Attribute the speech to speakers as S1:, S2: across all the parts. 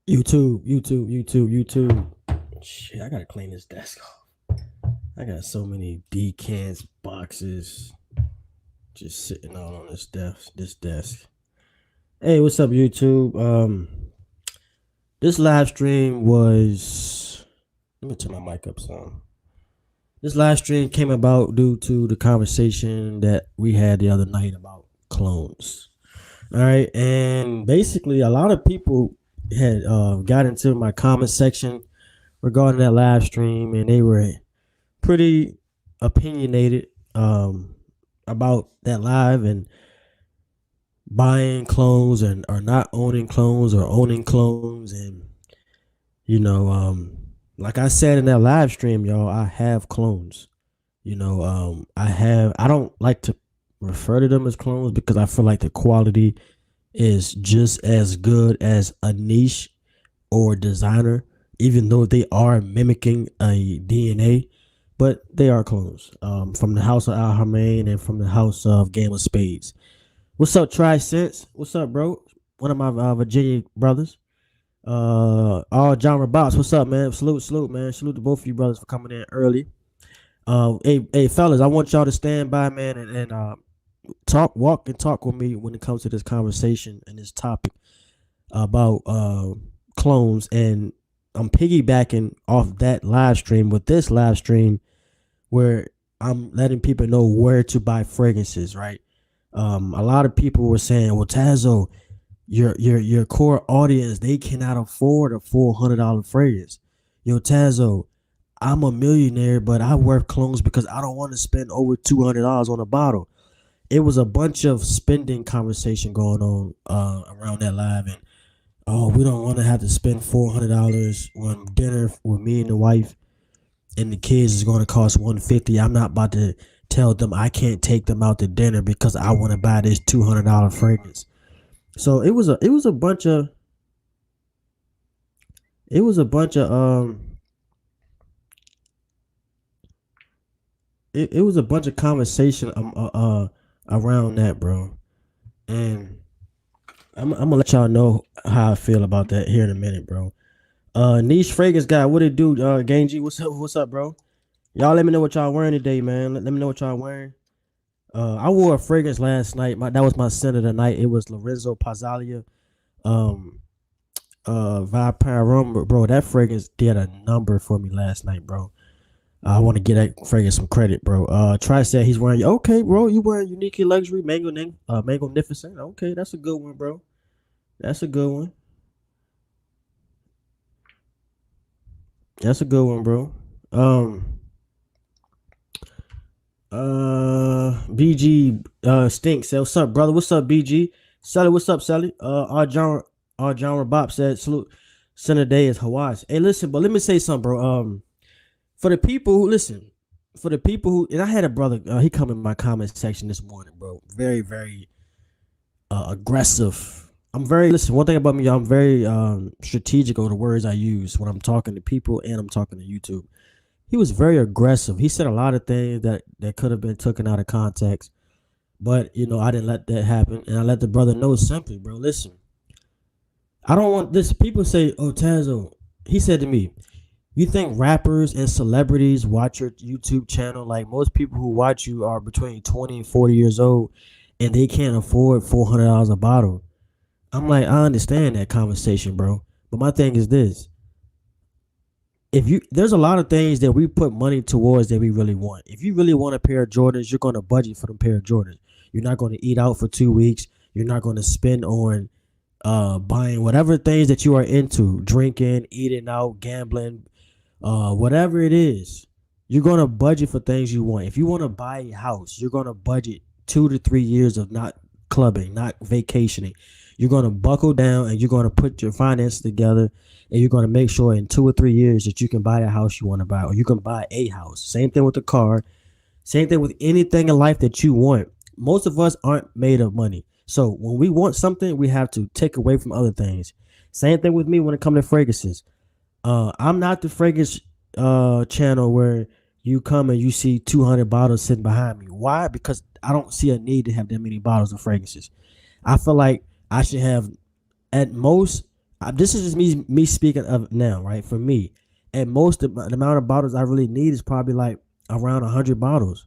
S1: YouTube. Shit, I gotta clean this desk off. I got so many decants, boxes, just sitting all on this desk. Hey, what's up, YouTube? This live stream was. Let me turn my mic up some. This live stream came about due to the conversation that we had the other night about clones. All right, and basically, a lot of people had got into my comment section regarding that live stream, and they were pretty opinionated about that live and buying clones and or not owning clones or owning clones. And like I said in that live stream, y'all, I have clones. I don't like to refer to them as clones because I feel like the quality is just as good as a niche or designer, even though they are mimicking a DNA, but they are clones from the house of Al Harmain and from the house of Game of Spades. What's up, Tri Sense? What's up, bro? One of my Virginia brothers. All genre bots. What's up, man? Salute, man. Salute to both of you brothers for coming in early. Hey, fellas, I want y'all to stand by, man, and walk and talk with me when it comes to this conversation and this topic about clones. And I'm piggybacking off that live stream with this live stream where I'm letting people know where to buy fragrances, right? A lot of people were saying, well, Tazo, your core audience, they cannot afford a $400 fragrance. Yo, Tazo, I'm a millionaire, but I wear clones because I don't want to spend over $200 on a bottle. It was a bunch of spending conversation going on around that live, and we don't want to have to spend $400 on dinner with me and the wife, and the kids is going to cost $150. I'm not about to tell them I can't take them out to dinner because I want to buy this $200 fragrance. So it was a bunch of it was a bunch of it was a bunch of conversation around that, bro. And I'm gonna let y'all know how I feel about that here in a minute, bro. Niche fragrance guy, what it do? Ganji, what's up, bro? Y'all let me know what y'all wearing today, man. Let me know what y'all wearing. I wore a fragrance last night. That was my scent of the night. It was Lorenzo Pazzalia, Vampire Rum, bro. That fragrance did a number for me last night, bro. I want to get that fragrance some credit, bro. Try said he's wearing. Okay, bro, you wearing Unique Luxury Magnificent. Okay, that's a good one, bro. That's a good one. That's a good one, bro. BG stinks. Say what's up, brother? What's up, BG? Sally, what's up, Sally? Our genre Bob said salute. Center day is Hawaii. Hey, listen, but let me say something, bro. For the people who listen, and I had a brother, he come in my comment section this morning, bro. Very, very aggressive. Listen, one thing about me, I'm very strategic on the words I use when I'm talking to people and I'm talking to YouTube. He was very aggressive. He said a lot of things that could have been taken out of context, but I didn't let that happen, and I let the brother know simply, bro. Listen, I don't want this. People say, "Oh, Tazo," he said to me, "You think rappers and celebrities watch your YouTube channel? Like most people who watch you are between 20 and 40 years old, and they can't afford $400 a bottle." I'm like, I understand that conversation, bro, but my thing is this. There's a lot of things that we put money towards that we really want. If you really want a pair of Jordans, you're going to budget for them pair of Jordans. You're not going to eat out for 2 weeks. You're not going to spend on buying whatever things that you are into, drinking, eating out, gambling, whatever it is. You're going to budget for things you want. If you want to buy a house, you're going to budget 2 to 3 years of not clubbing, not vacationing. You're going to buckle down and you're going to put your finances together, and you're going to make sure in 2 or 3 years that you can buy a house you want to buy, or you can buy a house. Same thing with the car. Same thing with anything in life that you want. Most of us aren't made of money. So when we want something, we have to take away from other things. Same thing with me when it comes to fragrances. I'm not the fragrance channel where you come and you see 200 bottles sitting behind me. Why? Because I don't see a need to have that many bottles of fragrances. I feel like I should have, at most, This is just me speaking of now, right? For me, at most the amount of bottles I really need is probably like around 100 bottles,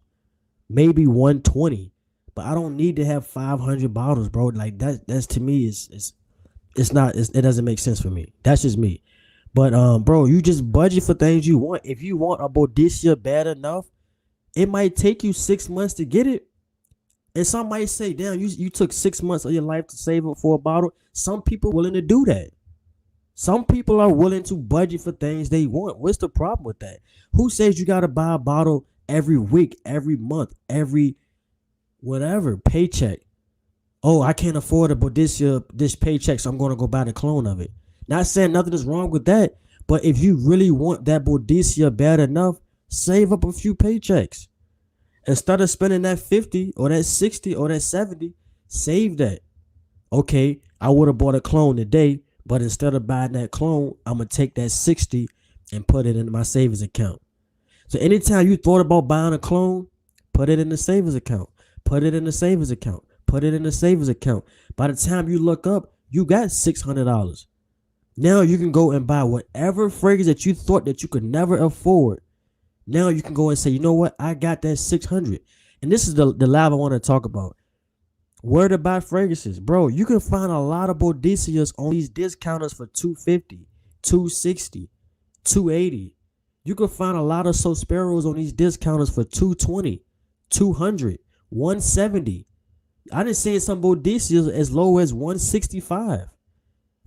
S1: maybe 120. But I don't need to have 500 bottles, bro. Like that's to me is it's not it doesn't make sense for me. That's just me. But bro, you just budget for things you want. If you want a Bodicia bad enough, it might take you 6 months to get it. And some might say, damn, you took 6 months of your life to save up for a bottle. Some people willing to do that. Some people are willing to budget for things they want. What's the problem with that? Who says you gotta buy a bottle every week, every month, every whatever paycheck? Oh, I can't afford a Bodicia this paycheck, so I'm gonna go buy the clone of it. Not saying nothing is wrong with that, but if you really want that Bodicia bad enough, save up a few paychecks. Instead of spending that 50 or that 60 or that 70, save that. Okay, I would have bought a clone today, but instead of buying that clone, I'm going to take that 60 and put it in my savings account. So anytime you thought about buying a clone, put it in the savings account. Put it in the savings account. Put it in the savings account. By the time you look up, you got $600. Now you can go and buy whatever fragrance that you thought that you could never afford. Now you can go and say, you know what? I got that 600. And this is the live I want to talk about. Where to buy fragrances. Bro, you can find a lot of Bodicias on these discounters for $250, $260, $280. You can find a lot of Sosperos on these discounters for $220, $200, $170. I done seen some Bodicias as low as $165.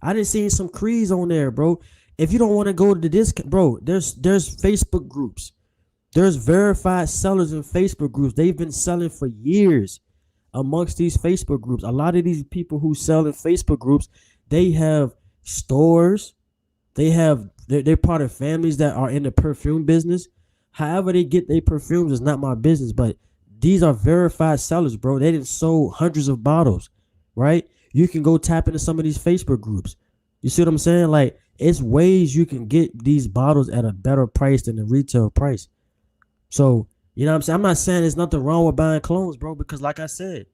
S1: I done seen some Crees on there, bro. If you don't want to go to the discount, bro, there's Facebook groups. There's verified sellers in Facebook groups. They've been selling for years amongst these Facebook groups. A lot of these people who sell in Facebook groups, they have stores. They're part of families that are in the perfume business. However they get their perfumes is not my business, but these are verified sellers, bro. They done sold hundreds of bottles, right? You can go tap into some of these Facebook groups. You see what I'm saying? Like, it's ways you can get these bottles at a better price than the retail price. So, you know what I'm saying? I'm not saying there's nothing wrong with buying clones, bro, because like I said,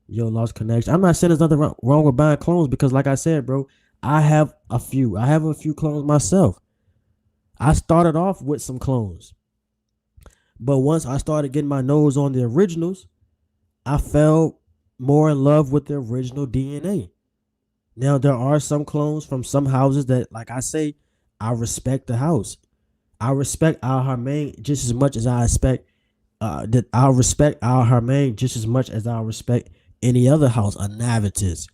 S1: lost connection. I'm not saying there's nothing wrong with buying clones because like I said, bro, I have a few. I have a few clones myself. I started off with some clones. But once I started getting my nose on the originals, I fell more in love with the original DNA. Now, there are some clones from some houses that, like I say, I respect the house. I respect Al Harmain just as much as I respect I'll respect Al Harmain just as much as I respect any other house, a Navitas,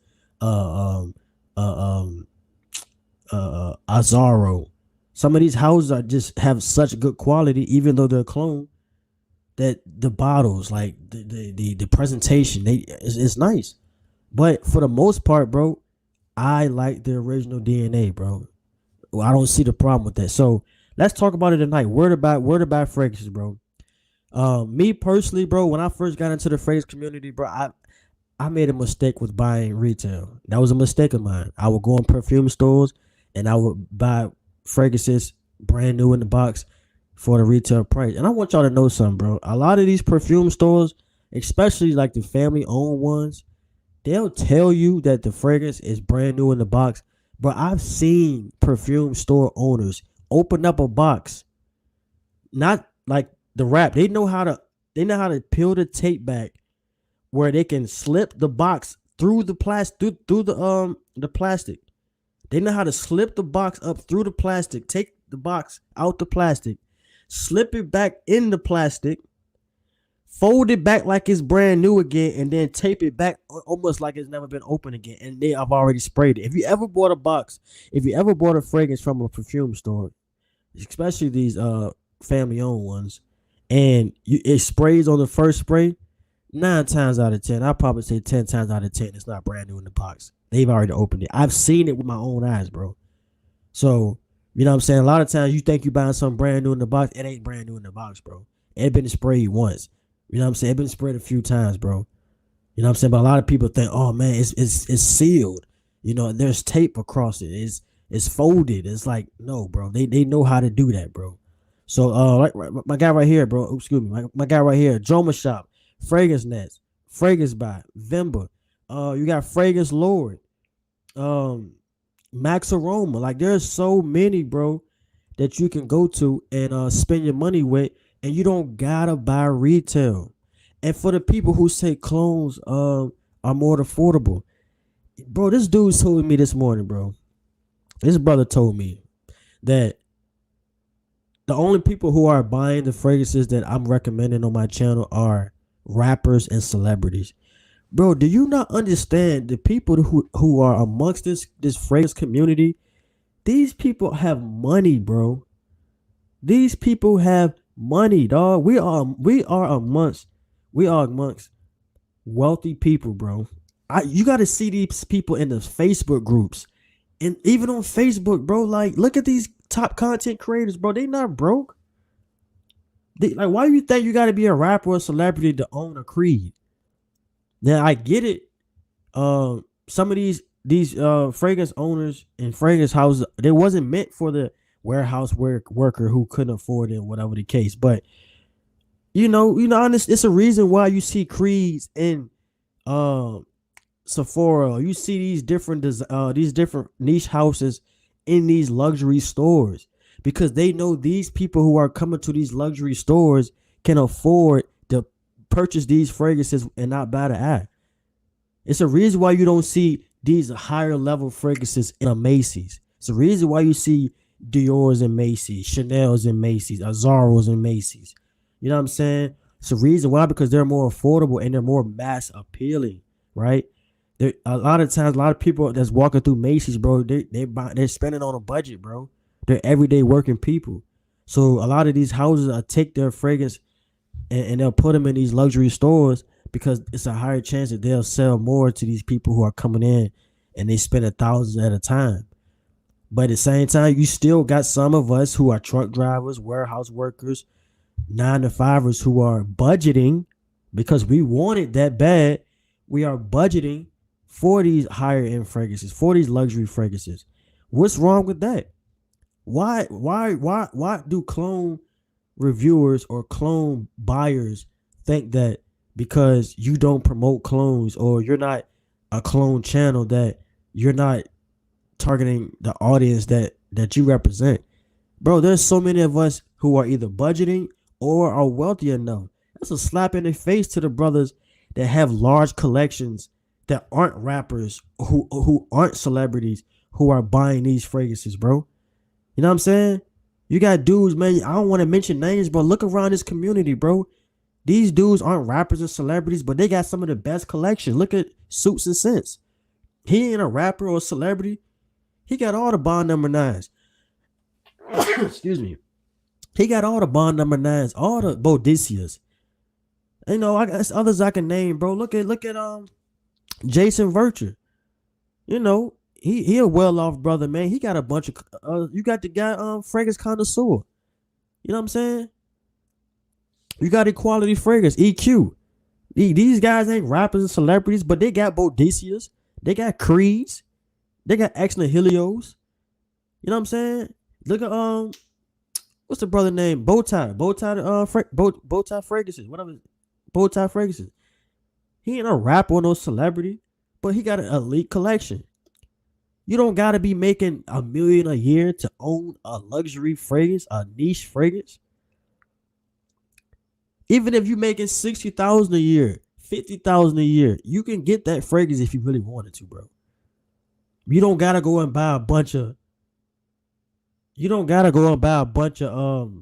S1: Azaro. Some of these houses are just have such good quality, even though they're a clone, that the bottles, like the presentation, it's nice. But for the most part, bro, I like the original DNA, bro. Well, I don't see the problem with that. So let's talk about it tonight. Word about fragrances, bro. Me personally, bro, when I first got into the fragrance community, bro, I made a mistake with buying retail. That was a mistake of mine. I would go in perfume stores and I would buy fragrances brand new in the box for the retail price. And I want y'all to know something, bro. A lot of these perfume stores, especially like the family owned ones, they'll tell you that the fragrance is brand new in the box. But I've seen perfume store owners open up a box, not like the wrap. They know how to peel the tape back where they can slip the box through the plastic through the plastic. They know how to slip the box up through the plastic, take the box out the plastic, slip it back in the plastic, fold it back like it's brand new again, and then tape it back almost like it's never been opened again. And they have already sprayed it. If you ever bought a fragrance from a perfume store, especially these family owned ones, and it sprays on the first spray, 9 times out of 10, I'll probably say 10 times out of 10, it's not brand new in the box. They've already opened it. I've seen it with my own eyes, bro. So, you know what I'm saying? A lot of times you think you're buying something brand new in the box. It ain't brand new in the box, bro. It been sprayed once. You know what I'm saying? It been sprayed a few times, bro. You know what I'm saying? But a lot of people think, oh man, it's sealed. You know, there's tape across it. It's folded. It's like, no, bro. They know how to do that, bro. So my guy right here, bro. Excuse me. My guy right here, Joma Shop, Fragrance Nets, Fragrance By, Vimba. You got Fragrance Lord. Max Aroma. Like there's so many, bro, that you can go to and spend your money with, and you don't gotta buy retail. And for the people who say clones are more affordable, bro, this dude told me this morning, bro. This brother told me that the only people who are buying the fragrances that I'm recommending on my channel are rappers and celebrities. Bro, do you not understand the people who are amongst this fragrance community? These people have money, bro. These people have money, dog. We are amongst wealthy people, bro. You got to see these people in the Facebook groups, and even on Facebook, bro. Like, look at these top content creators, bro. They not broke. Like, why do you think you got to be a rapper or a celebrity to own a Creed? Now I get it. Some of these fragrance owners and fragrance houses, they wasn't meant for the warehouse worker who couldn't afford it, whatever the case. But it's a reason why you see Creeds in um Sephora. You see these different niche houses in these luxury stores because they know these people who are coming to these luxury stores can afford to purchase these fragrances and not buy the ad. It's a reason why you don't see these higher level fragrances in a Macy's. It's a reason why you see Dior's in Macy's, Chanel's in Macy's, Azzaro's in Macy's. You know what I'm saying? It's a reason why, because they're more affordable and they're more mass appealing, right? A lot of times, a lot of people that's walking through Macy's, bro, they're spending on a budget, bro. They're everyday working people. So a lot of these houses take their fragrance and they'll put them in these luxury stores because it's a higher chance that they'll sell more to these people who are coming in and they spend thousands at a time. But at the same time, you still got some of us who are truck drivers, warehouse workers, 9 to 5ers who are budgeting because we want it that bad. We are budgeting for these higher end fragrances, for these luxury fragrances. What's wrong with that? Why do clone reviewers or clone buyers think that because you don't promote clones or you're not a clone channel that you're not targeting the audience that you represent? Bro, there's so many of us who are either budgeting or are wealthy enough. That's a slap in the face to the brothers that have large collections that aren't rappers, who aren't celebrities, who are buying these fragrances, bro. You know what I'm saying? You got dudes, man. I don't want to mention names, but look around this community, bro. These dudes aren't rappers and celebrities, but they got some of the best collection. Look at Suits and Sense. He ain't a rapper or a celebrity. He got all the Bond number 9s. Excuse me. He got all the Bond number 9s, all the Bodicias. You know, I got others I can name, bro. Look at Jason Virtue. You know, he a well off brother, man. He got a bunch of you got the guy Fragrance Connoisseur. You know what I'm saying? You got Equality Fragrance, EQ. These guys ain't rappers and celebrities, but they got Bodicias. They got Creeds. They got Excellent Helios. You know what I'm saying? Look at what's the brother name? Bowtie Fragrances. Whatever. Bowtie Fragrances. He ain't a rapper or no celebrity, but he got an elite collection. You don't gotta be making $1 million a year to own a luxury fragrance, a niche fragrance. Even if you're making $60,000 a year, $50,000 a year, you can get that fragrance if you really wanted to, bro. You don't gotta go and buy a bunch of. You don't gotta go and buy a bunch of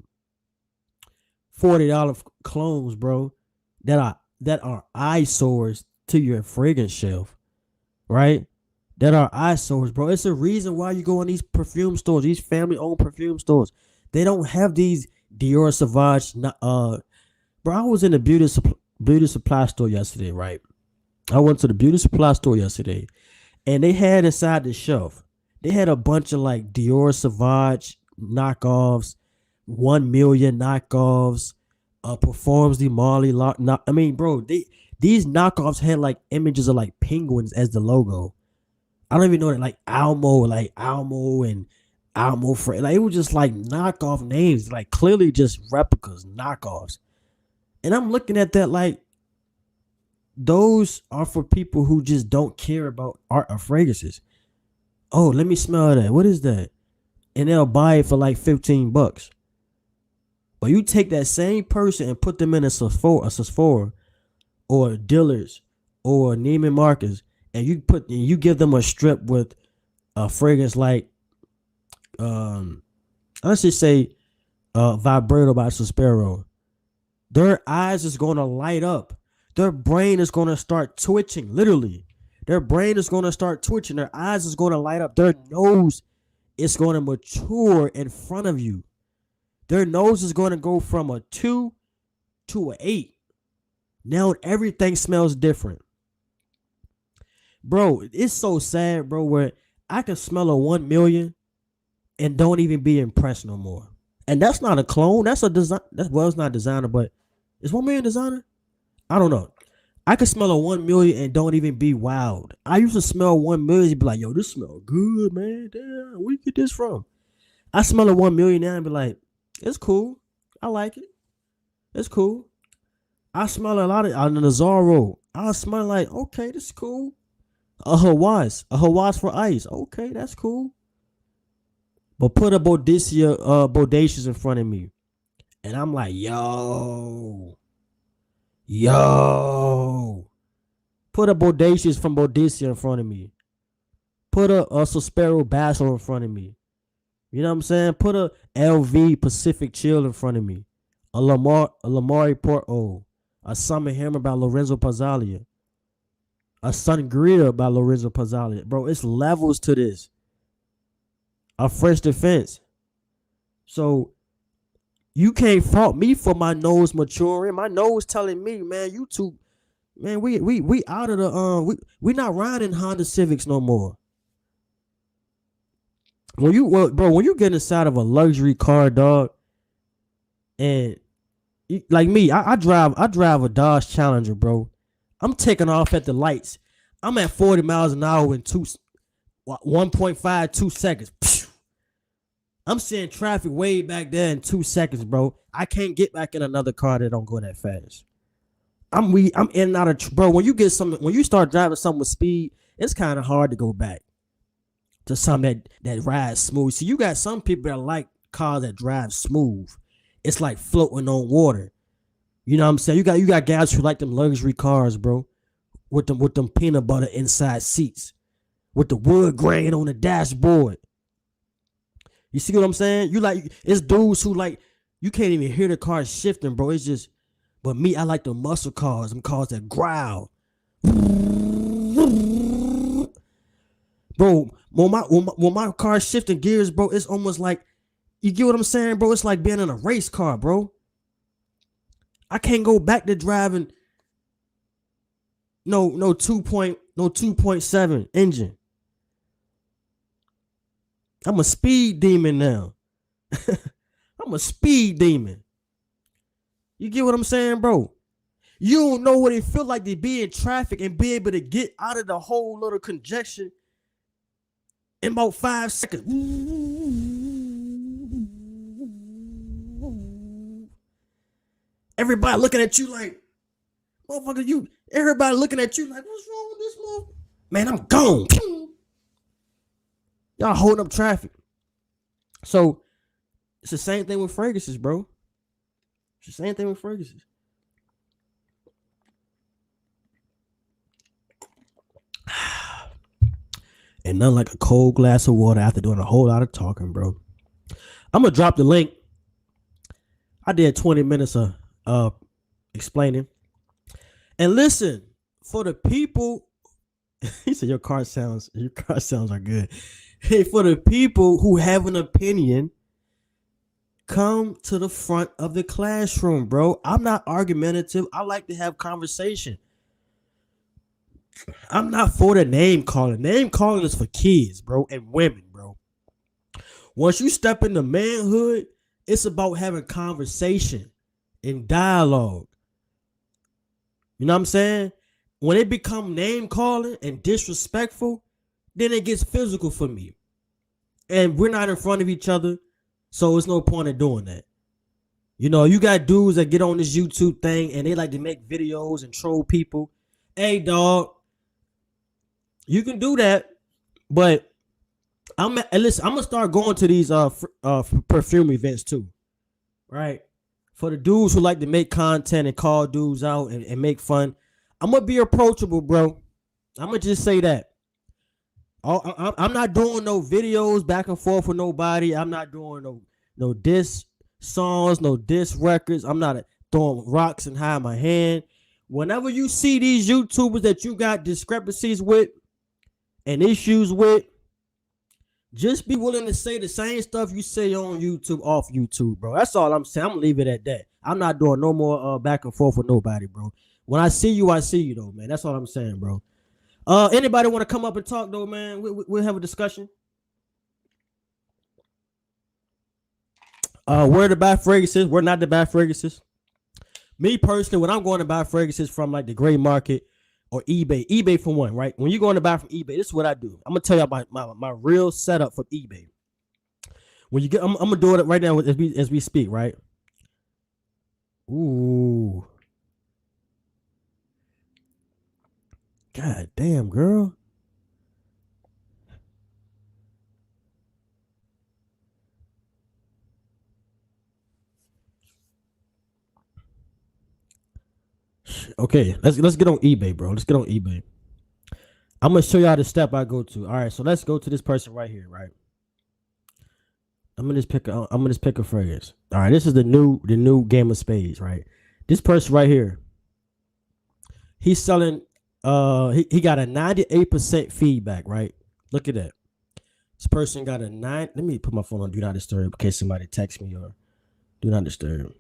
S1: $40 clones, bro, that are eyesores to your fragrance shelf, right? That are eyesores, bro. It's a reason why you go in these perfume stores, these family-owned perfume stores. They don't have these Dior Sauvage. Bro, I was in the beauty supply store yesterday, right? I went to the beauty supply store yesterday, and they had inside the shelf, they had a bunch of like Dior Sauvage knockoffs, 1 million knockoffs, Performs the Marley lock. I mean, bro, these knockoffs had like images of like penguins as the logo. I don't even know that, like Almo and Almo like it was just like knockoff names, like clearly just replicas, knockoffs. And I'm looking at that like those are for people who just don't care about art or fragrances. Oh, let me smell that. What is that? And they'll buy it for like $15. But you take that same person and put them in a Sephora or Dillard's or Neiman Marcus, and you give them a strip with a fragrance like let's just say Vibrato by Suspiro. Their eyes is gonna light up. Their brain is gonna start twitching. Literally, their brain is gonna start twitching. Their eyes is gonna light up. Their nose is gonna mature in front of you. Their nose is gonna go from a 2 to a 8. Now everything smells different. Bro, it's so sad, bro, where I can smell a 1 million and don't even be impressed no more. And that's not a clone. That's a design. Well, it's not a designer, but is 1 million designer? I don't know. I can smell a 1 million and don't even be wild. I used to smell 1 million and be like, yo, this smell good, man. Damn, where you get this from? I smell a 1 million now and be like, it's cool. I like it. It's cool. I smell a lot of on the Nazaro. I smell like, okay, this is cool. A Hawass for ice. Okay, that's cool. But put a Bodacious in front of me. And I'm like, yo. Put a Bodacious from Bodacia in front of me. Put a Suspiro Basso in front of me. You know what I'm saying? Put a LV Pacific Chill in front of me. A Lamari Porto. A Summer Hammer by Lorenzo Pazzalia. A Sangria by Lorenzo Pazzalia. Bro, it's levels to this. A French Defense. So you can't fault me for my nose maturing. My nose telling me, man, you two, man, we out of the we not riding Honda Civics no more. When you get inside of a luxury car, dog, and like me, I drive a Dodge Challenger, bro. I'm taking off at the lights. I'm at 40 miles an hour in 1.5, 2 seconds. I'm seeing traffic way back there in 2 seconds, bro. I can't get back in another car that don't go that fast. I'm in and out of bro. When you start driving something with speed, it's kind of hard to go back to something that rides smooth. See, you got some people that like cars that drive smooth. It's like floating on water. You know what I'm saying? You got guys who like them luxury cars, bro, with them peanut butter inside seats, with the wood grain on the dashboard. You see what I'm saying? It's dudes who like, you can't even hear the car shifting, bro. It's just, but me, I like the muscle cars, them cars that growl. Bro, when my car shifting gears, bro, it's almost like, you get what I'm saying, bro? It's like being in a race car, bro. I can't go back to driving no 2.7 engine. I'm a speed demon now. I'm a speed demon. You get what I'm saying, bro? You don't know what it feel like to be in traffic and be able to get out of the whole little congestion in about 5 seconds. Everybody looking at you like, motherfucker, everybody looking at you like, what's wrong with this motherfucker? Man, I'm gone. Y'all holding up traffic. So it's the same thing with fragrances, bro. It's the same thing with fragrances. And nothing like a cold glass of water after doing a whole lot of talking, bro. I'm gonna drop the link. I did 20 minutes of explaining. And listen, for the people, he said your car sounds are good. Hey, for the people who have an opinion, come to the front of the classroom, bro. I'm not argumentative. I like to have conversation. I'm not for the name calling. Name calling is for kids, bro, and women, bro. Once you step into manhood, it's about having conversation and dialogue. You know what I'm saying? When it become name calling and disrespectful, then it gets physical for me. And we're not in front of each other, so it's no point in doing that. You know, you got dudes that get on this YouTube thing and they like to make videos and troll people. Hey, dog, you can do that, but And listen, I'm gonna start going to these perfume events too, right? For the dudes who like to make content and call dudes out and make fun, I'm gonna be approachable, bro. I'm gonna just say that. I'm not doing no videos back and forth with nobody. I'm not doing no diss songs, no diss records. I'm not throwing rocks and hiding my hand. Whenever you see these YouTubers that you got discrepancies with and issues with, just be willing to say the same stuff you say on YouTube off YouTube, bro. That's all I'm saying. I'm gonna leave it at that. I'm not doing no more back and forth with nobody, bro. When I see you though, man. That's all I'm saying, bro. Anybody want to come up and talk though, man? We'll have a discussion. Where to buy fragrances? Where not to buy fragrances? Me personally, when I'm going to buy fragrances from like the gray market or eBay for one, right? When you're going to buy from eBay, this is what I do. I'm gonna tell you about my real setup for eBay. When you get, I'm gonna do it right now as we speak, right? Ooh, god damn, girl. Okay, let's get on eBay, bro. Let's get on eBay. I'm gonna show y'all the step I go to. All right, so let's go to this person right here, right? I'm gonna just pick a fragrance. All right, this is the new game of spades, right? This person right here, he's selling. He got a 98% feedback, right? Look at that. This person got a 9. Let me put my phone on do not disturb in case somebody texts me or do not disturb.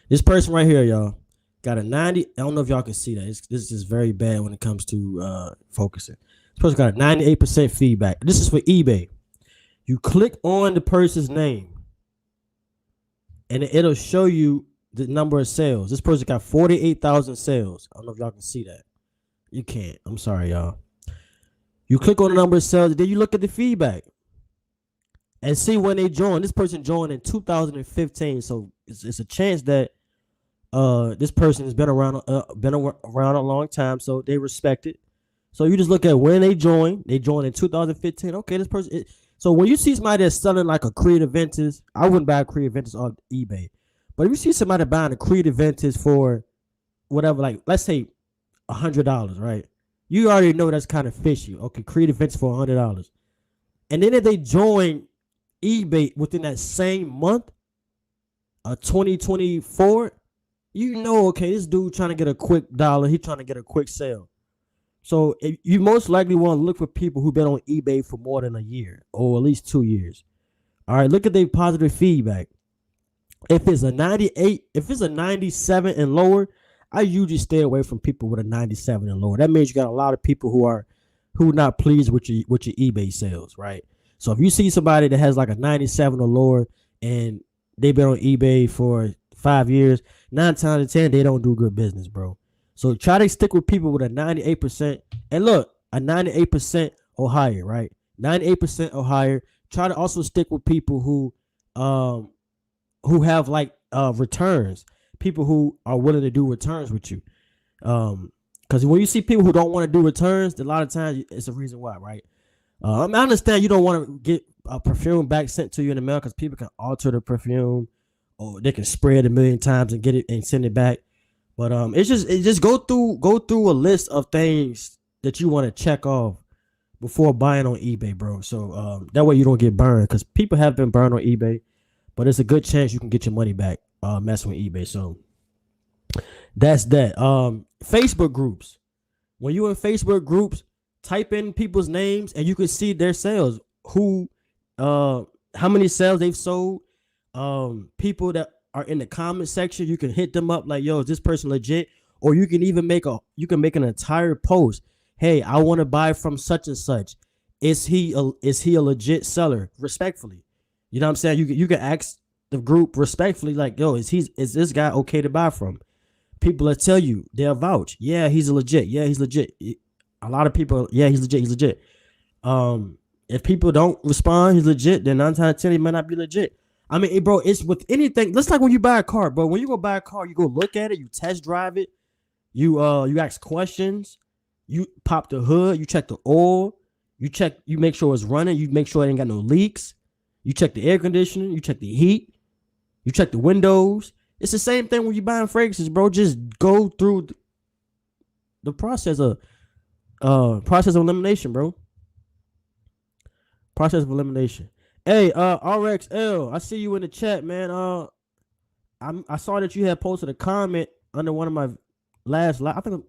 S1: This person right here, y'all, got a 90. I don't know if y'all can see that. This is very bad when it comes to focusing. This person got a 98% feedback. This is for eBay. You click on the person's name, and it'll show you the number of sales. This person got 48,000 sales. I don't know if y'all can see that. You can't. I'm sorry, y'all. You click on the number of sales, then you look at the feedback and see when they joined. This person joined in 2015, so it's a chance that this person has been around a long time, so they respect it. So you just look at when they joined. They joined in 2015. Okay, this person. So when you see somebody that's selling like a Creative Ventus, I wouldn't buy a Creative Ventus on eBay. But if you see somebody buying a Creative Ventus for whatever, like let's say $100, right? You already know that's kind of fishy. Okay, Creative Ventus for $100, and then if they join eBay within that same month, 2024, you know, okay, this dude trying to get a quick dollar. He trying to get a quick sale. So you most likely want to look for people who've been on eBay for more than a year or at least 2 years. All right, look at their positive feedback. If it's a 98, if it's a 97 and lower, I usually stay away from people with a 97 and lower. That means you got a lot of people who are not pleased with your eBay sales, right? So if you see somebody that has like a 97 or lower and they've been on eBay for 5 years, 9 times out of 10 they don't do good business, bro. So try to stick with people with a 98%. And look, a 98% or higher, right? 98% or higher. Try to also stick with people who have like returns. People who are willing to do returns with you. Because when you see people who don't want to do returns, a lot of times it's a reason why, right? I understand you don't want to get a perfume back sent to you in the mail because people can alter the perfume or they can spray it a million times and get it and send it back. But it's just go through a list of things that you want to check off before buying on eBay, bro. So that way you don't get burned because people have been burned on eBay, but it's a good chance you can get your money back messing with eBay. So that's that. Facebook groups. When you in Facebook groups, type in people's names and you can see their sales. How many sales they've sold. People that are in the comment section, you can hit them up like, yo, is this person legit? Or you can even make an entire post. Hey, I want to buy from such and such. Is he a legit seller? Respectfully. You know what I'm saying? You can ask the group respectfully, like, yo, is this guy okay to buy from? People will tell you, they'll vouch. Yeah, he's a legit. Yeah, he's legit. A lot of people, yeah, he's legit. He's legit. If people don't respond, he's legit, then 9 times out of 10, he might not be legit. I mean, bro, it's with anything. Just like when you buy a car, bro. When you go buy a car, you go look at it, you test drive it, you ask questions, you pop the hood, you check the oil, You make sure it's running. You make sure it ain't got no leaks. You check the air conditioning. You check the heat. You check the windows. It's the same thing when you buying fragrances, bro. Just go through the process of elimination, bro. Process of elimination. Hey, RXL, I see you in the chat, man. I saw that you had posted a comment under one of my last live. I think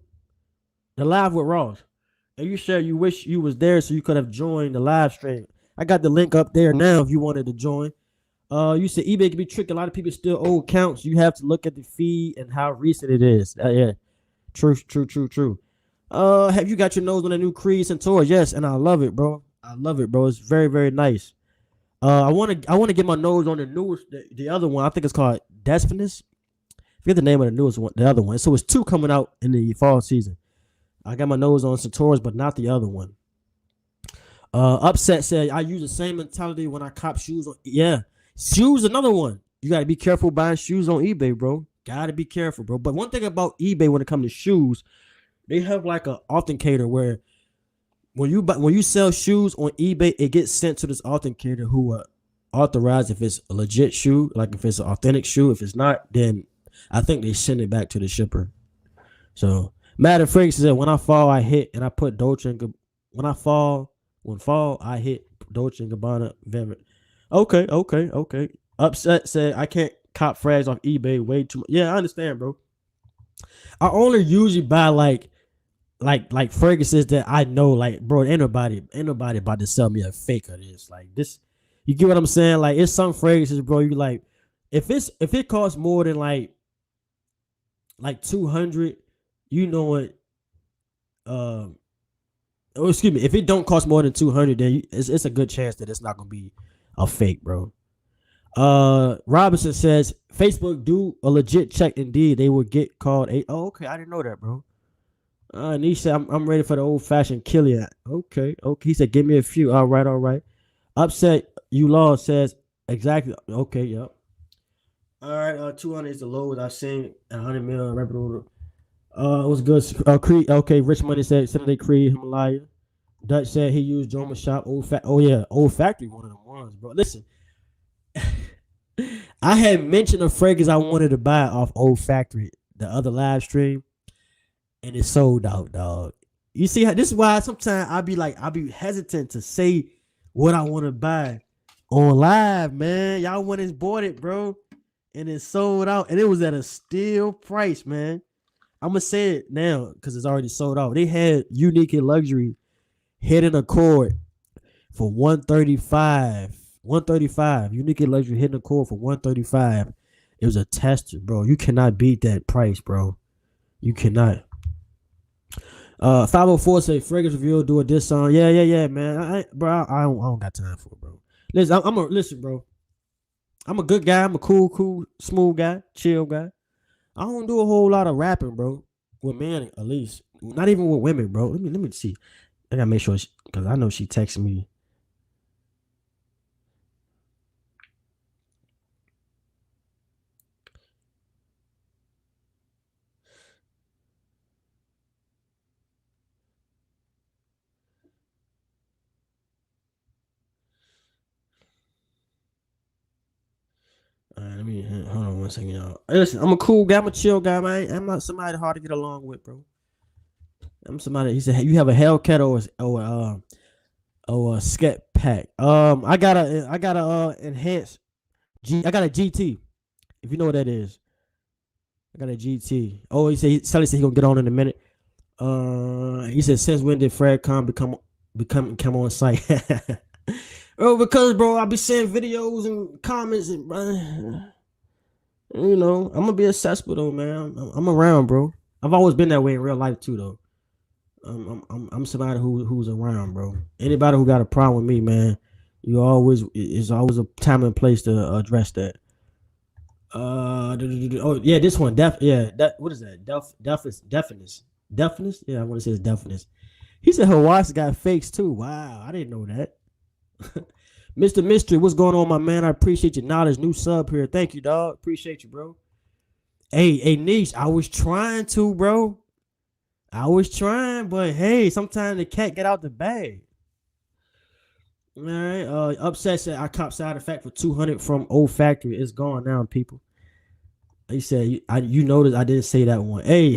S1: the live with Ross. And you said you wish you was there so you could have joined the live stream. I got the link up there now if you wanted to join. You said eBay can be tricky. A lot of people still owe accounts. You have to look at the feed and how recent it is. Yeah, true. Have you got your nose on a new Creed Centaur? Yes, and I love it, bro. It's very, very nice. I want to get my nose on the newest, the other one. I think it's called Destinus. Forget the name of the newest one, the other one. So it's 2 coming out in the fall season. I got my nose on Centaurs, but not the other one. Upset said I use the same mentality when I cop shoes. Shoes, another one. You gotta be careful buying shoes on eBay, bro. Gotta be careful, bro. But one thing about eBay when it comes to shoes, they have like a authenticator where when you sell shoes on eBay, it gets sent to this authenticator who authorize if it's a legit shoe, like if it's an authentic shoe. If it's not, then I think they send it back to the shipper. So Matter Frank said, when I fall, I hit, and I put Dolce and when I hit Dolce and Gabbana Velvet. Okay. Upset said, I can't cop frags off eBay way too much. Yeah, I understand, bro. I only usually buy like fragrances that I know, like, bro, ain't nobody about to sell me a fake of this. Like this, you get what I'm saying? Like, it's some fragrances, bro. You like, if it costs more than like 200, you know it. Excuse me. If it don't cost more than 200, then it's a good chance that it's not gonna be a fake, bro. Robinson says Facebook do a legit check. Indeed, they will get called a. Oh, okay, I didn't know that, bro. Nish said, I'm ready for the old fashioned Killian. Okay. He said, give me a few. All right. Upset you lost says exactly. Okay, yep. All right, 200 is the lowest I've seen. 100 mil reputable. It was good. Creed. Okay, Rich Money said Saturday Creed Himalaya. Dutch said he used Joma Shop. Old Factory, one of them ones, bro. Listen, I had mentioned a fragrance I wanted to buy off Old Factory the other live stream, and it sold out, dog. You see how this is why sometimes I be hesitant to say what I want to buy on live, man. Y'all went and bought it, bro, and it sold out, and it was at a steal price, man. I'm gonna say it now because it's already sold out. They had Unique and Luxury Hidden Accord for $135. $135. Unique and Luxury Hidden Accord for $135. It was a tester, bro. You cannot beat that price, bro. You cannot. 504 say fragrance review, do a diss song. Yeah, man. I don't got time for it, bro. Listen, bro. I'm a good guy. I'm a cool, smooth guy, chill guy. I don't do a whole lot of rapping, bro. With men, at least. Not even with women, bro. Let me see. I gotta make sure because I know she texted me. Let me hold on 1 second, y'all. Hey, listen, I'm a cool guy. I'm a chill guy, man. I'm not somebody hard to get along with, bro. I'm somebody. He said, hey, you have a Hellcat or a Sket Pack. I got a enhanced I got a GT. If you know what that is, I got a GT. Oh, Sally said he gonna get on in a minute. He said, since when did Fred come on site? Oh, because, bro, I be seeing videos and comments and, you know, I'm gonna be accessible though, man. I'm around, bro. I've always been that way in real life too, though. I'm somebody who's around, bro. Anybody who got a problem with me, man, it's always a time and place to address that. Oh yeah, this one, what is that? Deafness. Yeah, I want to say it's deafness. He said her watch got fakes too. Wow, I didn't know that. Mr. Mystery, what's going on, my man? I appreciate your knowledge. New sub here. Thank you, dog. Appreciate you, bro. Hey, Niche, I was trying to, bro. But hey, sometimes the cat get out the bag. All right. Upset said I cop side effect for 200 from Old Factory. It's gone now, people. He said, you noticed I didn't say that one. Hey.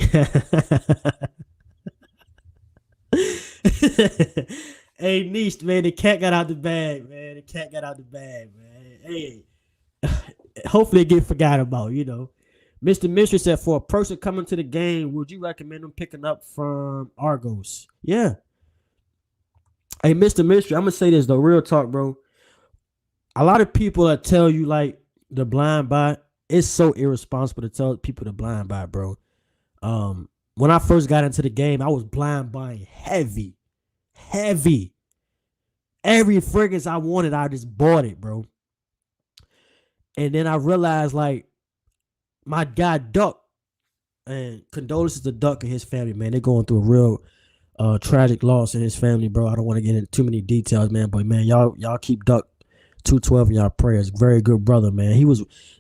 S1: Hey, Niche, man, the cat got out the bag, man. The cat got out the bag, man. Hey, hopefully it get forgot about, you know. Mr. Mystery said, for a person coming to the game, would you recommend them picking up from Argos? Yeah. Hey, Mr. Mystery, I'm gonna say this though, real talk, bro. A lot of people that tell you like the blind buy, it's so irresponsible to tell people to blind buy, bro. When I first got into the game, I was blind buying heavy, heavy. Every fragrance I wanted, I just bought it, bro. And then I realized like my guy Duck, and condolences to Duck and his family, man. They're going through a real tragic loss in his family, bro. I don't want to get into too many details, man. But man, y'all keep Duck 212 in y'all prayers. Very good brother, man.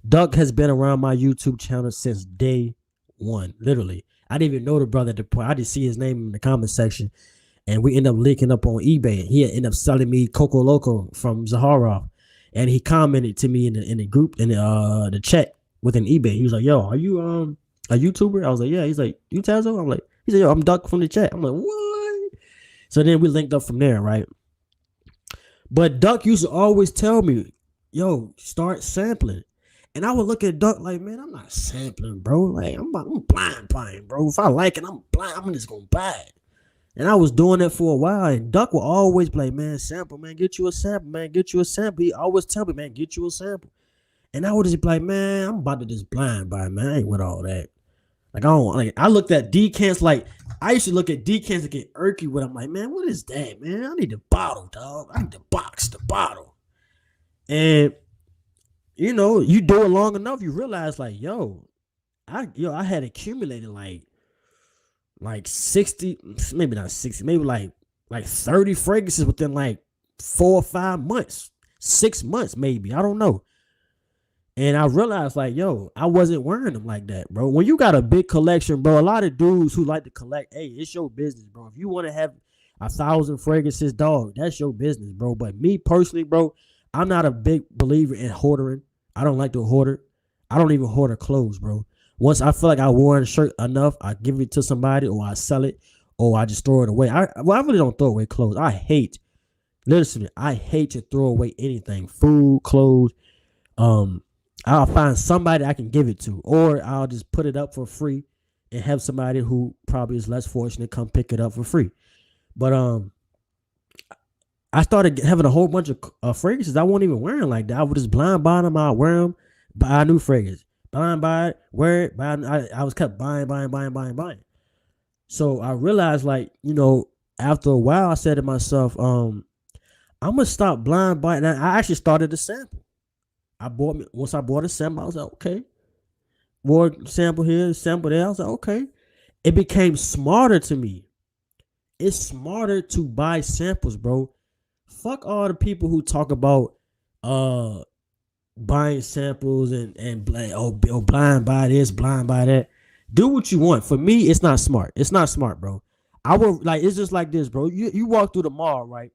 S1: Duck has been around my YouTube channel since day one, literally. I didn't even know the brother at the point. I just see his name in the comment section, and we end up linking up on eBay. He ended up selling me Coco Loco from Zaharov, and he commented to me in the group in the chat within eBay. He was like, "Yo, are you a YouTuber?" I was like, "Yeah." He's like, "You Tazo?" I'm like, he said, "Yo, I'm Duck from the chat." I'm like, "What?" So then we linked up from there, right? But Duck used to always tell me, "Yo, start sampling." And I would look at Duck like, "Man, I'm not sampling, bro. Like, I'm blind buying, bro. If I like it, I'm blind. I'm just gonna buy it." And I was doing that for a while. And Duck will always be like, "Man, sample, man. Get you a sample, man. Get you a sample." He always tell me, "Man, get you a sample." And I would just be like, "Man, I'm about to just blind buy, man. I ain't with all that." Like, I don't like. I looked at decants like I used to look at decants and get irky with. I'm like, "Man, what is that, man? I need the bottle, dog. I need the box, the bottle." And you know, you do it long enough, you realize like, I had accumulated like 60, maybe not 60, maybe like 30 fragrances within like 4 or 5 months, 6 months, maybe. I don't know. And I realized like, I wasn't wearing them like that, bro. When you got a big collection, bro, a lot of dudes who like to collect, hey, it's your business, bro. If you want to have 1,000 fragrances, dog, that's your business, bro. But me personally, bro, I'm not a big believer in hoarding. I don't like to hoarder. I don't even hoard clothes, bro. Once I feel like I wore a shirt enough, I give it to somebody or I sell it or I just throw it away. I really don't throw away clothes. Listen, I hate to throw away anything, food, clothes. I'll find somebody I can give it to, or I'll just put it up for free and have somebody who probably is less fortunate come pick it up for free. But I started having a whole bunch of fragrances I wasn't even wearing like that. I would just blind buy them. I'd wear them, buy a new fragrance, blind buy it, wear it. I was kept buying. So I realized, like, after a while, I said to myself, I'm gonna stop blind buying. And I actually started a sample. Once I bought a sample, I was like, okay. More sample here, sample there. I was like, okay. It became smarter to me. It's smarter to buy samples, bro. Fuck all the people who talk about buying samples and blind buy this, blind buy that. Do what you want. For me, it's not smart. It's not smart, bro. It's just like this, bro. You walk through the mall, right?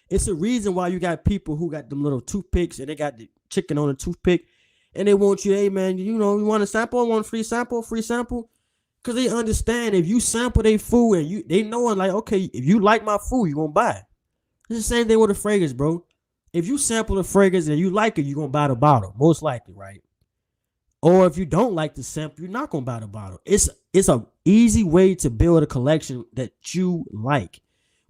S1: It's a reason why you got people who got them little toothpicks and they got the chicken on a toothpick and they want you, hey man, you want a sample? Want a free sample? Because they understand if you sample their food and they know like, okay, if you like my food, you're gonna buy it. It's the same thing with the fragrance, bro. If you sample the fragrance and you like it, you're gonna buy the bottle, most likely, right? Or if you don't like the sample, you're not gonna buy the bottle. It's a easy way to build a collection that you like.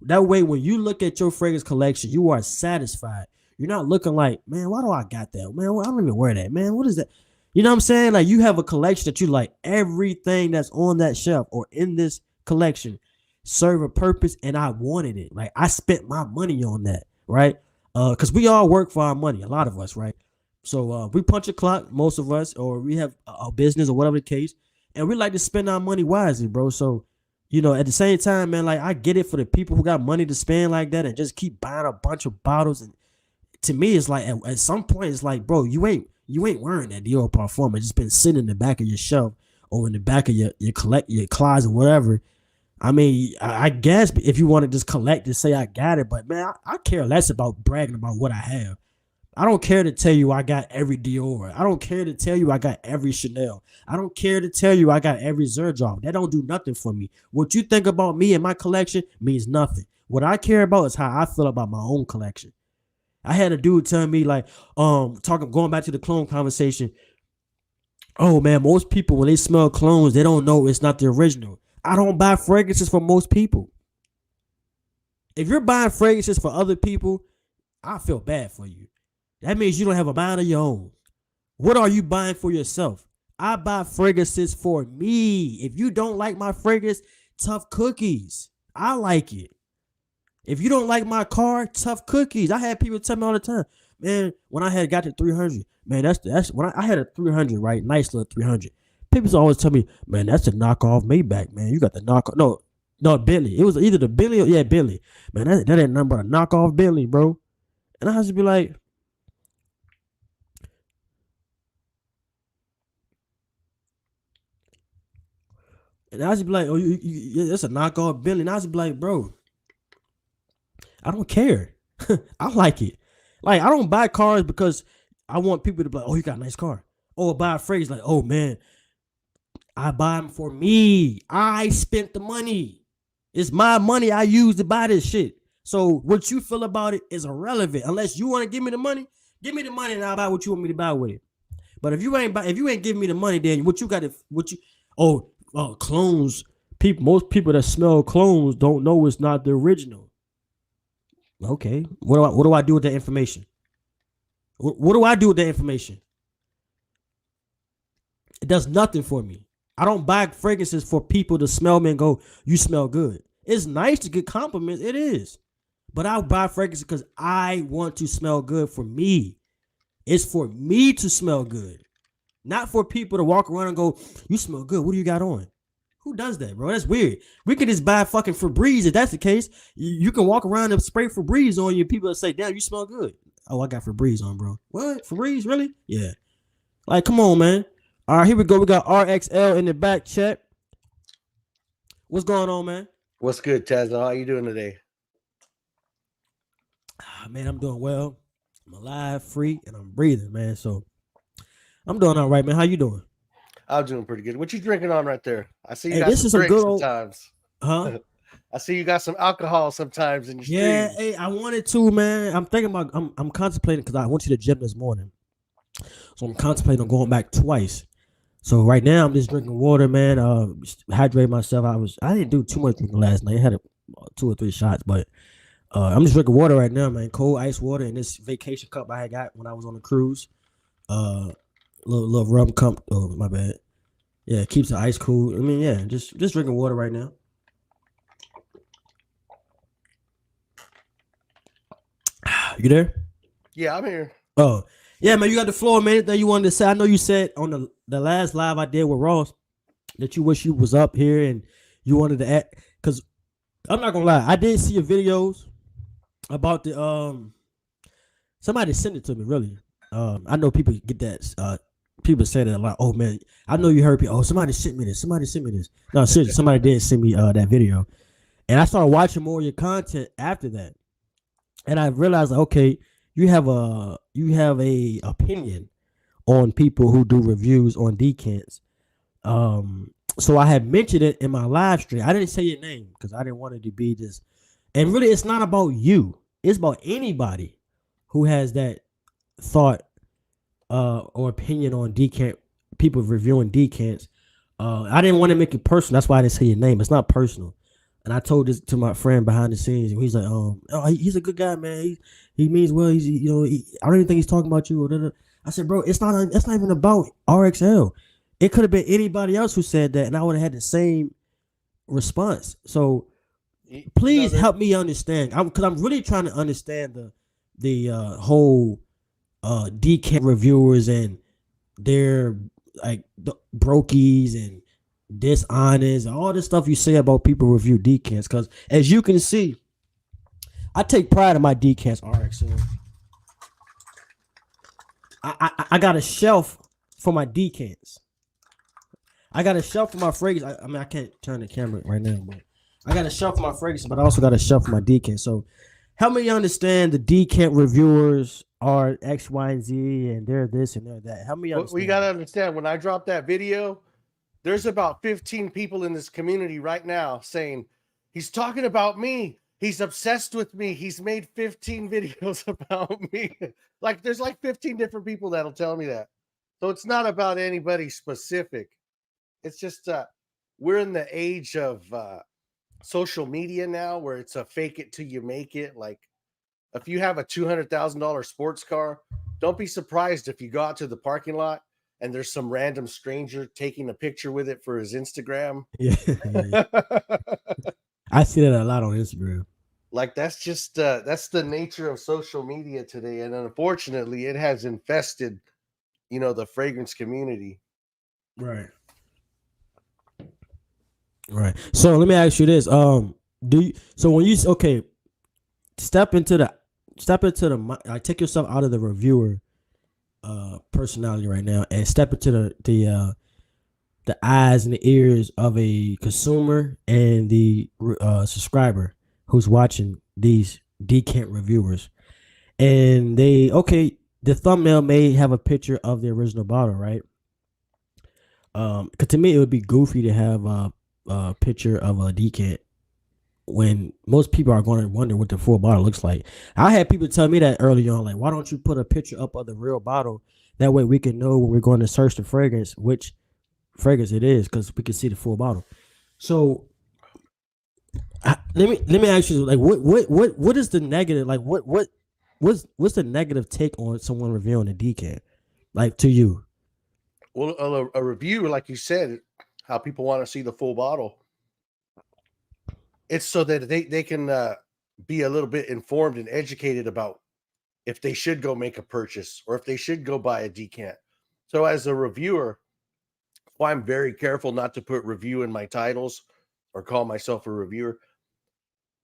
S1: That way, when you look at your fragrance collection, you are satisfied. You're not looking like, man, why do I got that? Man, I don't even wear that. Man, what is that? You know what I'm saying? Like, you have a collection that you like. Everything that's on that shelf or in this collection serve a purpose, and I wanted it. Like, I spent my money on that, right? Because we all work for our money, a lot of us, right? So we punch a clock, most of us, or we have a business or whatever the case, and we like to spend our money wisely, bro. So, at the same time, man, like, I get it for the people who got money to spend like that and just keep buying a bunch of bottles. And to me, it's like at some point, it's like, bro, you ain't wearing that Dior Parfum. It's just been sitting in the back of your shelf or in the back of your closet, whatever. I mean, I guess if you want to just collect and say I got it, but man, I care less about bragging about what I have. I don't care to tell you I got every Dior. I don't care to tell you I got every Chanel. I don't care to tell you I got every Zerdjob. That don't do nothing for me. What you think about me and my collection means nothing. What I care about is how I feel about my own collection. I had a dude tell me like, going back to the clone conversation. Oh man, most people when they smell clones, they don't know it's not the original. I don't buy fragrances for most people. If you're buying fragrances for other people, I feel bad for you. That means you don't have a mind of your own. What are you buying for yourself? I buy fragrances for me. If you don't like my fragrance, tough cookies. I like it. If you don't like my car, tough cookies. I had people tell me all the time, man, when I had got to 300, man, that's when I had a 300, right? Nice little 300. People always tell me, man, that's a knockoff Maybach, man. You got the knockoff. No, Billy. It was either the Billy or, yeah, Billy. Man, that ain't nothing but a knockoff Billy, bro. And I have to be like, and I was be like, oh, that's a knockoff Billy. And I was be like, bro, I don't care. I like it. Like, I don't buy cars because I want people to be like, oh, you got a nice car. Or buy a phrase like, oh, man, I buy them for me. I spent the money. It's my money I use to buy this shit. So what you feel about it is irrelevant. Unless you want to give me the money and I'll buy what you want me to buy with it. But if you ain't giving me the money, then what you got to clones. Most people that smell clones don't know it's not the original. Okay, what do I do with that information? What do I do with that information? It does nothing for me. I don't buy fragrances for people to smell me and go, you smell good. It's nice to get compliments. It is. But I buy fragrances because I want to smell good for me. It's for me to smell good. Not for people to walk around and go, you smell good. What do you got on? Who does that, bro? That's weird. We could just buy fucking Febreze if that's the case. You can walk around and spray Febreze on you. People say, damn, you smell good. Oh, I got Febreze on, bro. What? Febreze? Really? Yeah. Like, come on, man. All right, here we go. We got RXL in the back. Check. What's going on, man?
S2: What's good, Tazza? How you doing today?
S1: Man, I'm doing well. I'm alive, free, and I'm breathing, man. So I'm doing all right, man. How you doing?
S2: I'm doing pretty good. What you drinking on right there? I see you
S1: Hey,
S2: got
S1: this
S2: some
S1: is some
S2: drinks
S1: good old,
S2: sometimes.
S1: huh?
S2: I see you got some alcohol sometimes in your stream.
S1: Yeah, hey, I wanted to, man. I'm thinking about, I'm contemplating because I went to the gym this morning. So I'm contemplating on going back twice. So right now I'm just drinking water, man. Hydrate myself. I didn't do too much drinking last night. I had 2 or 3 shots, but I'm just drinking water right now, man. Cold ice water in this vacation cup I had got when I was on the cruise. Little rum cup. Oh, my bad. Yeah, it keeps the ice cool. I mean, yeah, just drinking water right now. You there?
S2: Yeah, I'm here.
S1: Oh, yeah, man. You got the floor, man. Anything you wanted to say? I know you said on the last live I did with Ross that you wish you was up here and you wanted to act. Because I'm not gonna lie, I did see your videos about the somebody sent it to me. Really, I know people get that. People say that a lot. Oh man, I know you heard people. Oh, somebody sent me this. Somebody sent me this. No, seriously, somebody did send me that video, and I started watching more of your content after that. And I realized, okay, you have a opinion on people who do reviews on decants. So I had mentioned it in my live stream. I didn't say your name because I didn't want it to be just. And really, it's not about you. It's about anybody who has that thought or opinion on decant. People reviewing decants. I didn't want to make it personal. That's why I didn't say your name. It's not personal. And I told this to my friend behind the scenes, and he's like, "Oh, he's a good guy, man. He means well. I don't even think he's talking about you." I said, "Bro, it's not even about RXL. It could have been anybody else who said that, and I would have had the same response. So please help me understand, because I'm really trying to understand the whole decant reviewers and their like the brokies and dishonest, all this stuff you say about people review decants. Because as you can see, I take pride in my decants, RXL. I got a shelf for my decants. I got a shelf for my fragrance. I mean, I can't turn the camera right now, but I got a shelf for my fragrance, but I also got a shelf for my decant. So help me understand the decant reviewers are X, Y, and Z, and they're this and they're that. Help me
S2: Well, we
S1: understand
S2: got to
S1: that.
S2: understand when I dropped that video, there's about 15 people in this community right now saying, he's talking about me. He's obsessed with me. He's made 15 videos about me. Like, there's like 15 different people that'll tell me that. So it's not about anybody specific. It's just, we're in the age of social media now where it's a fake it till you make it. Like, if you have a $200,000 sports car, don't be surprised if you go out to the parking lot and there's some random stranger taking a picture with it for his Instagram.
S1: Yeah, yeah. I see that a lot on Instagram.
S2: Like, that's the nature of social media today, and unfortunately, it has infested, the fragrance community.
S1: Right. Right. So let me ask you this. Do you, so when you okay, step into the like take yourself out of the reviewer personality right now and step into the eyes and the ears of a consumer and the subscriber who's watching these decant reviewers. And the thumbnail may have a picture of the original bottle, right? Cause to me it would be goofy to have a picture of a decant when most people are going to wonder what the full bottle looks like. I had people tell me that early on, like, why don't you put a picture up of the real bottle? That way we can know when we're going to search the fragrance, which fragrance it is, because we can see the full bottle. So let me ask you, like, what is the negative? Like, what's the negative take on someone reviewing a decant, like to you?
S2: Well, a review, like you said, how people want to see the full bottle. It's so that they can be a little bit informed and educated about if they should go make a purchase or if they should go buy a decant. So as a reviewer, well, I'm very careful not to put review in my titles or call myself a reviewer.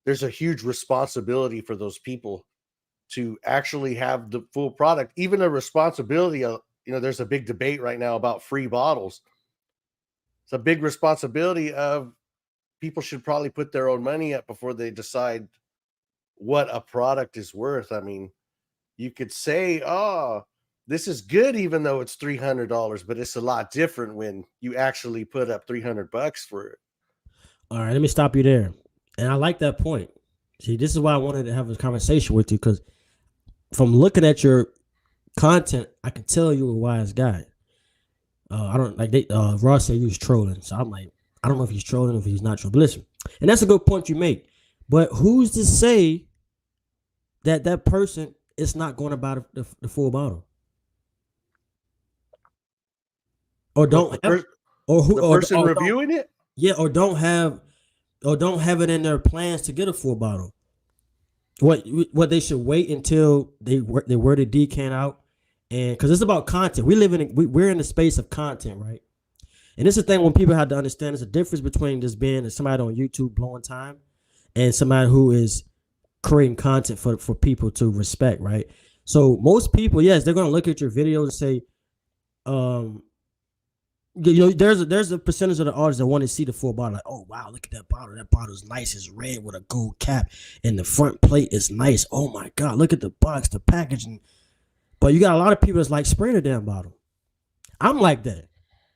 S2: There's a huge responsibility for those people to actually have the full product, even a responsibility. There's a big debate right now about free bottles. It's a big responsibility of people should probably put their own money up before they decide what a product is worth. I mean, you could say, oh, this is good, even though it's $300, but it's a lot different when you actually put up $300 for it.
S1: All right, let me stop you there. And I like that point. See, this is why I wanted to have a conversation with you, because from looking at your content, I can tell you're a wise guy. I don't like Ross said you was trolling, so I'm like, I don't know if he's trolling or if he's not trolling. But listen, and that's a good point you make. But who's to say that person is not going to buy the full bottle, or don't have, or who
S2: the person
S1: or
S2: reviewing it?
S1: Yeah, or don't have it in their plans to get a full bottle. What they should wait until they wear the decant out, and because it's about content. We're in the space of content, right? And this is the thing when people have to understand. There's a difference between just being somebody on YouTube blowing time and somebody who is creating content for people to respect, right? So most people, yes, they're going to look at your videos and say, there's a percentage of the audience that want to see the full bottle. Like, oh wow, look at that bottle. That bottle is nice. It's red with a gold cap, and the front plate is nice. Oh my god, look at the box, the packaging. But you got a lot of people that's like, spray the damn bottle. I'm like that.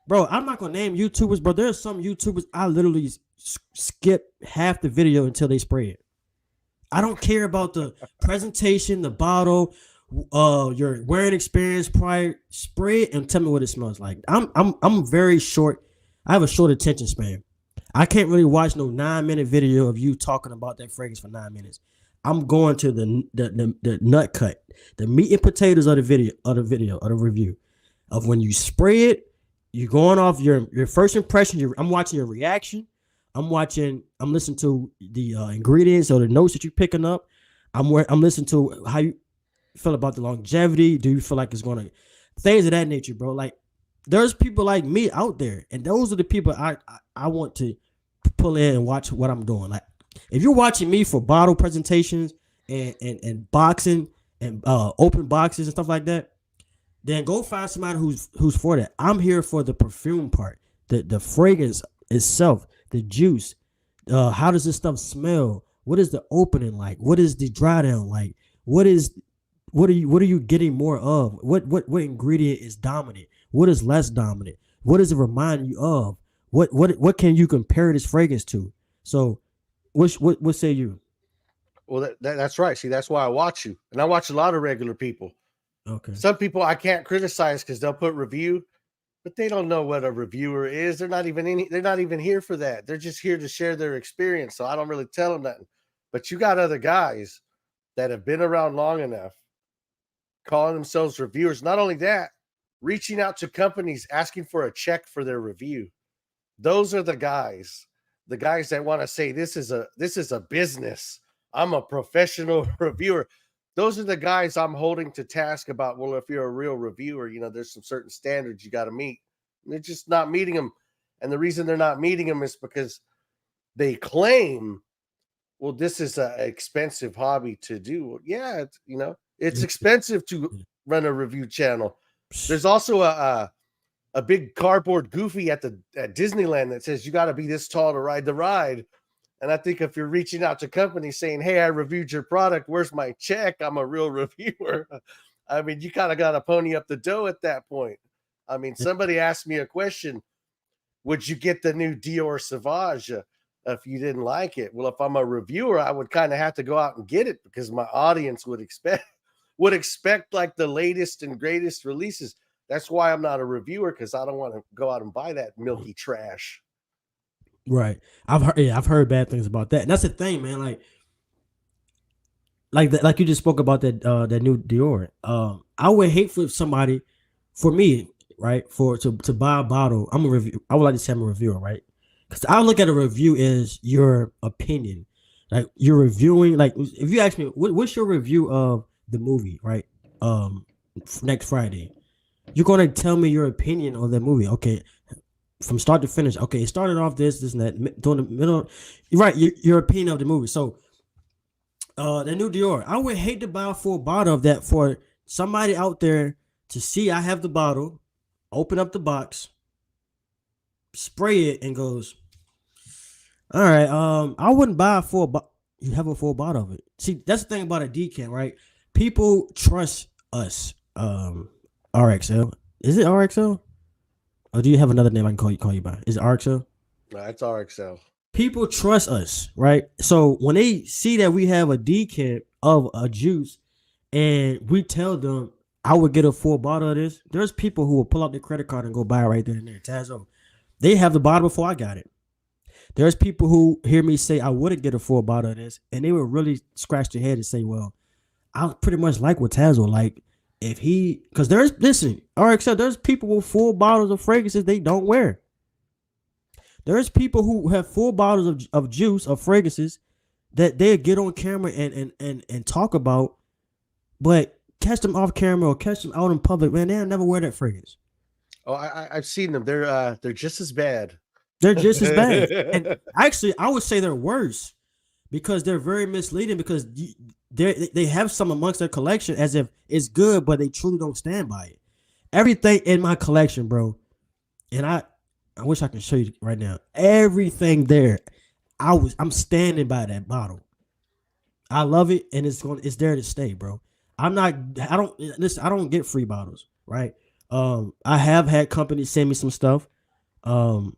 S1: Bro, I'm not gonna name YouTubers, but there's some YouTubers I literally skip half the video until they spray it. I don't care about the presentation, the bottle, your wearing experience prior. Spray it and tell me what it smells like. I'm very short. I have a short attention span. I can't really watch no 9-minute video of you talking about that fragrance for 9 minutes. I'm going to the nut cut, the meat and potatoes of the video, of the review, of when you spray it. You're going off your first impression. I'm watching your reaction. I'm listening to the ingredients or the notes that you're picking up. I'm listening to how you feel about the longevity. Do you feel like it's going to, things of that nature, bro? Like, there's people like me out there, and those are the people I want to pull in and watch what I'm doing. Like, if you're watching me for bottle presentations and boxing and open boxes and stuff like that, then go find somebody who's for that. I'm here for the perfume part, the fragrance itself, the juice, How does this stuff smell? What is the opening like? What is the dry down like? What is what are you getting more of? What ingredient is dominant? What is less dominant? What does it remind you of? What can you compare this fragrance to? So what say you?
S2: Well, that's right. See, that's why I watch you, and I watch a lot of regular people.
S1: Okay.
S2: Some people I can't criticize because they'll put review, but they don't know what a reviewer is. They're not even here for that. They're just here to share their experience. So I don't really tell them nothing. But you got other guys that have been around long enough, calling themselves reviewers. Not only that, reaching out to companies asking for a check for their review. Those are the guys that want to say this is a business. I'm a professional reviewer. Those are the guys I'm holding to task about, well, if you're a real reviewer, there's some certain standards you got to meet. They're just not meeting them. And the reason they're not meeting them is because they claim, well, this is an expensive hobby to do. Yeah, it's expensive to run a review channel. There's also a big cardboard goofy at Disneyland that says you got to be this tall to ride the ride. And I think if you're reaching out to companies saying, hey, I reviewed your product, where's my check? I'm a real reviewer. I mean, you kind of got to pony up the dough at that point. I mean, somebody asked me a question, would you get the new Dior Sauvage if you didn't like it? Well, if I'm a reviewer, I would kind of have to go out and get it because my audience would expect like the latest and greatest releases. That's why I'm not a reviewer, because I don't want to go out and buy that milky trash.
S1: Right. I've heard bad things about that. And that's the thing, man. Like you just spoke about that new Dior. I would hate for me, right, to buy a bottle. I'm a review. I would like to say I'm a reviewer, right? Because I look at a review as your opinion. Like you're reviewing. Like if you ask me, what's your review of the movie, right? Next Friday, you're gonna tell me your opinion on the movie. Okay, from start to finish. Okay, it started off this and that. During the middle, right? Your opinion of the movie. So, the new Dior. I would hate to buy a full bottle of that for somebody out there to see. I have the bottle, open up the box, spray it, and goes, all right. I wouldn't buy a full. You have a full bottle of it. See, that's the thing about a decant, right? People trust us. RXL. Is it RXL? Or do you have another name I can call you by? Is it RXL?
S2: No, it's RXL.
S1: People trust us, right? So when they see that we have a decant of a juice and we tell them I would get a full bottle of this, there's people who will pull out their credit card and go buy it right there and there. Tazo. They have the bottle before I got it. There's people who hear me say I wouldn't get a full bottle of this, and they would really scratch their head and say, well, I pretty much like what Tazo like. If he, because RXL, there's people with full bottles of fragrances they don't wear. There's people who have full bottles of juice, of fragrances that they get on camera and talk about, but catch them off camera or catch them out in public, man, they'll never wear that fragrance.
S2: Oh, I've seen them. They're just as bad.
S1: They're just as bad. And actually, I would say they're worse because they're very misleading because they have some amongst their collection as if it's good, but they truly don't stand by it. Everything in my collection, bro, and I wish I could show you right now. Everything there, I'm standing by that bottle. I love it, and it's there to stay, bro. I don't get free bottles, right? I have had companies send me some stuff, and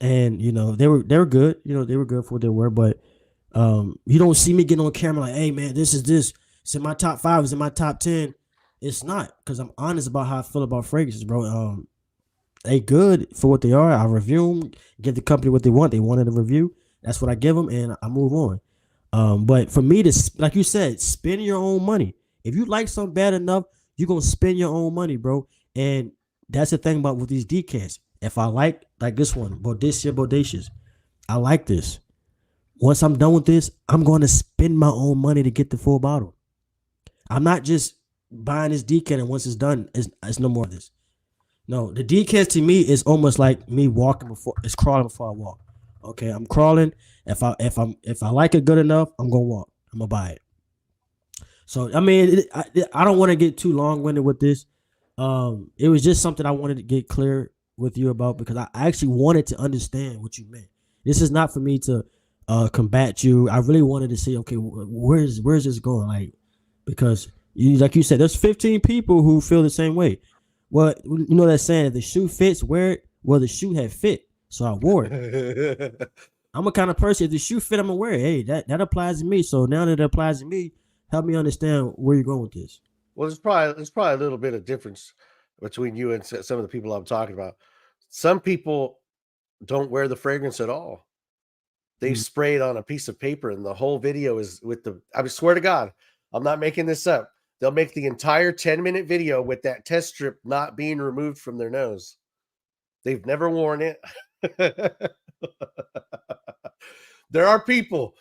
S1: they were good, they were good for what they were, but you don't see me getting on camera like, hey man, this. It's in my top 5. It's in my top 10. It's not, because I'm honest about how I feel about fragrances, bro. They good for what they are. I review them, give the company what they want. They wanted a review. That's what I give them, and I move on. But for me to, like you said, spend your own money. If you like something bad enough, you're gonna spend your own money, bro. And that's the thing about with these decants. If I like this one, Bodacious, I like this. Once I'm done with this, I'm going to spend my own money to get the full bottle. I'm not just buying this decant and once it's done, it's no more of this. No, the decant to me is almost like me it's crawling before I walk. Okay, I'm crawling. If I like it good enough, I'm gonna walk. I'm gonna buy it. So I mean, I don't want to get too long-winded with this. It was just something I wanted to get clear with you about because I actually wanted to understand what you meant. This is not for me to combat you. I really wanted to see, okay, where's this going? Like, because you, like you said, there's 15 people who feel the same way. Well, you know that saying, if the shoe fits, wear it. Well, the shoe had fit, so I wore it. I'm a kind of person, if the shoe fit, I'm gonna wear it. Hey, that applies to me. So now that it applies to me, help me understand where you're going with this.
S2: Well, there's probably a little bit of difference between you and some of the people I'm talking about. Some people don't wear the fragrance at all. They
S1: Mm.
S2: spray it on a piece of paper, and the whole video is with the. I swear to God, I'm not making this up. They'll make the entire 10-minute video with that test strip not being removed from their nose. They've never worn it. There are people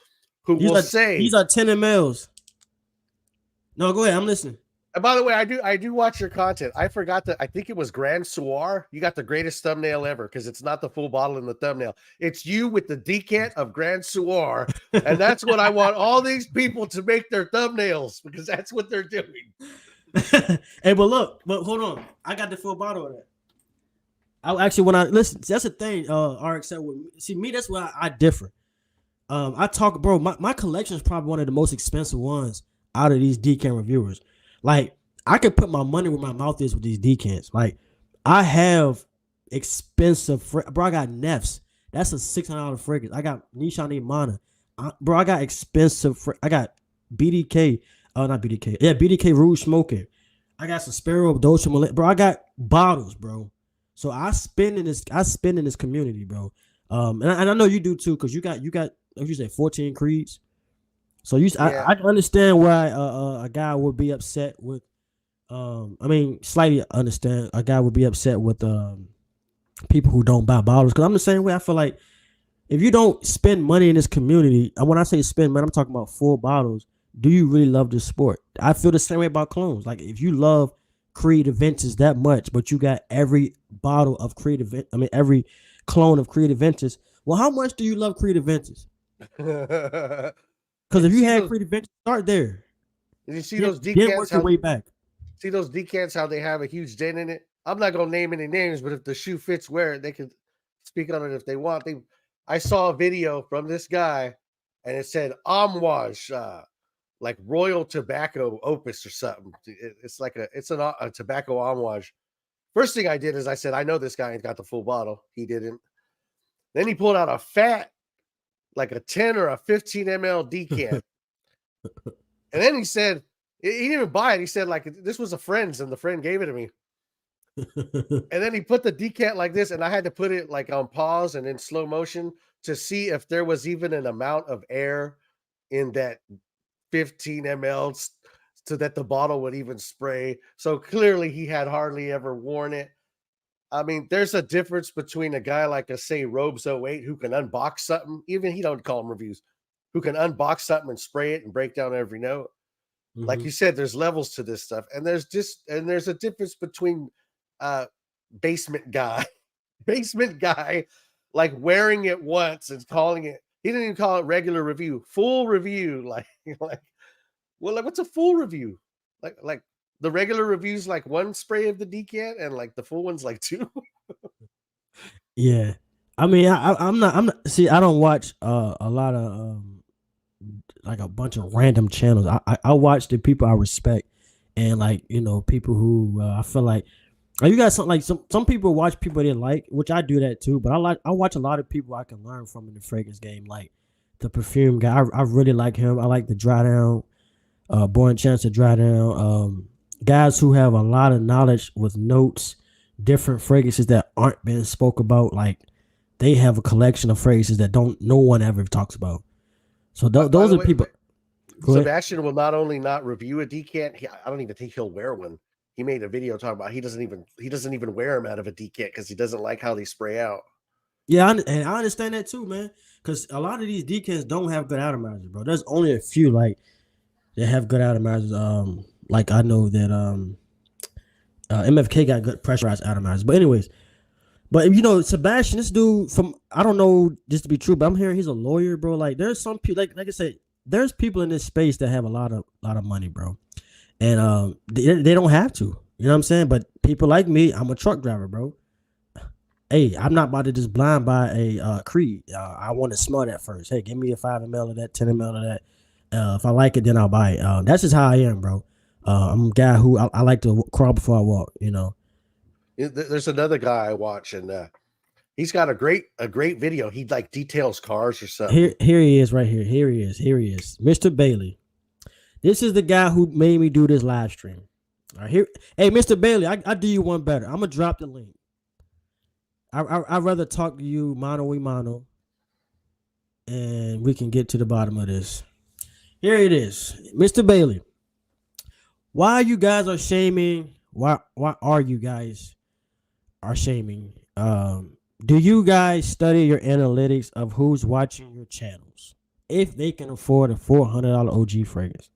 S2: who
S1: These
S2: will
S1: are
S2: say,
S1: these are 10 mls. No, go ahead. I'm listening.
S2: and by the way, I do watch your content. I forgot that I think it was Grand Soir. You got the greatest thumbnail ever because it's not the full bottle in the thumbnail. It's you with the decant of Grand Soir. And that's what I want all these people to make their thumbnails because that's what they're doing.
S1: Hey, but hold on. I got the full bottle of that. I actually, when I listen, that's the thing. RX said with me. See me, that's why I differ. I talk, bro. My collection is probably one of the most expensive ones out of these decant reviewers. Like, I could put my money where my mouth is with these decants. Like, I have expensive, bro. I got Neffs. That's a $600 fragrance. I got Nishan Mana. Bro, I got expensive. I got BDK. Not BDK. Yeah, BDK Rouge Smoking. I got some Sparrow Dolce Malin. Bro, I got bottles, bro. So I spend in this community, bro. And I know you do too, because you got like you said, 14 creeds. So
S2: Yeah.
S1: I understand why a guy would be upset with. I mean, slightly understand a guy would be upset with people who don't buy bottles, because I'm the same way. I feel like if you don't spend money in this community, and when I say spend money, I'm talking about full bottles. Do you really love this sport? I feel the same way about clones. Like, if you love Creed Adventures that much, but you got every bottle of Creed Adventures, I mean every clone of Creed Adventures. Well, how much do you love Creed Adventures? Because if you had Creed Adventures, start there.
S2: Did you see
S1: Then,
S2: those
S1: then
S2: decants?
S1: work your way back.
S2: See those decants? How they have a huge dent in it. I'm not gonna name any names, but if the shoe fits, wear it. They can speak on it if they want. I saw a video from this guy, and it said Amouage, like Royal Tobacco Opus or something. It's like a tobacco Amouage. First thing I did is I said, I know this guy ain't got the full bottle. He didn't. Then he pulled out a fat, like a 10 or a 15 ml decant. And then he said, he didn't even buy it. He said, like, this was a friend's, and the friend gave it to me. And then he put the decant like this, and I had to put it like on pause and in slow motion to see if there was even an amount of air in that 15 ml so that the bottle would even spray. So clearly he had hardly ever worn it. I mean, there's a difference between a guy like a say Robes 08 who can unbox something, even he don't call them reviews, who can unbox something and spray it and break down every note. Like you said, there's levels to this stuff, and there's a difference between basement guy, basement guy, like wearing it once and calling it. He didn't even call it regular review, full review. Like, well, like what's a full review? Like the regular reviews, like one spray of the decant, and like the full one's like two.
S1: Yeah, I mean, I'm not. See, I don't watch a lot of like a bunch of random channels. I watch the people I respect, and like, you know, people who I feel like you got something like some people watch people they like, which I do that too. But I watch a lot of people I can learn from in the fragrance game, like the perfume guy. I really like him. I like the dry down, Born Chance to dry down. Guys who have a lot of knowledge with notes, different fragrances that aren't being spoke about. Like, they have a collection of fragrances that no one ever talks about. So those are people.
S2: Sebastian will not only not review a decant, I don't even think he'll wear one. He made a video talking about he doesn't even wear them out of a decant because he doesn't like how they spray out.
S1: Yeah, and I understand that too, man. Because a lot of these decants don't have good atomizers, bro. There's only a few like that have good atomizers. Like I know that MFK got good pressurized atomizers. But anyways, but you know, Sebastian, this dude from, I don't know this to be true, but I'm hearing he's a lawyer, bro. Like, there's some people, like I said, there's people in this space that have a lot of money, bro, and they don't have to. You know what I'm saying? But people like me, I'm a truck driver, bro. Hey, I'm not about to just blind buy a Creed. I want to smell that first. Hey, give me a 5 ml of that, 10 ml of that. If I like it, then I'll buy it. That's just how I am, bro. I'm a guy who I like to crawl before I walk. You know.
S2: There's another guy I watch, and he's got a great video. He like details cars or something.
S1: Here he is, right here. Here he is. Here he is, Mr. Bailey. This is the guy who made me do this live stream. All right, here, hey, Mr. Bailey, I do you one better. I'm gonna drop the link. I'd rather talk to you mano y mano, and we can get to the bottom of this. Here it is, Mr. Bailey. Why you guys are shaming? Why are you guys are shaming? Do you guys study your analytics of who's watching your channels if they can afford a $400 OG fragrance?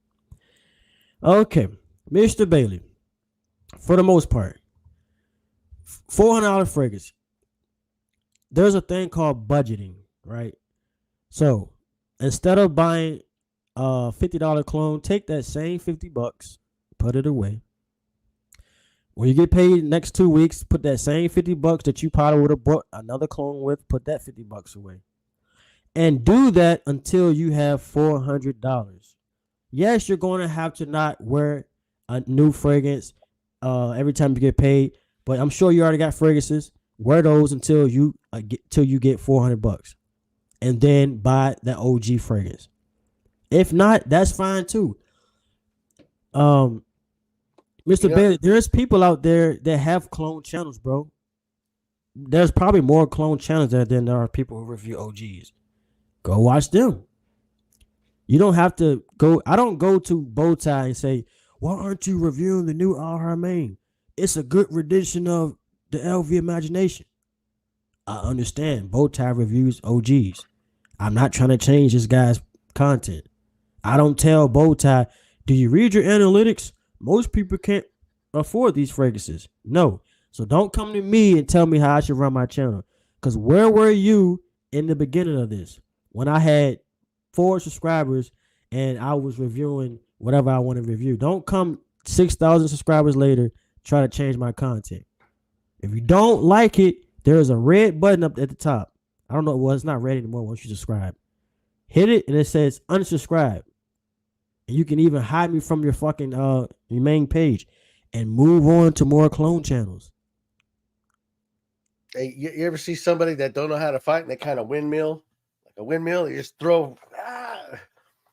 S1: Okay, Mr. Bailey. For the most part, $400 fragrance. There's a thing called budgeting, right? So instead of buying a $50 clone, take that same $50, put it away. When you get paid next 2 weeks, put that same $50 that you probably would have bought another clone with, put that $50 away. And do that until you have $400. Yes, you're going to have to not wear a new fragrance every time you get paid, but I'm sure you already got fragrances. Wear those until you get $400, and then buy that OG fragrance. If not, that's fine too. Mr. Bailey, there's people out there that have clone channels, bro. There's probably more clone channels than there are people who review OGs. Go watch them. You don't have to go. I don't go to Bowtie and say, why aren't you reviewing the new Al Haramain? It's a good rendition of the LV Imagination. I understand. Bowtie reviews OGs. I'm not trying to change this guy's content. I don't tell Bowtie, do you read your analytics? Most people can't afford these fragrances. No. So don't come to me and tell me how I should run my channel. Because where were you in the beginning of this? When I had 4 subscribers and I was reviewing whatever I want to review. Don't come 6,000 subscribers later try to change my content. If you don't like it, there's a red button up at the top. I don't know. Well, it's not red anymore once you subscribe. Hit it and it says unsubscribe. And you can even hide me from your fucking your main page and move on to more clone channels.
S2: Hey, you ever see somebody that don't know how to fight and they kind of windmill? Like a windmill, you just throw.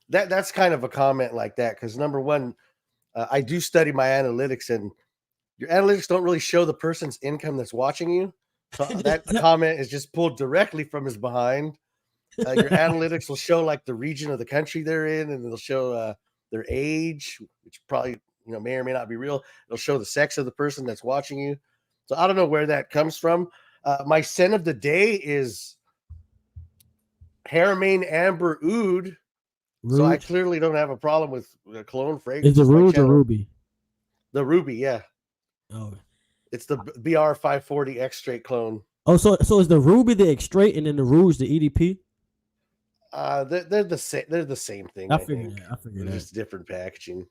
S2: That's kind of a comment like that. Because number one, I do study my analytics, and your analytics don't really show the person's income that's watching you. So that comment is just pulled directly from his behind. Your analytics will show like the region of the country they're in, and it'll show their age, which probably may or may not be real. It'll show the sex of the person that's watching you. So I don't know where that comes from. My scent of the day is Haramain Amber Oud.
S1: Rouge?
S2: So I clearly don't have a problem with cologne fragrance.
S1: Is it Rouge or Ruby?
S2: The Ruby, yeah.
S1: Oh,
S2: it's the BR 540 X straight clone.
S1: Oh, so is the Ruby the X straight and then the Rouge the EDP?
S2: They're the same. They're the same thing.
S1: I figured that.
S2: Just different packaging.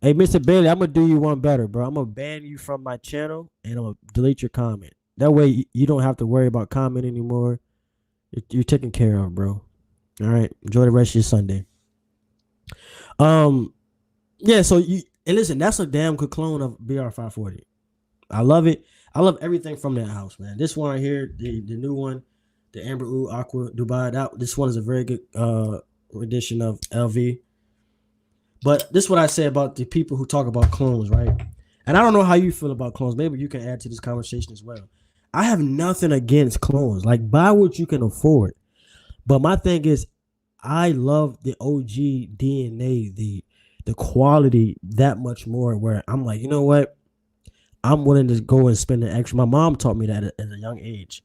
S1: Hey, Mr. Bailey, I'm gonna do you one better, bro. I'm gonna ban you from my channel and I'm gonna delete your comment. That way you don't have to worry about comment anymore. You're taken care of, bro. All right. Enjoy the rest of your Sunday. Yeah. So and listen, that's a damn good clone of BR 540. I love it. I love everything from that house, man. This one right here, the new one, the Amber Oud Aqua Dubai. This one is a very good rendition of LV. But this is what I say about the people who talk about clones, right? And I don't know how you feel about clones. Maybe you can add to this conversation as well. I have nothing against clones. Like, buy what you can afford. But my thing is, I love the OG DNA, the quality that much more, where I'm like, you know what? I'm willing to go and spend the extra. My mom taught me that at a young age.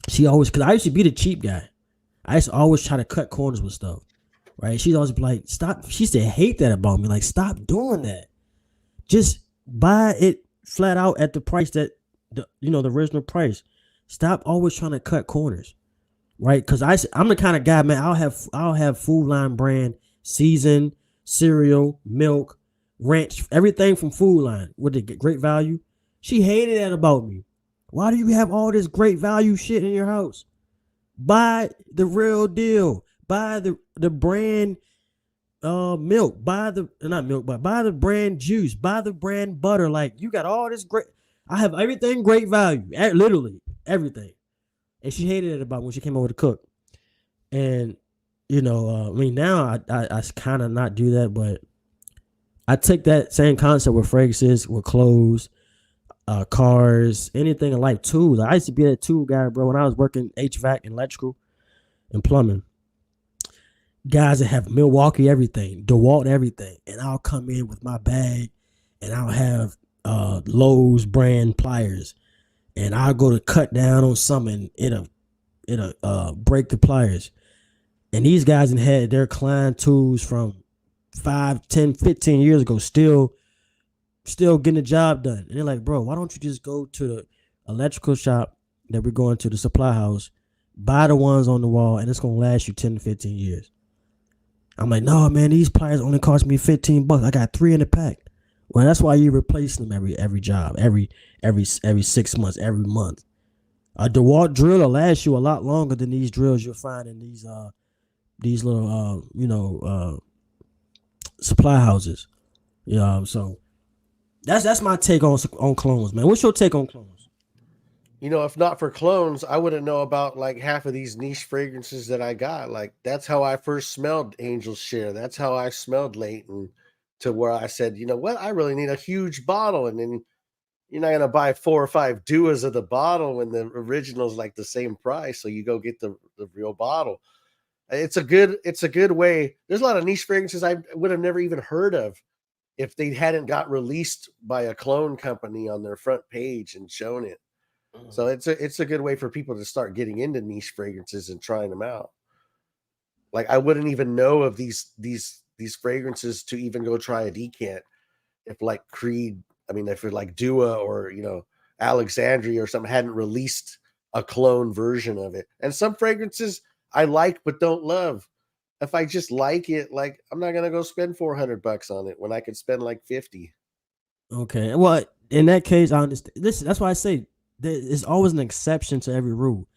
S1: She always, because I used to be the cheap guy. I used to always try to cut corners with stuff, right? She'd always be like, stop. She used to hate that about me. Like, stop doing that. Just buy it flat out at the price that, the original price. Stop always trying to cut corners, right? Because I'm the kind of guy, man, I'll have Food Line brand, seasoned, cereal, milk, ranch, everything from Food Line with the great value. She hated that about me. Why do you have all this great value shit in your house? Buy the real deal. Buy the brand milk. Buy the not milk, but buy the brand juice. Buy the brand butter. Like you got all this great. I have everything great value. Literally everything. And she hated it about when she came over to cook. And I mean, now I kind of not do that, but I take that same concept with fragrances, with clothes, cars, anything in life, tools. I used to be that tool guy, bro. When I was working HVAC and electrical and plumbing, guys that have Milwaukee everything, DeWalt everything, and I'll come in with my bag, and I'll have Lowe's brand pliers, and I'll go to cut down on something, it'll break the pliers. And these guys had their Klein tools from 5, 10, 15 years ago, still getting the job done. And they're like, bro, why don't you just go to the electrical shop that we're going to, the supply house, buy the ones on the wall, and it's gonna last you 10 to 15 years. I'm like, no, man, these pliers only cost me $15. I got 3 in the pack. Well, that's why you replace them every job, every 6 months, every month. A DeWalt drill will last you a lot longer than these drills you'll find in these little supply houses. So that's my take on clones, man. What's your take on clones?
S2: If not for clones, I wouldn't know about like half of these niche fragrances that I got. Like that's how I first smelled Angel's Share. That's how I smelled Leighton, to where I said, you know what, I really need a huge bottle. And then you're not gonna buy 4 or 5 duos of the bottle when the original is like the same price. So you go get the real bottle. It's a good way. There's a lot of niche fragrances I would have never even heard of if they hadn't got released by a clone company on their front page and shown it. So it's a good way for people to start getting into niche fragrances and trying them out. Like I wouldn't even know of these fragrances to even go try a decant if like Creed, I mean if it like Dua or Alexandria or something hadn't released a clone version of it. And some fragrances I like but don't love. If I just like it, like I'm not gonna go spend $400 on it when I could spend like 50.
S1: Okay, well, in that case, I understand. That's why I say there's always an exception to every rule.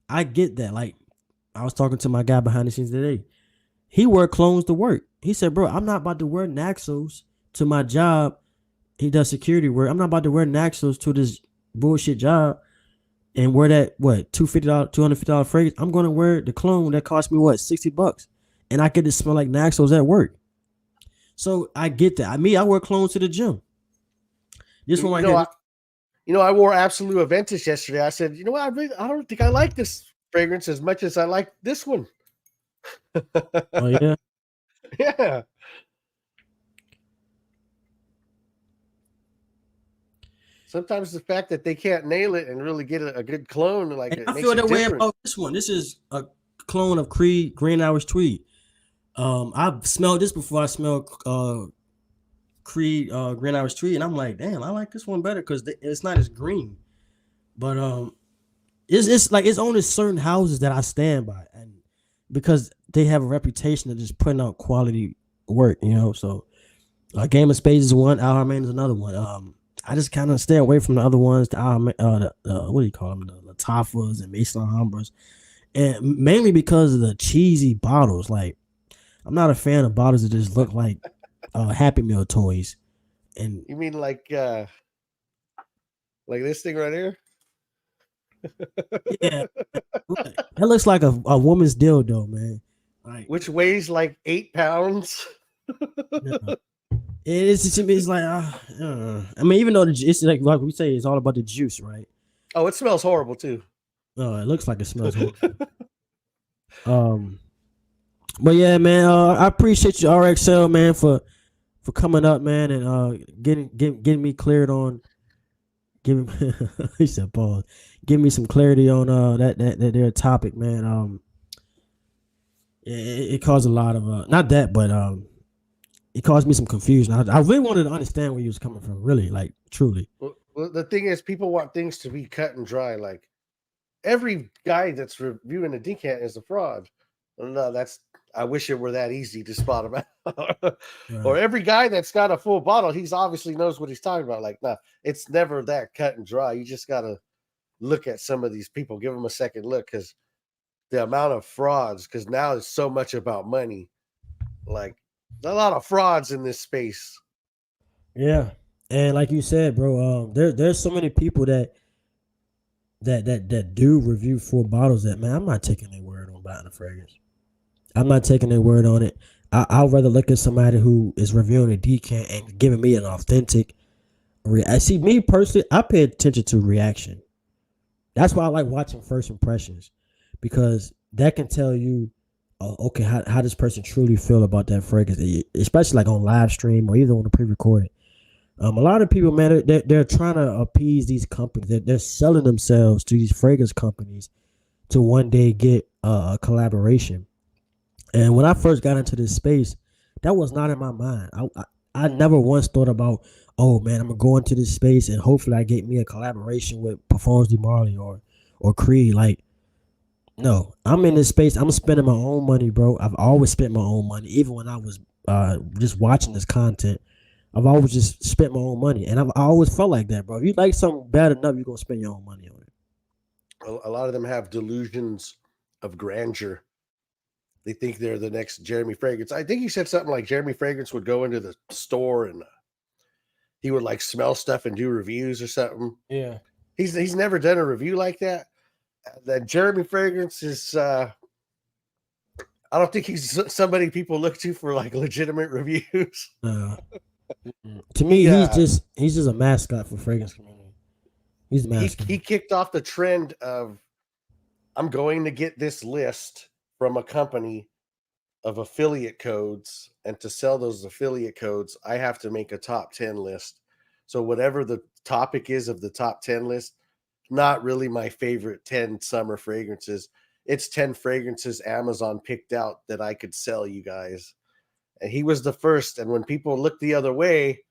S1: I get that. Like I was talking to my guy behind the scenes today. He wore clones to work. He said, "Bro, I'm not about to wear Naxos to my job." He does security work. I'm not about to wear Naxos to this bullshit job and wear that $250 fragrance. I'm gonna wear the clone that cost me $60, and I get to smell like Naxos at work. So I get that. I wear clones to the gym. This one right here.
S2: I wore Absolute Aventus yesterday. I said, you know what? I don't think I like this fragrance as much as I like this one.
S1: Oh yeah.
S2: Yeah. Sometimes the fact that they can't nail it and really get a good clone, like
S1: I feel that way about this one. This is a clone of Creed Green Hours Tweed. I've smelled this before. I smelled Creed Green Hours Tweed, and I'm like, damn, I like this one better because it's not as green. But it's like it's only certain houses that I stand by, and because they have a reputation of just putting out quality work, So, Game of Spades is one. Al Harman is another one. I just kind of stay away from the other ones. What do you call them? The Latafas and Maison Ambras, and mainly because of the cheesy bottles. Like, I'm not a fan of bottles that just look like Happy Meal toys. And
S2: you mean like this thing right here?
S1: Yeah, that looks like a woman's dildo, man.
S2: Like, which weighs like 8 pounds.
S1: No. It's like I mean, even though it's like we say, it's all about the juice, right?
S2: Oh, it smells horrible too.
S1: Oh, it looks like it smells horrible. But yeah, man, I appreciate you, RXL, man, for coming up, man, and getting me cleared on. He said, "Pause." Give me some clarity on that their topic, man. It caused a lot of not that, but it caused me some confusion. I really wanted to understand where you was coming from, really, like truly.
S2: Well, the thing is, people want things to be cut and dry. Like every guy that's reviewing a decant is a fraud. No, I wish it were that easy to spot him out. Right. Or every guy that's got a full bottle, he's obviously knows what he's talking about. Like, nah, it's never that cut and dry. You just gotta look at some of these people, give them a second look, because the amount of frauds, because now it's so much about money. Like, a lot of frauds in this space.
S1: Yeah, and like you said, bro, there's so many people that do review full bottles that, man, I'm not taking their word on buying a fragrance. I'm not taking their word on it. I'd rather look at somebody who is reviewing a decant and giving me an authentic. I see, me personally, I pay attention to reaction. That's why I like watching first impressions, because that can tell you, okay, how this person truly feel about that fragrance, especially like on live stream or even on the pre-recorded. A lot of people, man, they're trying to appease these companies. They're selling themselves to these fragrance companies to one day get a collaboration. And when I first got into this space, that was not in my mind. I never once thought about, oh man, I'm gonna go into this space and hopefully I get me a collaboration with Performance de Marley or Creed. Like, no, I'm in this space. I'm spending my own money, bro. I've always spent my own money, even when I was just watching this content. I've always just spent my own money, and I always felt like that, bro. If you like something bad enough, you're gonna spend your own money on it.
S2: A lot of them have delusions of grandeur. They think they're the next Jeremy Fragrance. I think he said something like Jeremy Fragrance would go into the store and he would like smell stuff and do reviews or something.
S1: Yeah.
S2: He's never done a review like that. That Jeremy Fragrance is I don't think he's somebody people look to for like legitimate reviews.
S1: To me, he's just a mascot for fragrance community. He's a mascot.
S2: He kicked off the trend of, I'm going to get this list from a company of affiliate codes, and to sell those affiliate codes, I have to make a top 10 list. So whatever the topic is of the top 10 list, not really my favorite 10 summer fragrances. It's 10 fragrances Amazon picked out that I could sell you guys. And he was the first. And when people look the other way,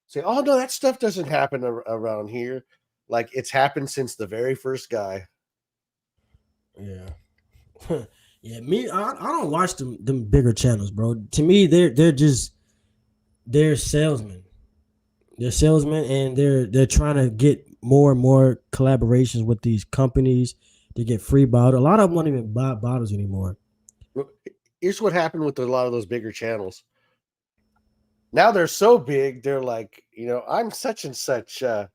S2: say, oh, no, that stuff doesn't happen around here. Like, it's happened since the very first guy.
S1: Yeah. Yeah, I don't watch them bigger channels, bro. To me, they're salesmen. They're salesmen, and they're trying to get more and more collaborations with these companies to get free bottles. A lot of them don't even buy bottles anymore.
S2: Here's what happened with a lot of those bigger channels. Now they're so big, they're like, I'm such and such. You're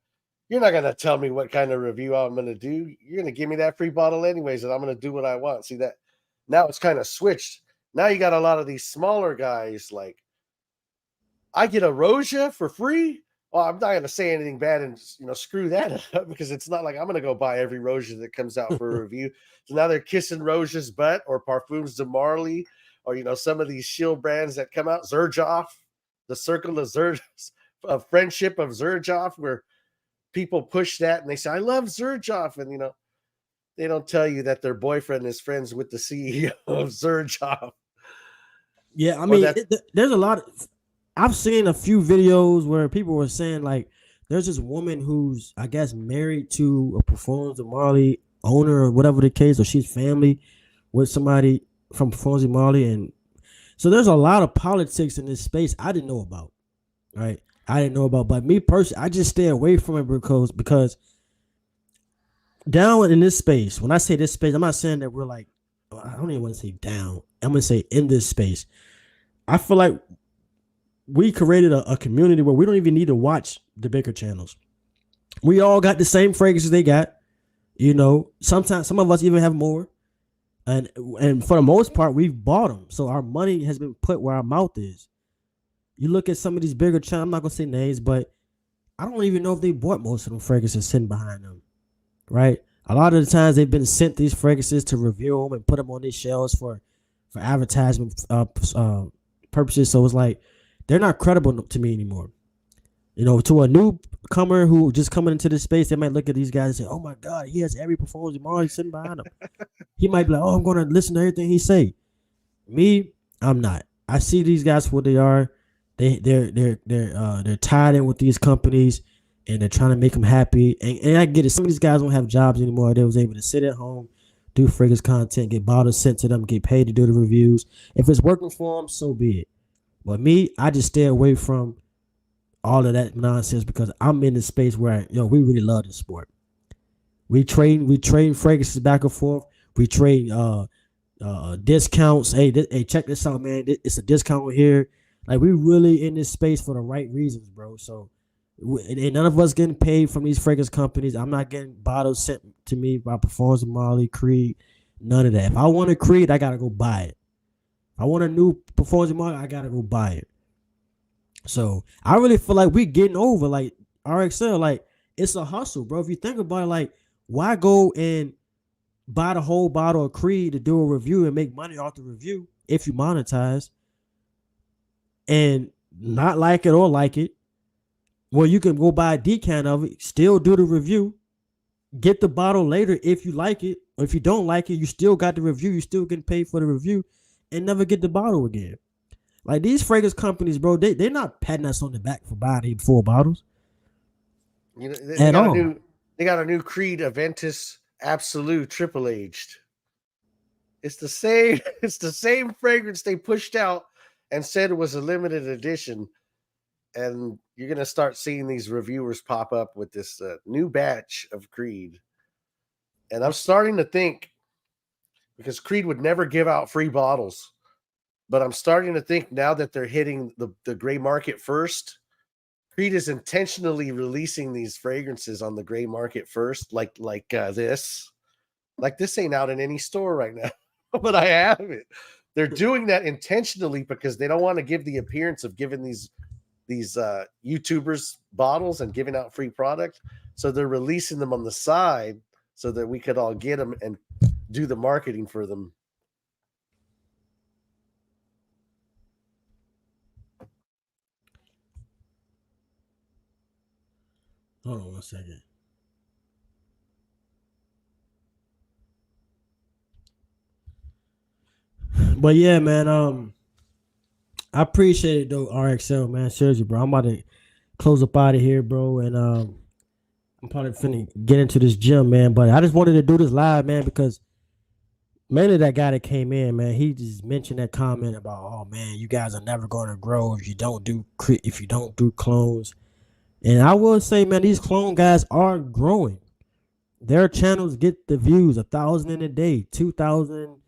S2: not going to tell me what kind of review I'm going to do. You're going to give me that free bottle anyways, and I'm going to do what I want. See that? Now it's kind of switched. Now you got a lot of these smaller guys like, I get a Roja for free. Well, I'm not going to say anything bad and screw that up, because it's not like I'm going to go buy every Roja that comes out for a review. So now they're kissing Roja's butt, or Parfums de Marley, or some of these shield brands that come out. Zerjoff, the circle of friendship of Zerjoff, where people push that and they say, I love Zerjoff. And, they don't tell you that their boyfriend is friends with the CEO of Zerjoff.
S1: Yeah, I mean, there's a lot of, I've seen a few videos where people were saying, like, there's this woman who's, I guess, married to a Performance de Marley owner or whatever the case, or she's family with somebody from Performance de Marley. And so there's a lot of politics in this space I didn't know about, right? I didn't know about, but me personally, I just stay away from it because down in this space, when I say this space, I'm not saying that we're like, I don't even want to say down. I'm going to say in this space. I feel like we created a community where we don't even need to watch the bigger channels. We all got the same fragrances they got. Sometimes some of us even have more. And for the most part, we've bought them. So our money has been put where our mouth is. You look at some of these bigger channels, I'm not going to say names, but I don't even know if they bought most of them fragrances sitting behind them. Right? A lot of the times they've been sent these fragrances to review them and put them on these shelves for advertisement purposes. So it's like, they're not credible to me anymore. To a newcomer who just coming into this space, they might look at these guys and say, oh my God, he has every Performance de Marley sitting behind him. He might be like, oh, I'm going to listen to everything he say. Me, I'm not. I see these guys for what they are. They're tied in with these companies, and they're trying to make them happy. And I get it. Some of these guys don't have jobs anymore. They was able to sit at home, do fragrance content, get bottles sent to them, get paid to do the reviews. If it's working for them, so be it. But me, I just stay away from all of that nonsense, because I'm in this space where we really love this sport. We trade fragrances back and forth. We trade discounts. Hey, check this out, man. It's a discount here. Like we really in this space for the right reasons, bro. So, and none of us getting paid from these fragrance companies. I'm not getting bottles sent to me by Performance Molly, Creed, none of that. If I want a Creed, I gotta go buy it. If I want a new Performance Molly, I gotta go buy it. So I really feel like we getting over like RXL. Like it's a hustle, bro. If you think about it, like why go and buy the whole bottle of Creed to do a review and make money off the review if you monetize and not like it or like it? Well, you can go buy a decant of it, still do the review, get the bottle later if you like it. Or if you don't like it, you still got the review, you still getting paid for the review, and never get the bottle again. Like these fragrance companies, bro, they're not patting us on the back for buying these 4 bottles.
S2: You know,
S1: At all.
S2: They got a new Creed Aventus Absolute Triple Aged. It's the same. It's the same fragrance they pushed out and said it was a limited edition. And you're gonna start seeing these reviewers pop up with this new batch of Creed. And I'm starting to think, because Creed would never give out free bottles, but I'm starting to think now that they're hitting the gray market first, Creed is intentionally releasing these fragrances on the gray market first, like this. Like this ain't out in any store right now, but I have it. They're doing that intentionally because they don't want to give the appearance of giving these YouTubers bottles and giving out free product. So they're releasing them on the side so that we could all get them and do the marketing for them.
S1: Hold on 1 second. But yeah, man, I appreciate it though, RXL, man. Seriously, bro. I'm about to close up out of here, bro, and I'm probably finna get into this gym, man. But I just wanted to do this live, man, because mainly that guy that came in, man, he just mentioned that comment about, oh man, you guys are never going to grow if you don't do clones. And I will say, man, these clone guys are growing. Their channels get the views 1,000 in a day, 2,000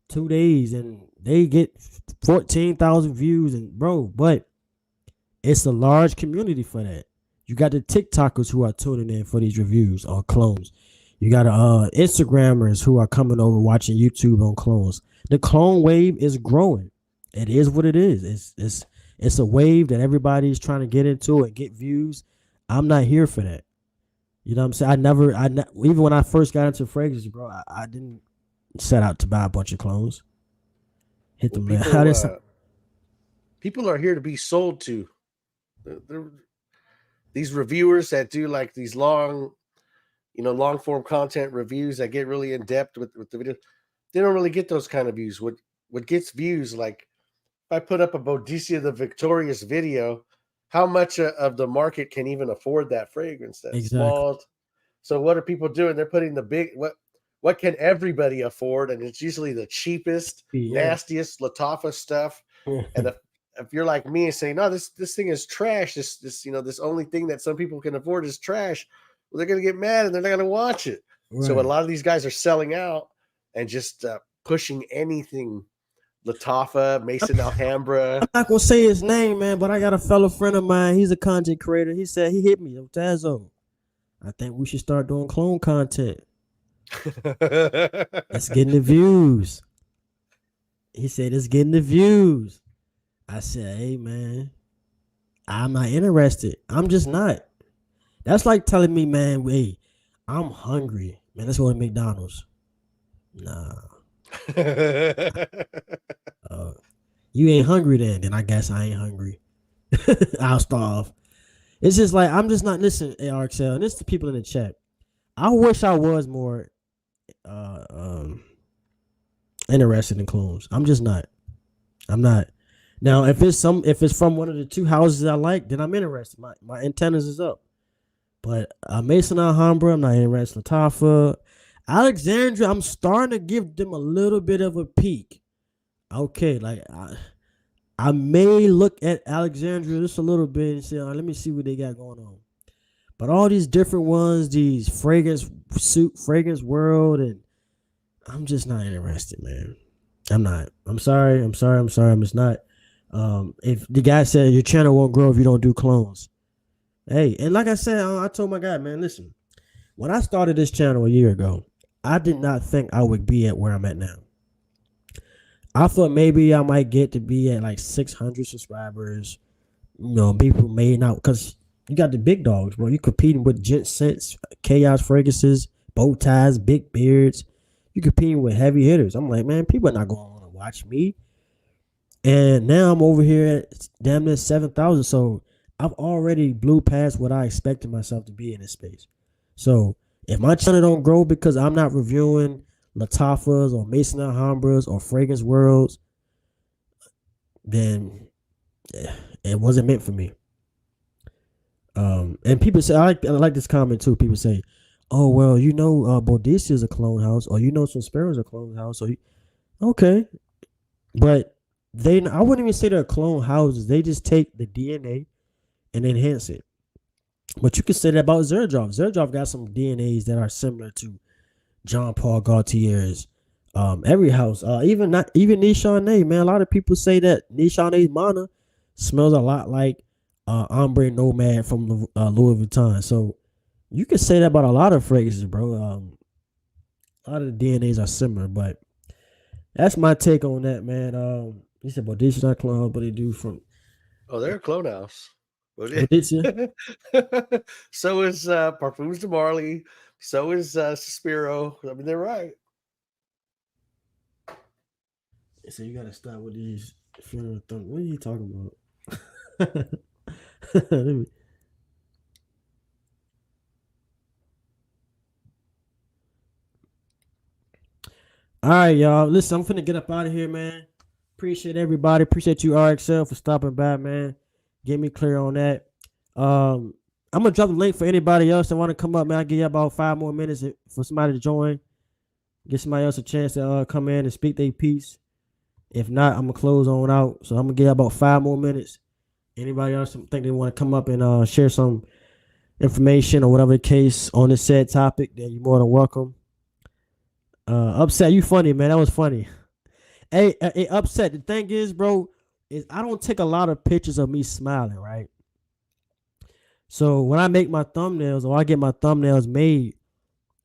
S1: 2 days, and they get 14,000 views. And bro, but it's a large community for that. You got the TikTokers who are tuning in for these reviews on clones. You got Instagrammers who are coming over watching YouTube on clones. The clone wave is growing. It is what it is. It's a wave that everybody's trying to get into and get views. I'm not here for that. You know what I'm saying? Even when I first got into fragrances, bro, I didn't set out to buy a bunch of clones. Hit them.
S2: People are here to be sold to. These reviewers that do like these long form content reviews that get really in depth with the video, they don't really get those kind of views. What gets views, like if I put up a Boudicca the Victorious video, how much of the market can even afford that fragrance? That's
S1: Exactly.
S2: small. So what are people doing? They're putting the big what can everybody afford? And it's usually the cheapest, nastiest Lattafa stuff. And if you're like me and say, no, this thing is trash, this only thing that some people can afford is trash, well, they're gonna get mad and they're not gonna watch it. Right. So a lot of these guys are selling out and just pushing anything. Lattafa, Mason Alhambra.
S1: I'm not gonna say his name, man, but I got a fellow friend of mine. He's a content creator. He said he hit me, Tazo, I think we should start doing clone content. It's getting the views. He said it's getting the views. I said, hey man, I'm not interested. I'm just not. That's like telling me, man, wait, I'm hungry. Man, let's go to McDonald's. Nah. You ain't hungry then I guess I ain't hungry. I'll starve. It's just like I'm just not listening, RXL, and this is the people in the chat. I wish I was more interested in clones. I'm just not. I'm not. Now if it's from one of the 2 houses I like, then I'm interested. My antennas is up. But Mason Alhambra, I'm not interested. Lattafa, Alexandria, I'm starting to give them a little bit of a peek. Okay, like I may look at Alexandria just a little bit and say, let me see what they got going on. But all these different ones, these fragrance world, and I'm just not interested, man. I'm not. I'm sorry. I'm sorry. I'm sorry. I'm just not. If the guy said your channel won't grow if you don't do clones, hey, and like I said, I told my guy, man, listen. When I started this channel a year ago, I did not think I would be at where I'm at now. I thought maybe I might get to be at like 600 subscribers. You know, people may not, because you got the big dogs, bro. You competing with Gent Sense, Chaos Fragrances, bow ties, big beards. You competing with heavy hitters. I'm like, man, people are not going to want to watch me. And now I'm over here at damn near 7,000. So I've already blew past what I expected myself to be in this space. So if my channel don't grow because I'm not reviewing Latifahs or Mason Alhambras or Fragrance Worlds, then it wasn't meant for me. And people say, I like this comment too. People say, oh, well, you know, Bodesia is a clone house, or you know, some Sparrows are a clone house. So, okay. But I wouldn't even say they're clone houses. They just take the DNA and enhance it. But you could say that about Zerdrov. Zerdrov got some DNAs that are similar to John Paul Gaultier's. Every house, even Nishane, man. A lot of people say that Nishane's Mana smells a lot like Ombre Nomad from Louis Vuitton. So you could say that about a lot of fragrances, bro. A lot of the DNAs are similar, but that's my take on that, man. You said Bodesia not clone, but they do from.
S2: Oh, they're a clone house.
S1: Bodesia.
S2: So is Parfums de Marley. So is Suspiro. I mean, they're right.
S1: So you gotta stop with these funeral things. What are you talking about? All right, y'all. Listen, I'm finna get up out of here, man. Appreciate everybody. Appreciate you, RXL, for stopping by, man. Get me clear on that. I'm gonna drop the link for anybody else that want to come up, man. I'll give you about 5 more minutes for somebody to join. Get somebody else a chance to come in and speak their piece. If not, I'm gonna close on out. So I'm gonna give you about 5 more minutes. Anybody else think they want to come up and share some information or whatever the case on this said topic, then you're more than welcome. Upset, you funny, man. That was funny. Hey, Upset. The thing is, bro, is I don't take a lot of pictures of me smiling, right? So when I make my thumbnails or I get my thumbnails made,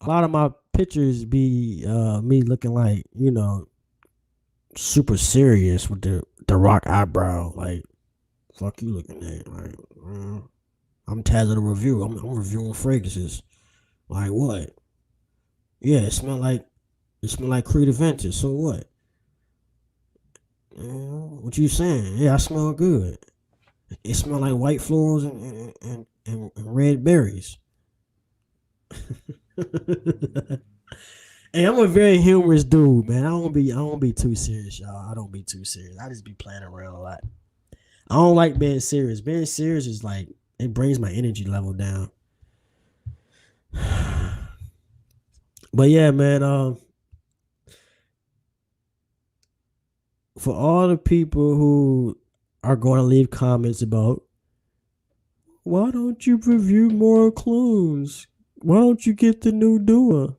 S1: a lot of my pictures be me looking like, you know, super serious with the rock eyebrow, like, fuck you looking at, like, I'm Taz of the review. I'm reviewing fragrances. Like what? Yeah, it smell like Creed Aventus. So what? What you saying? Yeah, I smell good. It smell like white florals and red berries. Hey, I'm a very humorous dude, man. I don't be too serious, y'all. I don't be too serious. I just be playing around a lot. I don't like being serious. Being serious is like, it brings my energy level down. But yeah, man. For all the people who are going to leave comments about, why don't you review more clones? Why don't you get the new Dua?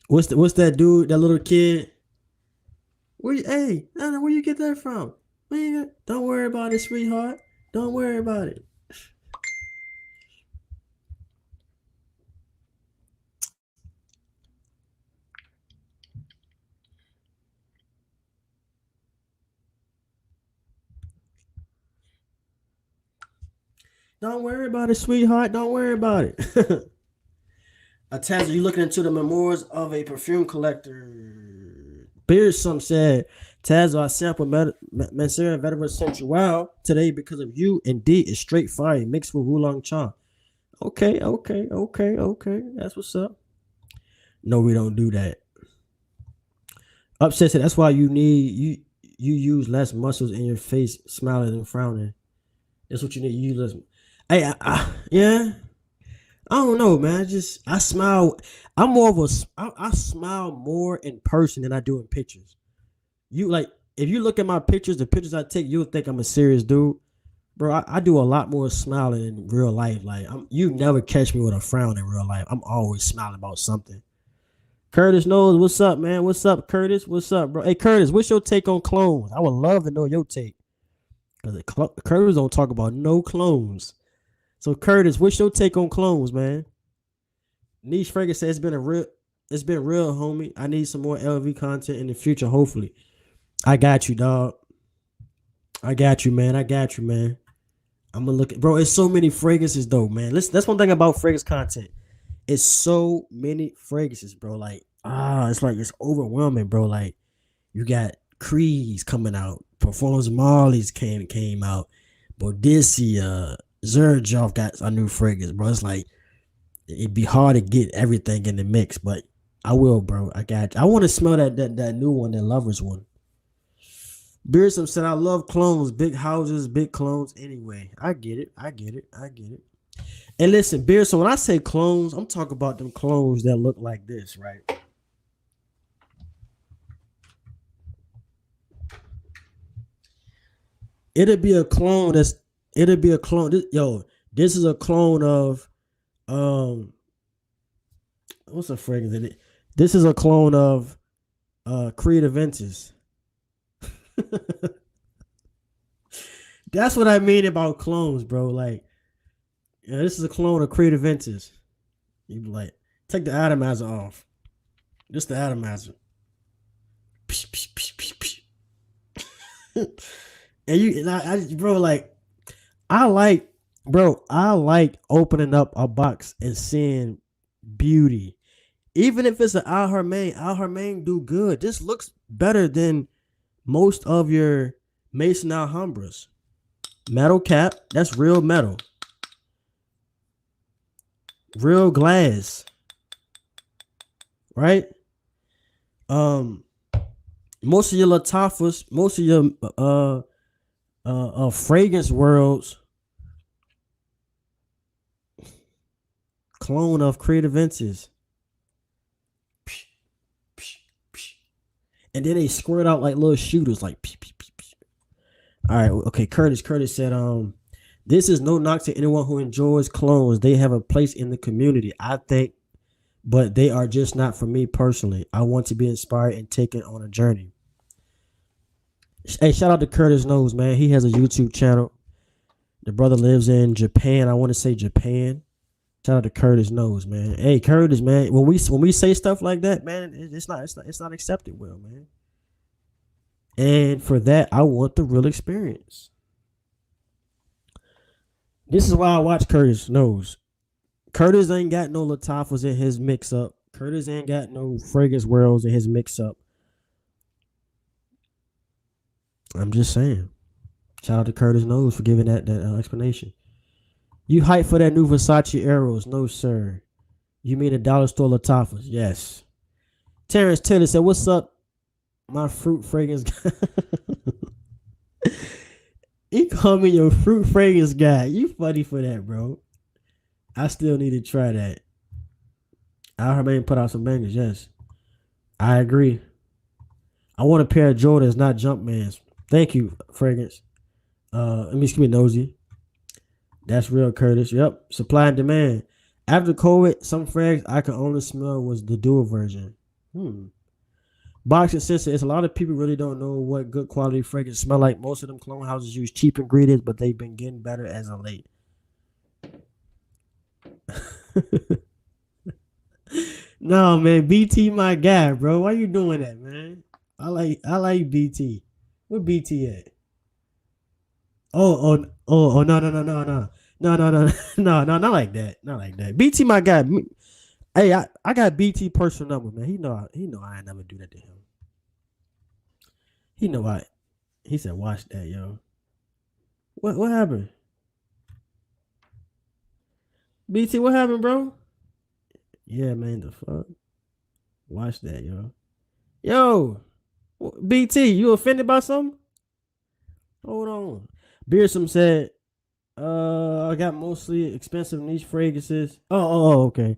S1: What's that dude? That little kid? Hey, Anna, where you get that from? Don't worry about it, sweetheart. Don't worry about it. Don't worry about it, sweetheart. Don't worry about it. Taz, are you looking into the memoirs of a perfume collector? Beersome said, Taz, I sampled Mansera Vetiver Sensual today because of you. Indeed, it's straight fire mixed with Wulong Cha. Okay. That's what's up. No, we don't do that. Upset said, that's why you use less muscles in your face, smiling and frowning. That's what you need. You use less. Hey, yeah. I don't know, man. I smile. I'm more of I smile more in person than I do in pictures. You like, if you look at my pictures, the pictures I take, you'll think I'm a serious dude. bro, I do a lot more smiling in real life. Like you never catch me with a frown in real life. I'm always smiling about something. Curtis knows what's up, man. What's up, Curtis? What's up, bro? Hey, Curtis, what's your take on clones? I would love to know your take because Curtis don't talk about no clones. So, Curtis, what's your take on clones, man? Niche Fragrance said it's been real, homie. I need some more LV content in the future, hopefully. I got you, dog. I got you, man. I got you, man. I'm gonna look at, bro. It's so many fragrances though, man. Listen, that's one thing about fragrance content. It's so many fragrances, bro. Like, it's like it's overwhelming, bro. Like, you got Creeds coming out, Performance Marley's came out, Bodicea, Zerjoff got a new fragrance, bro. It's like it'd be hard to get everything in the mix, but I will, bro. I got you. I want to smell that new one, that Lovers one. Beersom said, I love clones, big houses, big clones. Anyway, I get it. I get it. I get it. And listen, Beersom, when I say clones, I'm talking about them clones that look like this, right? It'll be a clone. This is a clone of what's a fragrance in it? This is a clone of Creative Ventures. That's what I mean about clones, bro. Like, this is a clone of Creative Ventures. You be like, take the atomizer off. Just the atomizer. Bro, like, I like opening up a box and seeing beauty. Even if it's an Al Hermain do good. This looks better than most of your Maison Alhambras. Metal cap, that's real metal. Real glass. Right? Most of your Latifahs, most of your fragrance worlds, clone of Creative Ventures. And then they squirt out like little shooters, like pee, pee, pee, pee. All right, okay. Curtis said, this is no knock to anyone who enjoys clones. They have a place in the community, I think, but they are just not for me personally. I want to be inspired and taken on a journey. Hey, shout out to Curtis Knows, man. He has a YouTube channel. The brother lives in Japan. I want to say Japan. Shout out to Curtis Knows, man. Hey, Curtis, man. When we say stuff like that, man, it's not accepted well, man. And for that, I want the real experience. This is why I watch Curtis Knows. Curtis ain't got no Latifahs in his mix up. Curtis ain't got no fragrance worlds in his mix up. I'm just saying. Shout out to Curtis Knows for giving that explanation. You hype for that new Versace Arrows? No, sir. You mean a dollar store Latifahs? Yes. Terrence Taylor said, what's up, my fruit fragrance guy? He called me your fruit fragrance guy. You funny for that, bro. I still need to try that. Al Hermain put out some bangers, yes. I agree. I want a pair of Jordans, not Jumpmans. Thank you, fragrance. Excuse me, Nosy. That's real, Curtis. Yep. Supply and demand. After COVID, some frags I could only smell was the dual version. Boxing Sensor, it's a lot of people really don't know what good quality fragrance smell like. Most of them clone houses use cheap ingredients, but they've been getting better as of late. No, man, BT my guy, bro. Why you doing that, man? I like BT. Where BT at? Oh, no, not like that. Not like that. BT my guy. Hey, I got BT personal number, man. He know I ain't never do that to him. He know I. He said, watch that, yo. What happened? BT, what happened, bro? Yeah, man, the fuck. Watch that, yo. Yo, BT, you offended by something? Hold on. Beersom said, I got mostly expensive niche fragrances. Oh, okay. I'm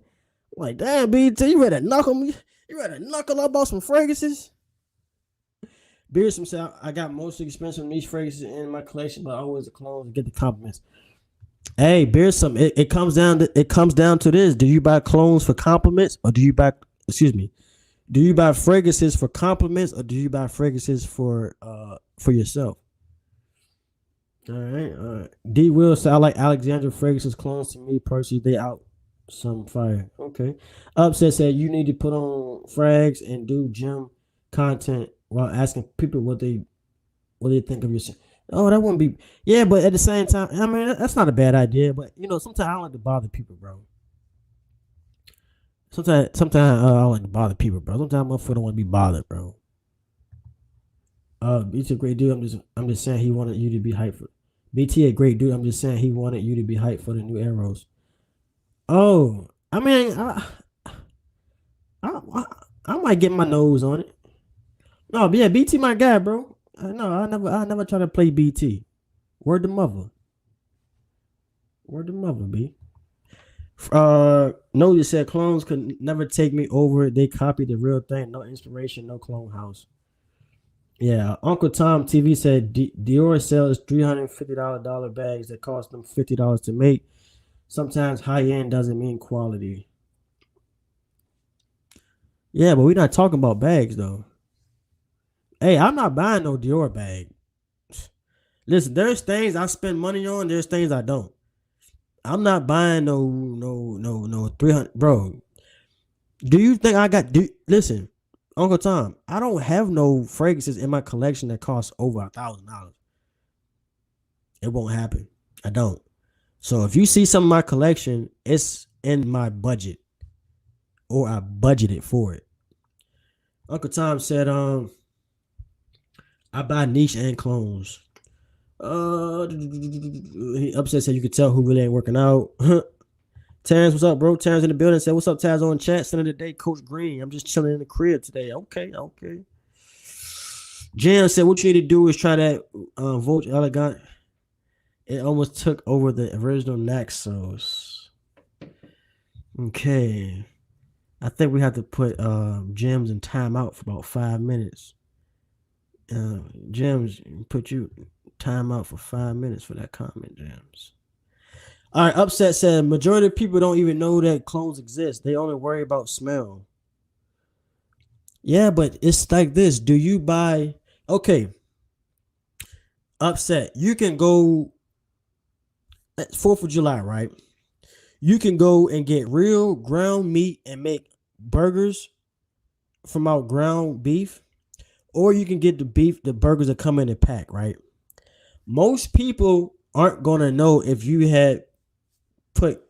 S1: like, damn, BT, you ready to knuckle me? You ready to knuckle up about some fragrances? Beerson said, I got most expensive niche fragrances in my collection, but always the clones to get the compliments. Hey, Beerson, it comes down to this. Do you buy clones for compliments or do you buy fragrances for compliments or do you buy fragrances for yourself? All right, all right. D Will said I like Alexandra fragrances clones to me personally. They out some fire. Okay. Upset said you need to put on frags and do gym content while asking people what they think of yourself. Oh, that wouldn't be. Yeah, but at the same time, I mean that's not a bad idea. But sometimes I don't like to bother people, bro. Sometimes I don't like to bother people, bro. Sometimes motherfucker don't want to be bothered, bro. BT a great dude. I'm just saying he wanted you to be hyped for. BT a great dude. I'm just saying he wanted you to be hyped for the new arrows. Oh, I mean, I, I might get my nose on it. No, but yeah, BT my guy, bro. No, I never try to play BT. Word to mother. Word to mother, B. Notice said clones could never take me over. They copied the real thing. No inspiration, no clone house. Yeah, Uncle Tom TV said Dior sells $350 bags that cost them $50 to make. Sometimes high end doesn't mean quality. Yeah, but we're not talking about bags though. Hey, I'm not buying no Dior bag. Listen, there's things I spend money on. There's things I don't. I'm not buying no 300, bro. Do you think I got? Listen, Uncle Tom, I don't have no fragrances in my collection that cost over $1,000. It won't happen. I don't. So if you see some of my collection, it's in my budget, or I budgeted for it. Uncle Tom said, I buy niche and clones. He upset said you could tell who really ain't working out. Terrence, what's up, bro? Terrence in the building said, what's up, Taz on chat? Center of the day, Coach Green. I'm just chilling in the crib today. Okay. Jan said, what you need to do is try that Vogue Elegant. It almost took over the original Naxos. Okay. I think we have to put Gems in timeout for about 5 minutes. Gems, put you timeout for 5 minutes for that comment, Gems. All right, Upset said majority of people don't even know that clones exist. They only worry about smell. Yeah, but it's like this. Do you buy? Okay. Upset. You can go at 4th of July, right? You can go and get real ground meat and make burgers from our ground beef, or you can get the burgers that come in a pack, right? Most people aren't gonna know if you had put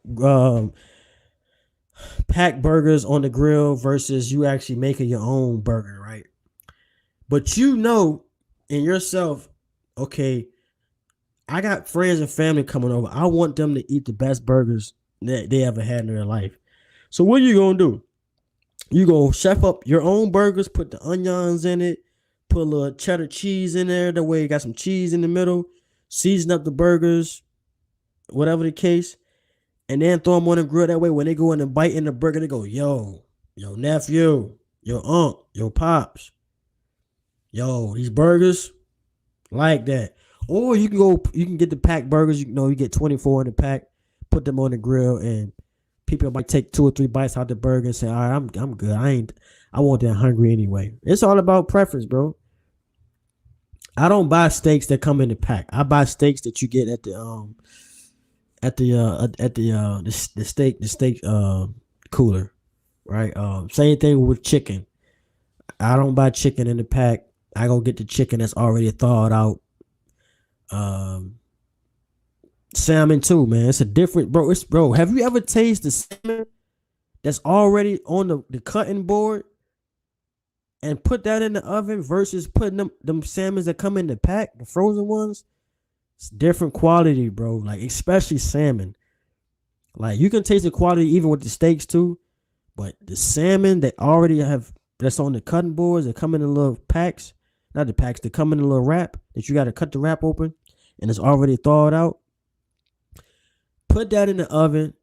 S1: pack burgers on the grill versus you actually making your own burger, right? But in yourself, okay, I got friends and family coming over. I want them to eat the best burgers that they ever had in their life. So what are you gonna do? You gonna chef up your own burgers, put the onions in it, put a little cheddar cheese in there. That way you got some cheese in the middle, season up the burgers, whatever the case, and then throw them on the grill. That way when they go in and bite in the burger, they go, yo nephew, yo unc, yo pops, yo, these burgers like that. Or you can get the pack burgers. You get 24 in the pack, put them on the grill, and people might take 2 or 3 bites out the burger and say, all right, I'm good. I want that hungry anyway. It's all about preference, bro. I don't buy steaks that come in the pack. I buy steaks that you get at the steak cooler, right? Same thing with chicken. I don't buy chicken in the pack. I go get the chicken that's already thawed out. Salmon too, man. It's a different, bro. Have you ever tasted the salmon that's already on the cutting board and put that in the oven versus putting them salmons that come in the pack, the frozen ones? It's different quality, bro. Like especially salmon. Like you can taste the quality even with the steaks too, but the salmon that's on the cutting boards that come in the little packs, not the packs, they come in a little wrap that you got to cut the wrap open and it's already thawed out. Put that in the oven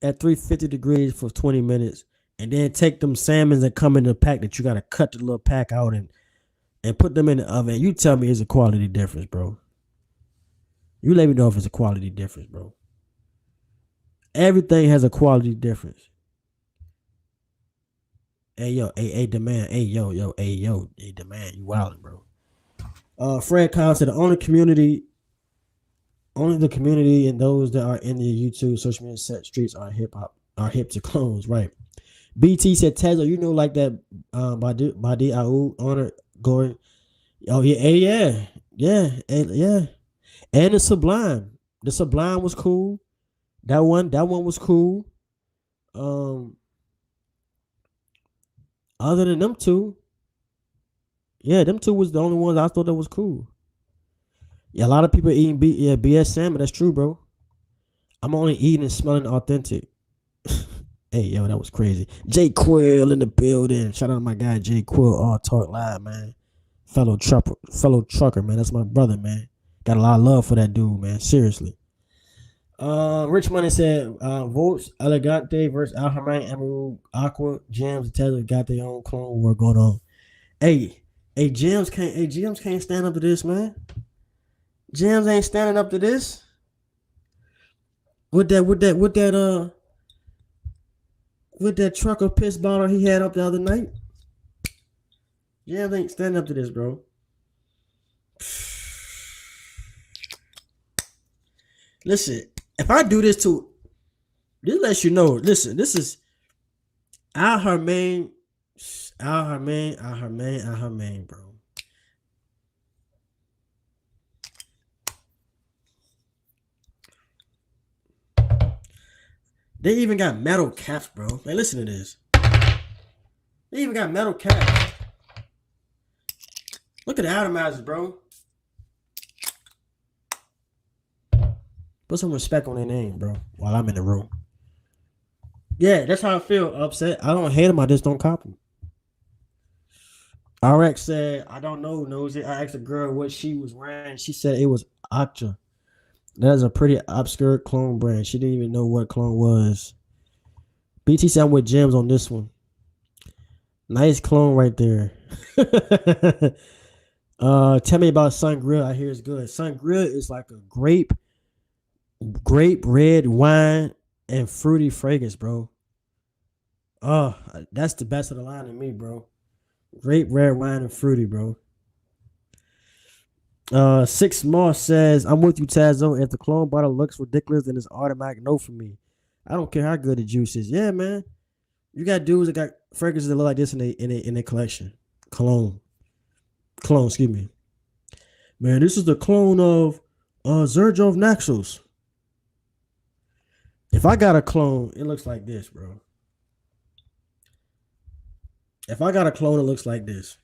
S1: at 350 degrees for 20 minutes, and then take them salmons that come in the pack that you got to cut the little pack out and and put them in the oven. You tell me it's a quality difference, bro. You let me know if it's a quality difference, bro. Everything has a quality difference. Hey yo, hey demand, hey yo, hey demand, you wildin', bro. Fred Collins said only the community and those that are in the YouTube social media set streets are hip to clones, right? BT said Tesla, you know, like that Badi Au honor glory. Oh yeah, yeah. And the Sublime. The Sublime was cool. That one was cool. Um Other than them two, yeah, them two was the only ones I thought that was cool. Yeah, a lot of people eating BS salmon. That's true, bro. I'm only eating and smelling authentic. Hey, yo, that was crazy. Jay Quill in the building. Shout out to my guy Jay Quill. All talk live, man. Fellow trucker, man. That's my brother, man. Got a lot of love for that dude, man. Seriously. Rich Money said, votes Elegante versus Alhamay, Emerald, Aqua, Gems, and Tesla got their own clone war going on. Hey, Gems can't stand up to this, man. Gems ain't standing up to this. With that trucker piss bottle he had up the other night. Gems ain't standing up to this, bro. Listen, if I do this this lets you know. Listen, this is Al Harmain, bro. They even got metal caps, bro. Man, listen to this. They even got metal caps. Look at the atomizers, bro. Put some respect on their name, bro, while I'm in the room. Yeah, that's how I feel. Upset. I don't hate them. I just don't cop them. RX said, I don't know, Nosy. I asked a girl what she was wearing. She said it was Acha. That's a pretty obscure clone brand. She didn't even know what clone was. BT said I'm with Gems on this one. Nice clone right there. Tell me about Sun Grill. I hear it's good. Sun Grill is like a grape red wine and fruity fragrance, bro. Oh, that's the best of the line to me, bro. Grape red wine and fruity, bro. Six Moss says, I'm with you, Tazo. If the clone bottle looks ridiculous, then it's automatic no for me. I don't care how good the juice is. Yeah, man. You got dudes that got fragrances that look like this in their collection. Cologne, excuse me. Man, this is the clone of Zerjov Naxos. If I got a clone, it looks like this, bro. If I got a clone, it looks like this.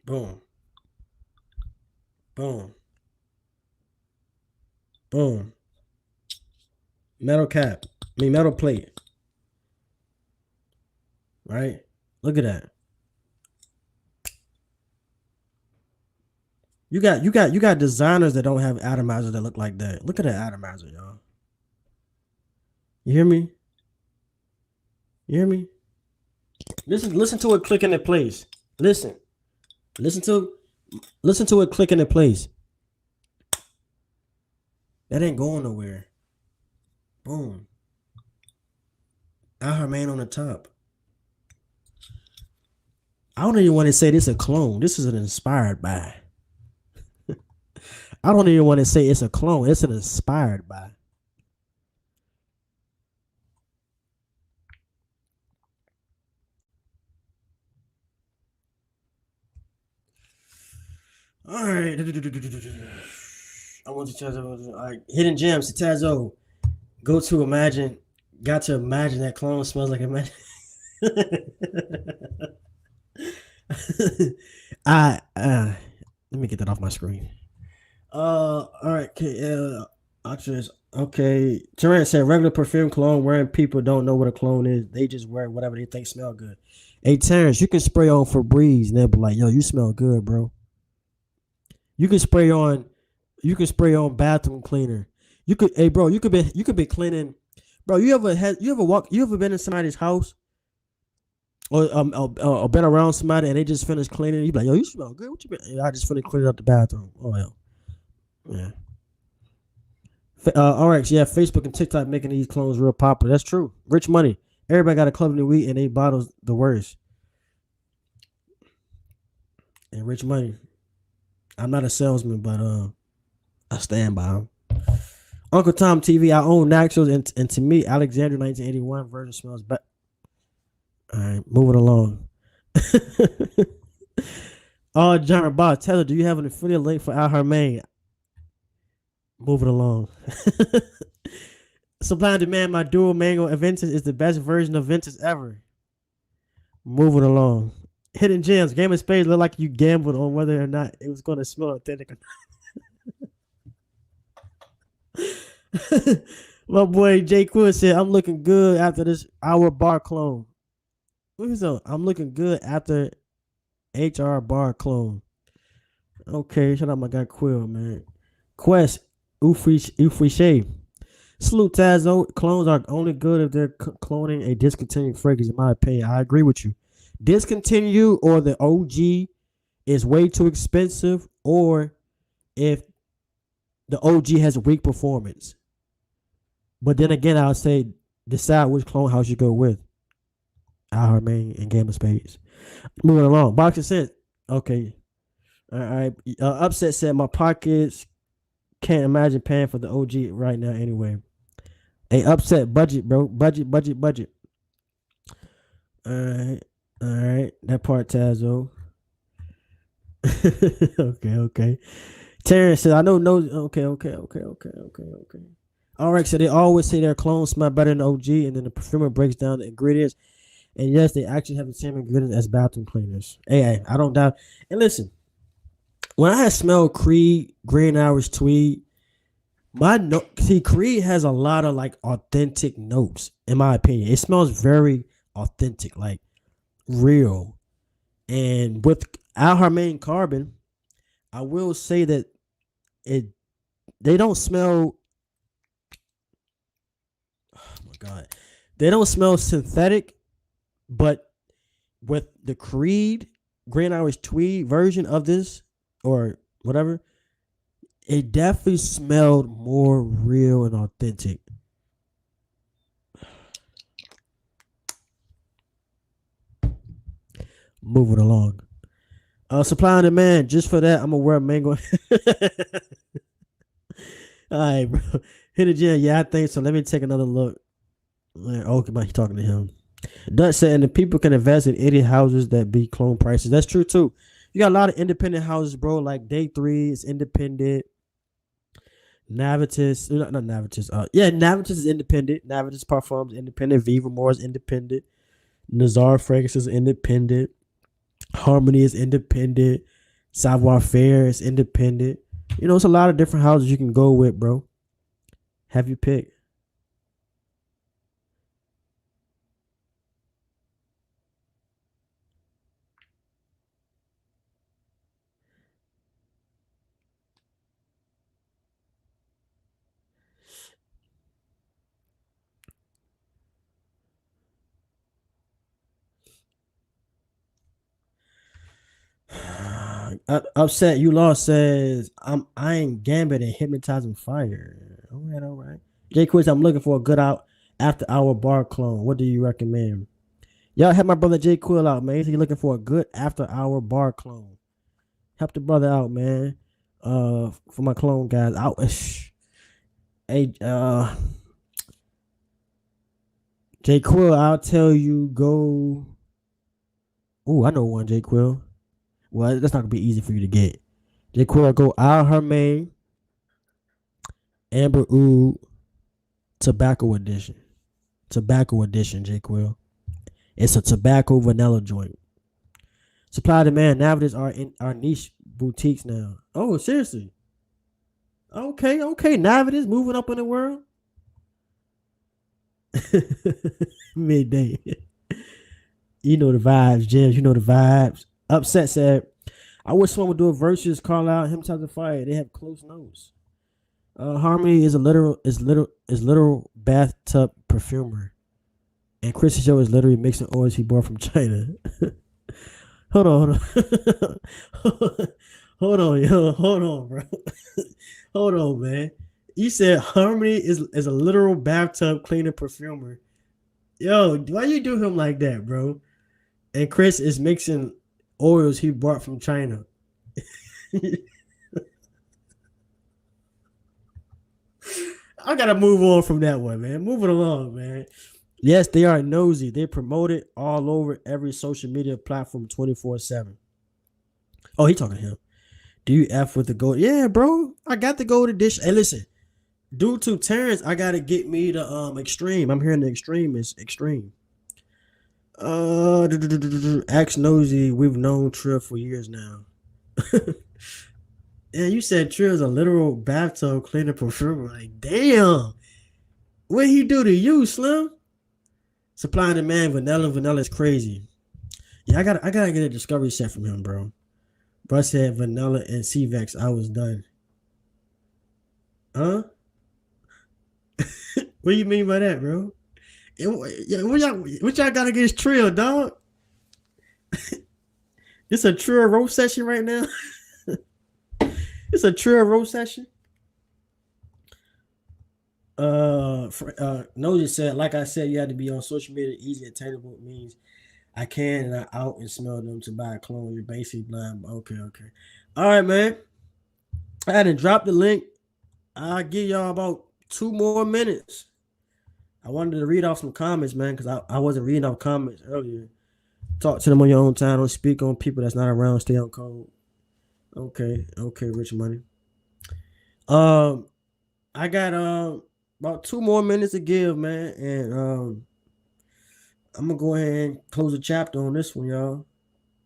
S1: Boom. Boom. Boom. Metal cap. Metal plate. Right? Look at that. You got designers that don't have atomizers that look like that. Look at that atomizer, y'all. You hear me? You hear me? Listen to it clicking in place. Listen to it clicking in place. That ain't going nowhere. Boom. Our man on the top. I don't even want to say this is a clone. This is an inspired by. I don't even want to say it's a clone. It's an inspired by. All right. I want to Tazo. All right. Hidden gems to Tazo. Got to imagine that clone smells like imagine. Let me get that off my screen. All right. Okay. Terrence said regular perfume cologne wearing people don't know what a clone is. They just wear whatever they think smell good. Hey Terrence, you can spray on Febreze and they'll be like, yo, you smell good, bro. You can spray on bathroom cleaner. You could be cleaning. Bro, you ever been in somebody's house or been around somebody and they just finished cleaning. You be like, yo, you smell good. What you been? "Yeah, I just finished cleaning up the bathroom. Oh well, yeah. All right, so yeah, Facebook and TikTok making these clones real popular. That's true. Rich money. Everybody got a club in the weed and they bottles the worst. And rich money. I'm not a salesman, but I stand by him. Uncle Tom TV. I own Naxos, and to me, Alexander 1981 version smells better. All right, moving along. Oh, John Bob Taylor, do you have an affiliate link for Al Harmain? Moving along. Supply and demand. My dual mango Aventus is the best version of Ventus ever. Moving along. Hidden gems. Game of Spades look like you gambled on whether or not it was going to smell authentic. My boy Jay Quill said, "I'm looking good after this hour bar clone." Look at that. I'm looking good after HR bar clone. Okay, shout out my guy Quill, man. Quest Ufriche. Salute Tazo. Clones are only good if they're cloning a discontinued fragrance, in my opinion. I agree with you. Discontinue or the OG is way too expensive, or if the OG has a weak performance. But then again, I'll say decide which clone house you go with. Al Harmain and Game of Spades. Moving along. Boxing sense. Okay. All right. Upset said my pockets can't imagine paying for the OG right now anyway. Hey, upset budget, bro. Budget. All right. All right. That part, Tazo. Okay. Terrence said, I know no. Okay. All right. So they always say their clones smell better than OG, and then the perfumer breaks down the ingredients. And yes, they actually have the same ingredients as bathroom cleaners. Hey, I don't doubt. And listen, when I had smelled Creed, Green Hours, Tweed, Creed has a lot of like authentic notes, in my opinion. It smells very authentic, like real. And with Al Harmain Carbon, I will say that it they don't smell. Oh my god, they don't smell synthetic, but with the Creed Green Irish Tweed version of this or whatever, it definitely smelled more real and authentic. Moving along. Supply and demand. Just for that, I'm gonna wear mango. All right, bro. Hit the gym. Yeah, I think so. Let me take another look. Okay, he's talking to him. Dutch said, and the people can invest in idiot houses that be clone prices. That's true too. You got a lot of independent houses, bro. Like Day 3 is independent. Navitus, not Navitus. Navitus is independent. Navitus Parfums is independent. Viva More is independent. Nazar Fragrances is independent. Harmony is independent. Savoir Faire is independent. You know, it's a lot of different houses you can go with, bro. Have you picked? Upset you lost says I ain't gambit and hypnotizing fire. All right. Jay Quiz, I'm looking for a good out after hour bar clone. What do you recommend? Y'all help my brother Jay Quill out, man. He's looking for a good after hour bar clone. Help the brother out, man. For my clone guys. Out. Hey, Jay Quill, I'll tell you go. Ooh, I know one, Jay Quill. Well, that's not gonna be easy for you to get. J. Quill go Al Hermain, Amber Oud, Tobacco Edition. Tobacco Edition, J. Quill. It's a tobacco vanilla joint. Supply demand. Navigators are in our niche boutiques now. Oh, seriously? Okay. Navigators moving up in the world. Midday. You know the vibes, James. You know the vibes. Upset said, I wish someone would do a versus call out him types of fire. They have close nose. Harmony is literal bathtub perfumer. And Chris Show is literally mixing oils he bought from China. Hold on, hold on. Hold on, yo. Hold on, bro. Hold on, man. You said Harmony is a literal bathtub cleaner perfumer. Yo, why you do him like that, bro? And Chris is mixing oils he bought from China. I gotta move on from that one, man. Moving along, man. Yes, they are nosy. They promote it all over every social media platform 24/7. Oh, he talking to him. Do you F with the gold? Yeah, bro. I got the gold edition. Hey, listen. Due to Terrence, I gotta get me the extreme. I'm hearing the extreme is extreme. Axe nosy. We've known Trill for years now. Yeah, you said Trill's a literal bathtub cleaner perfumer. Like, damn. What he do to you, Slim? Supply and demand, vanilla. Vanilla is crazy. Yeah, I gotta get a discovery set from him, bro. Bro said vanilla and C-Vex. I was done. Huh? What do you mean by that, bro? What y'all got against Trill, dog? It's a Trill roast session right now. It's a Trill roast session. Noja said, like I said, you had to be on social media. Easy attainable means I can and I out and smell them to buy a clone. You're basically blind. Okay, okay. All right, man. I had to drop the link. I'll give y'all about 2 more minutes. I wanted to read off some comments, man, because I wasn't reading off comments earlier. Talk to them on your own time. Don't speak on people that's not around. Stay on code. Okay, okay, Rich Money. Um, I got about 2 more minutes to give, man, and I'm gonna go ahead and close the chapter on this one, y'all.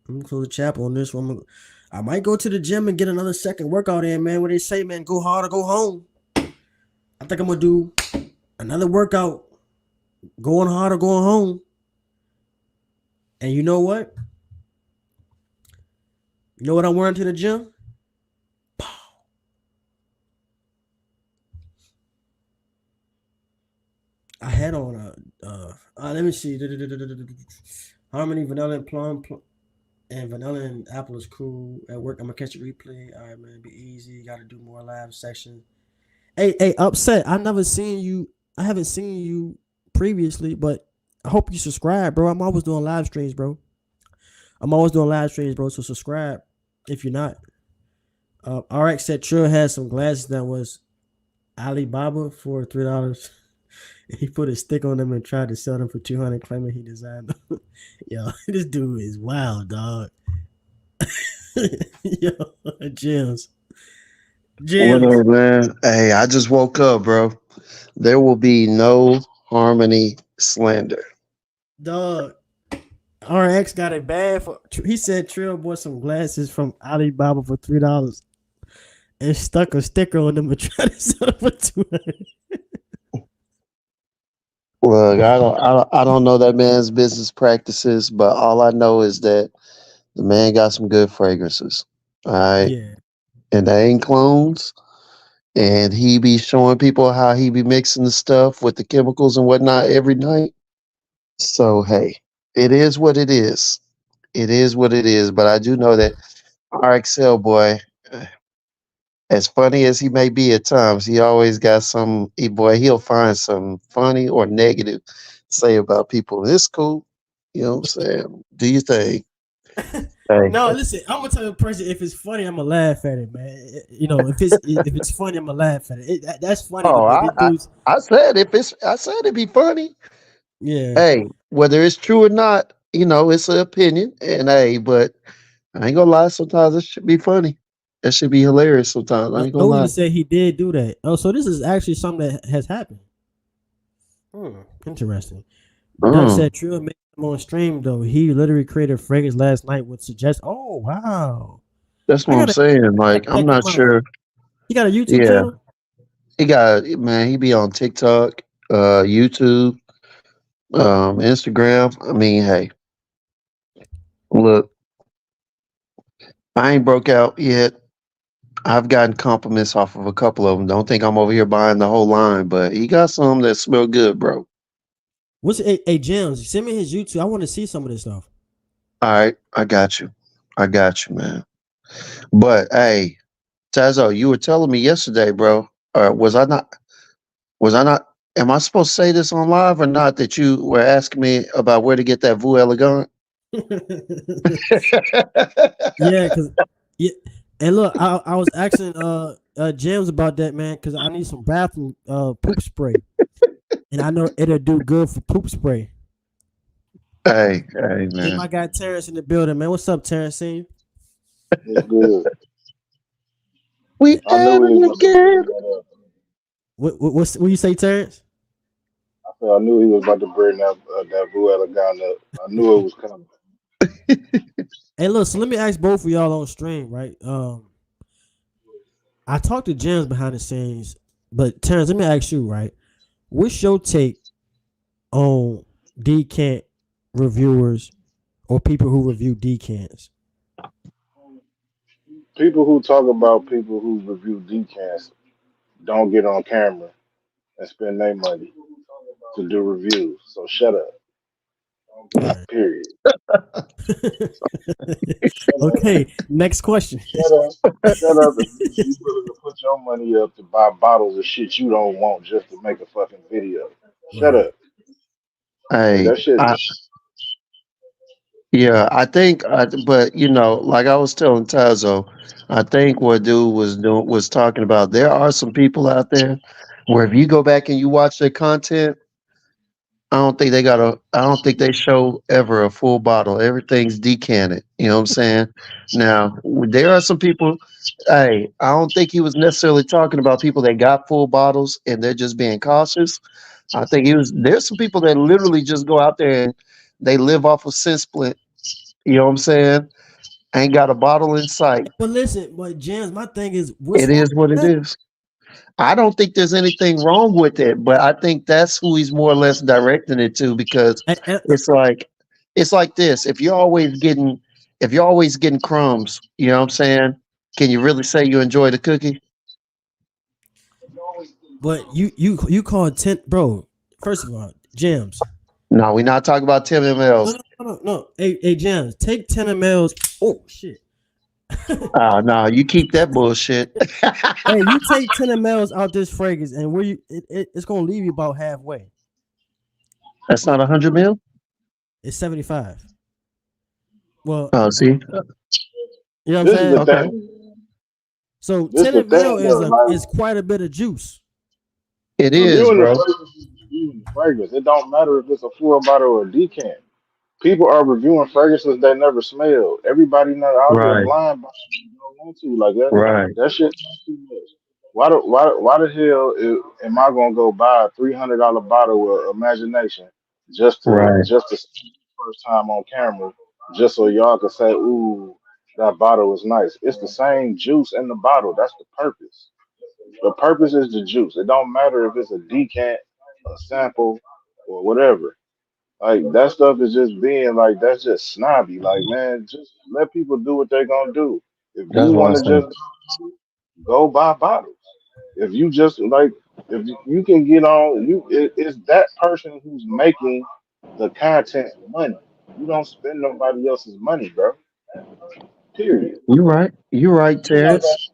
S1: I'm gonna close the chapter on this one. I might go to the gym and get another second workout in, man. What they say, man, go hard or go home. I think I'm gonna do another workout, going hard or going home. And you know what? You know what I'm wearing to the gym? I had on let me see. Harmony, vanilla and plum, and vanilla and apple is cool. At work, I'm gonna catch a replay. All right, man, be easy. Got to do more live section. Hey, upset. I never seen you. I haven't seen you previously, but I hope you subscribe, bro. I'm always doing live streams, bro. So subscribe if you're not. RX said Trill had some glasses that was Alibaba for $3. He put a stick on them and tried to sell them for 200, claiming he designed them. Yo, this dude is wild, dog. Yo, James.
S3: What
S1: James,
S3: up, man? Hey, I just woke up, bro. There will be no Harmony slander.
S1: dog. RX got it bad for. He said Trill bought some glasses from Alibaba for $3 and stuck a sticker on them and tried to sell them for 200.
S3: Look, I don't know that man's business practices, but all I know is that the man got some good fragrances. All right,
S1: Yeah.
S3: and they ain't clones. And he be showing people how he be mixing the stuff with the chemicals and whatnot every night. So hey, it is what it is. It is what it is. But I do know that RXL boy, as funny as he may be at times, he always got some. He'll find some funny or negative to say about people. It's cool. You know what I'm saying? Do you think? Hey.
S1: No, listen. I'm gonna tell the person if it's funny, I'm gonna laugh at it, man. You know, if it's funny, I'm gonna laugh at it. That's funny to
S3: Oh,
S1: me. This dude's
S3: I said if it's I said it'd be funny.
S1: yeah.
S3: Hey, whether it's true or not, it's an opinion. And hey, but I ain't gonna lie, sometimes it should be funny. It should be hilarious sometimes. I ain't gonna lie.
S1: Nosy said he did do that. Oh, so this is actually something that has happened. Interesting. Duck
S3: Mm,
S1: said Trill made him on stream though. He literally created a fragrance last night with suggest. Oh wow!
S3: that's
S1: I
S3: what I'm
S1: gotta,
S3: saying.
S1: I gotta
S3: Like, I'm
S1: check him
S3: not
S1: out.
S3: sure.
S1: He got a YouTube
S3: Yeah.
S1: channel.
S3: He be on TikTok, YouTube, Instagram. I mean, hey, look, I ain't broke out yet. I've gotten compliments off of a couple of them. Don't think I'm over here buying the whole line, but he got some that smell good, bro.
S1: What's a James? Send me his YouTube. I want to see some of this stuff.
S3: All right, I got you. I got you, man. But hey, Tazo, you were telling me yesterday, bro. Was I not? Was I not? Am I supposed to say this on live or not? That you were asking me about where to get that Vu Elegant?
S1: Yeah, cause yeah, and look, I was asking James about that, man, cause I need some bathroom poop spray, and I know it'll do good for poop spray.
S3: Hey,
S1: And
S3: man.
S1: my guy Terrence in the building, man. What's up, Terrence? See you?
S4: It's good.
S3: We
S4: I
S3: at
S4: knew he
S3: it
S4: was about to
S3: again.
S4: bring that up.
S1: What you say, Terrence?
S4: I said I knew he was about to bring that Vuela gun up. I knew it was coming.
S1: Hey, look. So let me ask both of y'all on stream, right? I talked to James behind the scenes, but Terrence, let me ask you, right? What's your take on decant reviewers or people who review decants?
S4: People who talk about people who review decants don't get on camera and spend their money to do reviews. So shut up.
S1: Right.
S4: Period. Shut up.
S1: Okay. Next question.
S4: Shut up. Shut up. And you willing to put your money up to buy bottles of shit you don't want just to make a fucking video. Shut
S1: Right.
S4: up. Like
S3: Hey,
S4: that shit.
S3: yeah, I think, but like I was telling Tazo, I think what dude was talking about. There are some people out there where if you go back and you watch their content, I don't think they show ever a full bottle. Everything's decanted. You know what I'm saying? Now, there are some people. Hey, I don't think he was necessarily talking about people that got full bottles and they're just being cautious. I think he was. There's some people that literally just go out there and they live off of sin splint. You know what I'm saying? Ain't got a bottle in sight.
S1: But listen, but James, my thing is, what's
S3: It
S1: wrong
S3: is what
S1: with
S3: it
S1: that?
S3: is. I don't think there's anything wrong with it, but I think that's who he's more or less directing it to because
S1: And
S3: it's like it's like this. If you're always getting crumbs, you know what I'm saying? Can you really say you enjoy the cookie?
S1: but you call 10, bro. First of all, James.
S3: No, we're not talking about 10
S1: No,
S3: mls.
S1: no, no, no, no. Hey, James, take 10 mLs. Oh shit.
S3: No, you keep that bullshit.
S1: Hey, you take 10 mLs out this fragrance, and where it's gonna leave you about halfway.
S3: That's not 100 mil.
S1: It's 75. Well,
S3: Oh, see,
S1: you know what I'm
S4: This is the
S1: saying?
S3: okay,
S4: thing.
S1: So
S4: This is
S1: 10
S4: the
S1: ml
S4: thing though. Like
S1: is quite a bit of juice.
S3: it is,
S4: reviewing the
S3: bro.
S4: fragrance is reviewing the fragrance. It don't matter if it's a full bottle or a decant. People are reviewing fragrances they never smelled. Everybody not out here
S3: Right,
S4: blind buying shit you don't want to like that.
S3: right,
S4: That shit too much. Why the hell am I gonna go buy a $300 bottle of imagination
S3: right.
S4: just to see it the first time on camera just so y'all can say, ooh, that bottle is nice. It's the same juice in the bottle. That's the purpose. The purpose is the juice. It don't matter if it's a decant, a sample, or whatever. Like that stuff is just being like that's just snobby. Like man, just let people do what they're gonna do. If you
S3: That's what I
S4: want to
S3: say.
S4: just go buy bottles, if you just like if you can get on, it's that person who's making the content money. You don't spend nobody else's money, bro. Period.
S3: You're right. You're right, Terrence.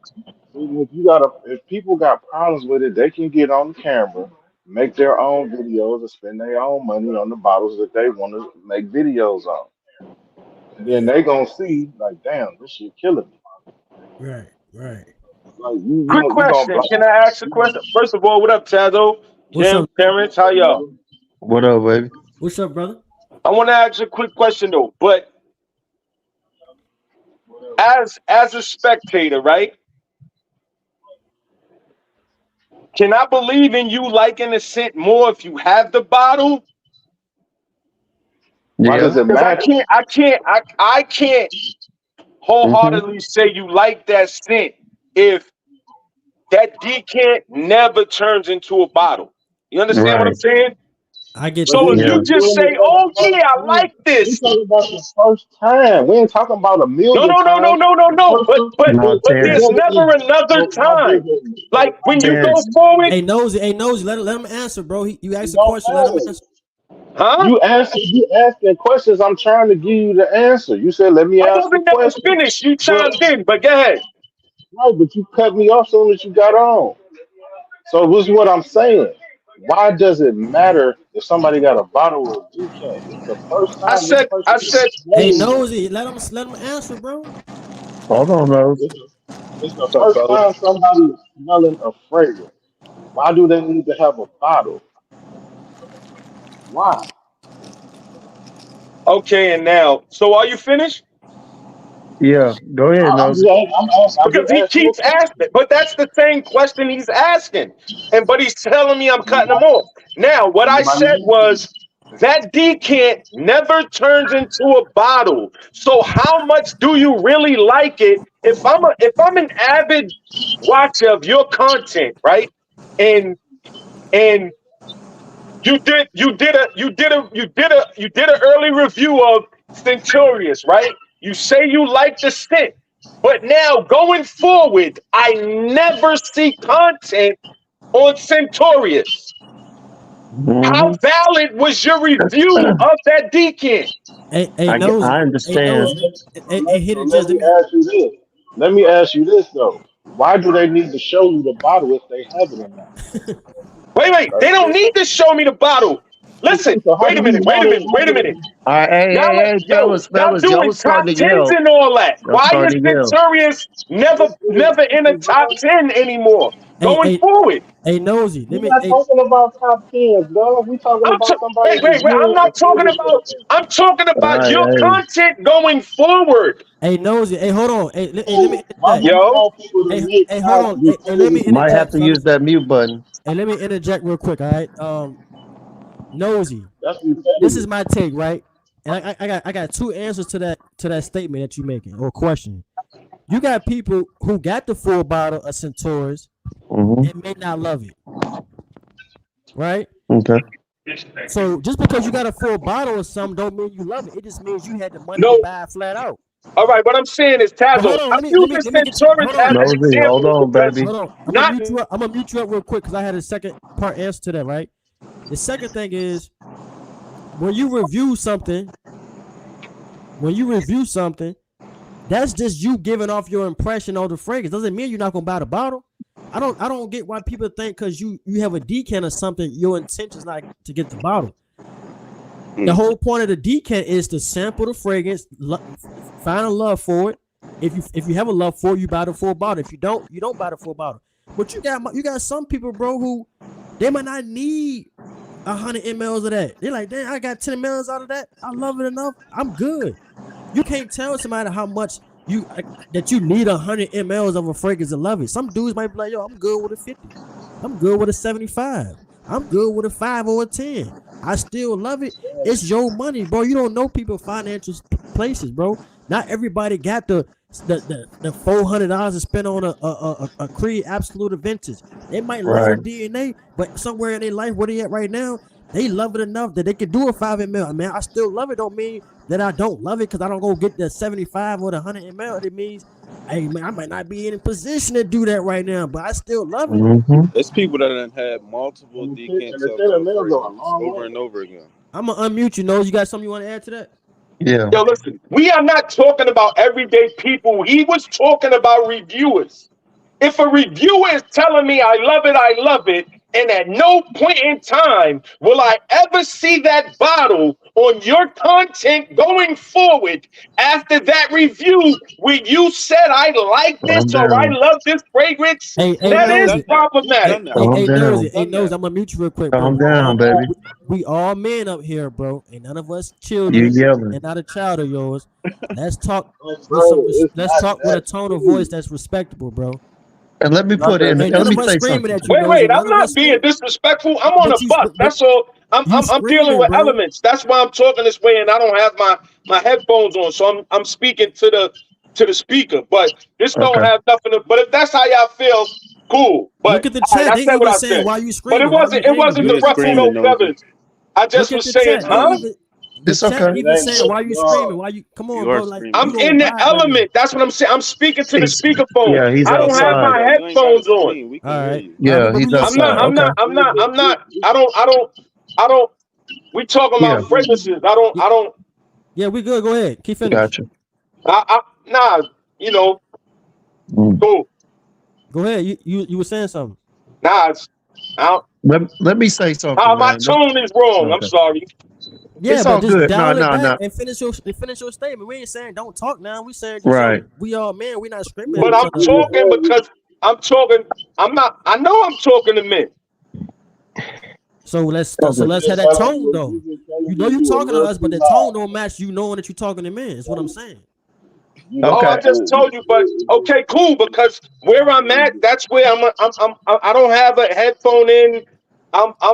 S4: If you got if people got problems with it, they can get on camera, make their own videos, and spend their own money on the bottles that they want to make videos on. And then
S1: Yeah,
S4: they gonna see like, damn, this shit killing me.
S1: right, right.
S4: Like
S5: Quick
S4: you gonna
S5: question. Can I ask a question? First of all, what up, Tazo?
S1: What's
S5: Jim,
S1: up?
S5: Terrence, how y'all?
S3: What up, baby?
S1: What's up, brother?
S5: I want to ask a quick question though, but as a spectator, right? Can I believe in you liking the scent more if you have the bottle?
S4: why does
S3: Yeah.
S4: it
S5: Because
S4: matter?
S5: I can't
S3: Hmm.
S5: wholeheartedly say you like that scent if that decant never turns into a bottle. You understand what I'm
S3: Right.
S5: saying?
S1: I get
S4: But
S1: that.
S5: So if
S4: this
S3: Yeah.
S5: you
S4: is
S5: just
S4: doing it
S5: say,
S4: for the
S5: "Oh
S4: first
S5: yeah, I
S4: time.
S5: like
S4: We
S5: this,"
S4: talking about the first time. We ain't talking about a
S5: no,
S4: million
S5: no, no, no,
S4: times.
S5: no, no,
S4: The
S5: no.
S4: first time.
S3: No,
S5: But
S4: It
S5: there's
S3: Terrence.
S4: doesn't
S5: never another
S4: so how
S5: time.
S4: big is it? So
S5: Like
S4: how
S5: when you
S4: big is
S5: go
S3: Terrence.
S4: it?
S5: forward,
S1: Hey, nosy. Let him answer, bro. You
S4: It
S1: asked a
S4: don't
S1: question. Let him
S4: matter.
S1: answer.
S5: Huh?
S4: You asking questions. I'm trying to give you the answer. You said, let me
S5: I
S4: ask the
S5: wasn't never
S4: question.
S5: finished. You
S4: Well,
S5: chimed in, but go ahead.
S4: right, but you cut me off soon as you got on. So this is what I'm saying. Why does it matter if somebody got a bottle of decant? It's the first
S5: I
S4: time this
S5: said,
S4: person
S5: I
S4: is
S5: said,
S1: Hey,
S4: smelling it.
S1: Nosy, let him answer, bro.
S3: Hold on, Nose.
S4: It's the
S6: What's up,
S4: first
S6: fellas?
S4: time somebody is smelling a fragrance. Why do they need to have a bottle? Why?
S5: okay, and now, so are you finished?
S3: Yeah, go ahead, Nose.
S4: I
S5: Because
S4: just
S5: he
S4: asked you a
S5: keeps
S4: question.
S5: asking, but that's the same question he's asking. But he's telling me I'm cutting him
S4: Anybody,
S5: off. Now, what I
S4: anybody
S5: said
S4: listening?
S5: was that decant never turns into a bottle. So how much do you really like it? If I'm an avid watcher of your content, right? And and you did an early review of Centurious, right? You say you like the scent, but now going forward, I never see content on Centurious. How
S3: Hmm.
S5: valid was your review of that decant?
S1: Hey, Nosy.
S3: I
S1: Hey,
S3: understand.
S1: Nosy. Hey,
S4: So
S1: Hidden
S4: let
S1: Gems. Let
S4: me
S1: me.
S4: ask you this. Let me ask you this though. Why do they need to show you the bottle if they have it or not?
S5: Wait,
S4: That's
S5: they don't
S4: it.
S5: need to show me the bottle. Listen,
S4: So how
S5: wait a
S4: do you
S5: minute, wait a
S4: know it's
S5: minute, wait a
S4: not
S5: minute.
S4: gonna
S3: All right, hey,
S5: Y'all
S3: fellas, y'all
S5: doing
S3: was starting
S5: top
S3: to
S5: tens
S3: yell.
S5: and all that.
S3: Y'all
S5: Why is
S3: starting to yell.
S5: Centurious never in the top 10 anymore
S1: Hey,
S5: going
S1: hey,
S5: forward?
S1: hey, Nosy. Let
S4: We're
S1: me.
S4: not
S1: Hey,
S4: talking about top tens, dog. We talking about somebody
S5: Wait. I'm
S4: reviewing a
S5: not talking
S4: fragrance.
S5: about. I'm talking
S3: All
S5: about
S3: right,
S5: your
S3: hey,
S5: content going forward.
S1: hey, Nosy. Hey, hold on. Hey, let me
S4: So why
S1: interject.
S4: do you
S5: Yo,
S4: want people to make
S1: Hey, hold
S4: top
S1: on. Hey, let me
S4: utility
S3: might have
S1: interject,
S3: to
S4: brands?
S3: use
S1: fellas.
S3: that mute button.
S1: Hey, let me interject real quick. All right. Nosy.
S4: That's
S1: This is
S4: repetitive.
S1: my take, right? And I got two answers to that statement that you're making or question. You got people who got the full bottle of Centaurus
S3: Hmm.
S1: and may not love it, right?
S3: Okay.
S1: So just because you got a full bottle of something don't mean you love it. It just means you had the money to
S5: no.
S1: buy it flat out.
S5: All right, what I'm saying is,
S1: But hold
S5: Tazo,
S1: on,
S5: I'm
S1: let me
S5: using
S1: let me get you.
S5: Centaurus
S1: Hold
S5: as
S1: on,
S5: an
S3: Nosy, hold
S5: example
S3: on,
S5: because
S3: baby.
S1: hold on. I'm gonna
S5: not.
S1: mute you up. I'm gonna mute you up real quick because I had a second part answer to that, right? The second thing is when you review something, that's just you giving off your impression on the fragrance. Doesn't mean you're not gonna buy the bottle. I don't get why people think because you have a decant or something, your intention is not to get the bottle. The
S5: Mm.
S1: whole point of the decant is to sample the fragrance, find a love for it. If you have a love for it, you buy the full bottle. If you don't, you don't buy the full bottle. But you got some people, bro, who they might not need 100 mLs of that. They're like, damn, I got 10 mLs out of that. I love it enough. I'm good. You can't tell somebody how much that you need 100 mLs of a fragrance to love it. Some dudes might be like, yo, I'm good with a 50. I'm good with a 75. I'm good with a 5 or a 10. I still love it. It's your money, bro. You don't know people financial places, bro. Not everybody got the $400 to spend on a Creed Absolute Vintage. They might love the
S3: Right.
S1: DNA, but somewhere in their life where they at right now, they love it enough that they could do a 5 ml. Man, I still love it. Don't mean that I don't love it because I don't go get the 75 or the 100 ml. It means, hey man, I might not be in a position to do that right now, but I still love it.
S3: Hmm.
S6: It's people that done had multiple
S4: And
S6: decants
S4: the
S6: of
S4: 10
S6: a
S4: mil go a
S6: fragrance
S4: long
S6: over
S4: way.
S6: and over again.
S1: I'm gonna unmute you. Nose, you got something you want to add to that?
S3: Yeah.
S5: Yo, listen, we are not talking about everyday people. He was talking about reviewers. If a reviewer is telling me I love it, and at no point in time will I ever see that bottle on your content going forward after that review where you said I like this
S3: Calm
S5: or I
S3: down.
S5: love this fragrance,
S1: Hey,
S5: that
S6: He's
S5: is
S1: Nosy.
S6: done that. He's
S5: problematic.
S6: done that.
S1: Hey,
S3: Calm
S1: hey,
S3: down.
S1: Nosy.
S6: He's
S1: Hey,
S6: done
S1: Nosy.
S6: that.
S1: I'm gonna mute you real quick, bro.
S3: Calm
S1: We
S3: down,
S1: all
S3: baby.
S1: we all men up here, bro. Ain't none of us
S3: You
S1: children
S3: yelling.
S1: and not a child of yours. Let's talk
S4: But
S1: with
S4: bro, it's
S1: let's
S4: not
S1: talk with a
S4: that
S1: tone of voice
S4: serious.
S1: that's respectable, bro.
S3: And let
S4: It's
S3: me
S4: not
S3: put
S4: that
S3: in,
S1: Ain't
S3: and let
S1: none of
S3: me
S1: us
S3: say
S4: serious.
S1: screaming
S3: something.
S1: at you, Nosy.
S5: I'm
S1: None of
S5: not
S1: us
S5: being
S1: scream.
S5: disrespectful. I'm on
S1: But
S5: a bus. That's all.
S1: you
S5: I'm dealing
S1: screaming,
S5: with
S1: bro.
S5: elements. That's why I'm talking this way, and I don't have my headphones on, so I'm speaking to the speaker. But this don't
S3: Okay.
S5: have nothing. But if that's how y'all feel, cool.
S1: Look
S5: But
S1: at the
S5: all right,
S1: chat.
S5: I
S1: They
S5: said what
S1: even
S5: I
S1: saying,
S5: said.
S1: "Why you
S5: But it
S1: screaming? Why
S5: wasn't
S1: you
S5: it
S1: angry,
S5: wasn't
S6: We
S5: to
S6: ain't
S1: bro?"
S5: ruffle
S6: screaming,
S5: no
S6: Nosy.
S5: feathers. I
S1: Look
S5: just
S1: at
S5: was
S1: the
S5: saying,
S1: chat. They
S5: huh?
S1: even the
S3: It's
S1: chat
S3: okay.
S4: It
S1: even
S4: ain't
S1: saying, "Why
S4: just
S1: you
S4: y'all.
S1: screaming? Why you come on,
S6: You
S1: bro?
S6: are
S1: Like
S6: screaming,
S1: you
S5: I'm
S6: Nosy.
S1: gonna
S5: in the
S1: vibe right now."
S5: element. That's what I'm saying. I'm speaking to the
S3: He's,
S5: speakerphone.
S3: yeah, he's
S5: I don't have
S3: outside.
S5: my
S6: You ain't got to
S5: headphones on.
S6: scream. We
S1: All
S6: can hear
S1: right,
S6: you.
S1: all right,
S3: Yeah,
S1: but we
S3: he's
S5: I'm
S1: listening
S5: not.
S3: outside.
S1: though.
S5: I'm
S3: Okay.
S5: not. I'm not. I'm not. I don't. We talking
S3: Yeah,
S5: about fragrances. I don't.
S1: Yeah, we good. Go ahead. Keep finished.
S3: gotcha.
S5: Nah. You know,
S3: Mm.
S5: cool.
S1: Go ahead. You were saying something.
S5: Nah.
S3: Let me say something,
S5: My
S3: man.
S5: tone is wrong. I'm
S3: Okay.
S5: sorry.
S1: Yeah,
S3: It's
S1: but
S3: all
S1: just
S3: good. No,
S1: dial it
S3: no,
S1: back
S3: no.
S1: and finish your statement. We ain't saying don't talk now. We saying just
S3: Right.
S1: so we all men. We not screaming at
S5: But
S1: each
S5: I'm
S1: other.
S5: talking because I'm talking. I'm not. I know I'm talking to men.
S1: So let's
S3: Okay.
S1: have that tone though. You know you talking to us, but the tone don't match you knowing that you talking to men. Is what I'm saying.
S5: Oh, I
S3: Okay.
S5: just told you, but okay, cool. Because where I'm at, that's where I don't have a headphone in.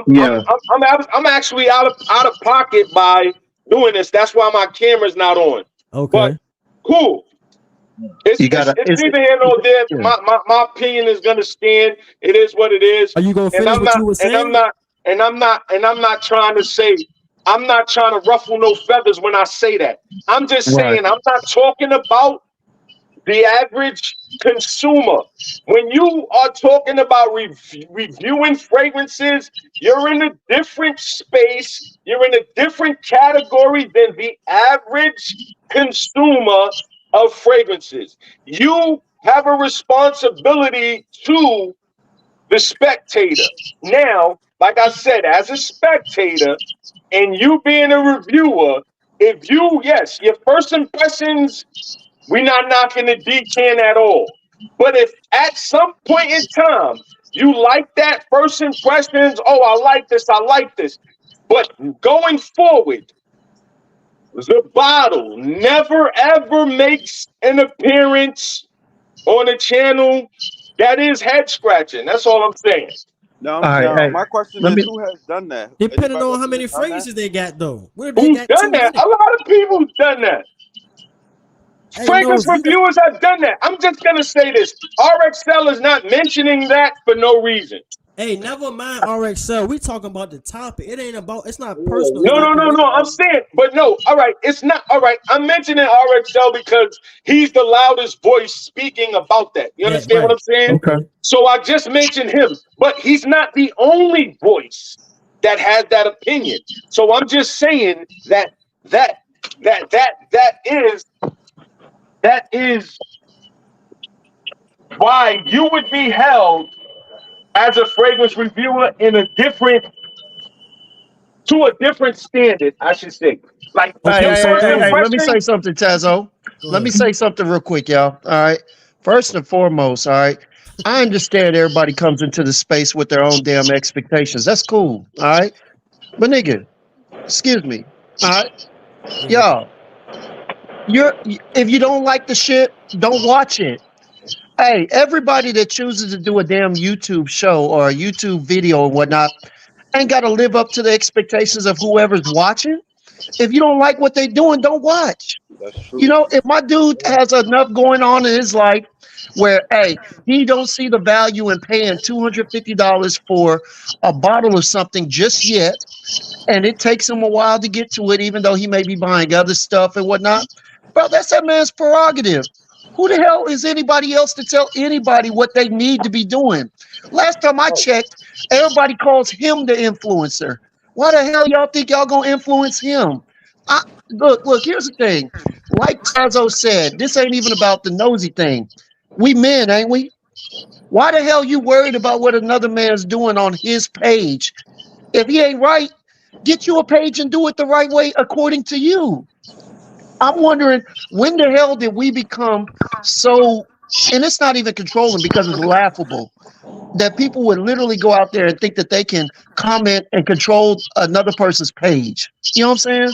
S3: Yeah.
S5: I'm actually out of pocket by doing this. That's why my camera's not on. But
S1: Okay.
S5: cool.
S3: You gotta.
S5: It's
S3: It's
S5: neither here nor there.
S3: yeah.
S5: My opinion is gonna stand. It is what it is.
S1: Are you gonna
S5: And
S1: finish
S5: I'm
S1: what
S5: not
S1: you were
S5: and I'm
S1: saying?
S5: not and I'm not trying to say I'm not trying to ruffle no feathers when I say that. I'm just
S3: Right.
S5: saying I'm not talking about the average consumer. When you are talking about reviewing fragrances, you're in a different space, you're in a different category than the average consumer of fragrances. You have a responsibility to the spectator. Now, like I said, as a spectator and you being a reviewer, if you, yes, your first impressions, we're not knocking the decant at all. But if at some point in time you like that first impressions, oh, I like this. But going forward, the bottle never ever makes an appearance on a channel that is head scratching. That's all I'm saying.
S3: All right.
S6: Now,
S3: Hey,
S6: my question
S3: let
S6: is,
S3: me.
S6: who has done that?
S1: Depending
S6: Anybody
S1: on
S6: else
S1: how
S6: in
S1: many
S6: here done that?
S1: fragrances they got though. What if they
S5: Who's
S1: got
S5: done
S1: two
S5: that?
S1: minutes?
S5: A lot of people's done that.
S1: Hey,
S5: Fragrance
S1: knows you.
S5: reviewers have done that. I'm just gonna say this. RXL is not mentioning that for no reason.
S1: Hey, never mind RXL. We talking about the topic. It ain't about. It's not personal. It's
S5: No,
S1: not
S5: no,
S1: the
S5: no,
S1: way.
S5: no. I'm saying, but no. All right, it's not. All right, I'm mentioning RXL because he's the loudest voice speaking about that. You
S1: That
S5: understand what
S1: right.
S5: I'm saying?
S3: Okay.
S1: Okay.
S5: So I just mentioned him, but he's not the only voice that has that opinion. So I'm just saying that that is why you would be held as a fragrance reviewer in a different to a different standard, I should say. Like
S3: Hey,
S1: Okay.
S3: hey,
S1: So
S3: hey,
S5: first
S3: hey, hey,
S1: then,
S3: let me say
S5: impression,
S3: something, Tazo.
S1: go
S3: Let me
S1: ahead.
S3: say something real quick, y'all. All right. First and foremost, all right. I understand everybody comes into the space with their own damn expectations. That's cool. All right. But nigga, excuse me. All right.
S1: Yeah.
S3: Y'all, if you don't like the shit, don't watch it. Hey, everybody that chooses to do a damn YouTube show or a YouTube video or whatnot ain't got to live up to the expectations of whoever's watching. If you don't like what they doing, don't watch.
S6: That's
S3: You
S6: true.
S3: know, if my dude has enough going on in his life where, hey, he don't see the value in paying $250 for a bottle of something just yet, and it takes him a while to get to it, even though he may be buying other stuff and whatnot, bro, that's that man's prerogative. Who the hell is anybody else to tell anybody what they need to be doing? Last time I checked, everybody calls him the influencer. Why the hell y'all think y'all gonna influence him? I, look, here's the thing. Like Tazo said, this ain't even about the nosy thing. We men, ain't we? Why the hell you worried about what another man's doing on his page? If he ain't right, get you a page and do it the right way according to you. I'm wondering when the hell did we become so, and it's not even controlling because it's laughable, that people would literally go out there and think that they can comment and control another person's page. You know what I'm saying?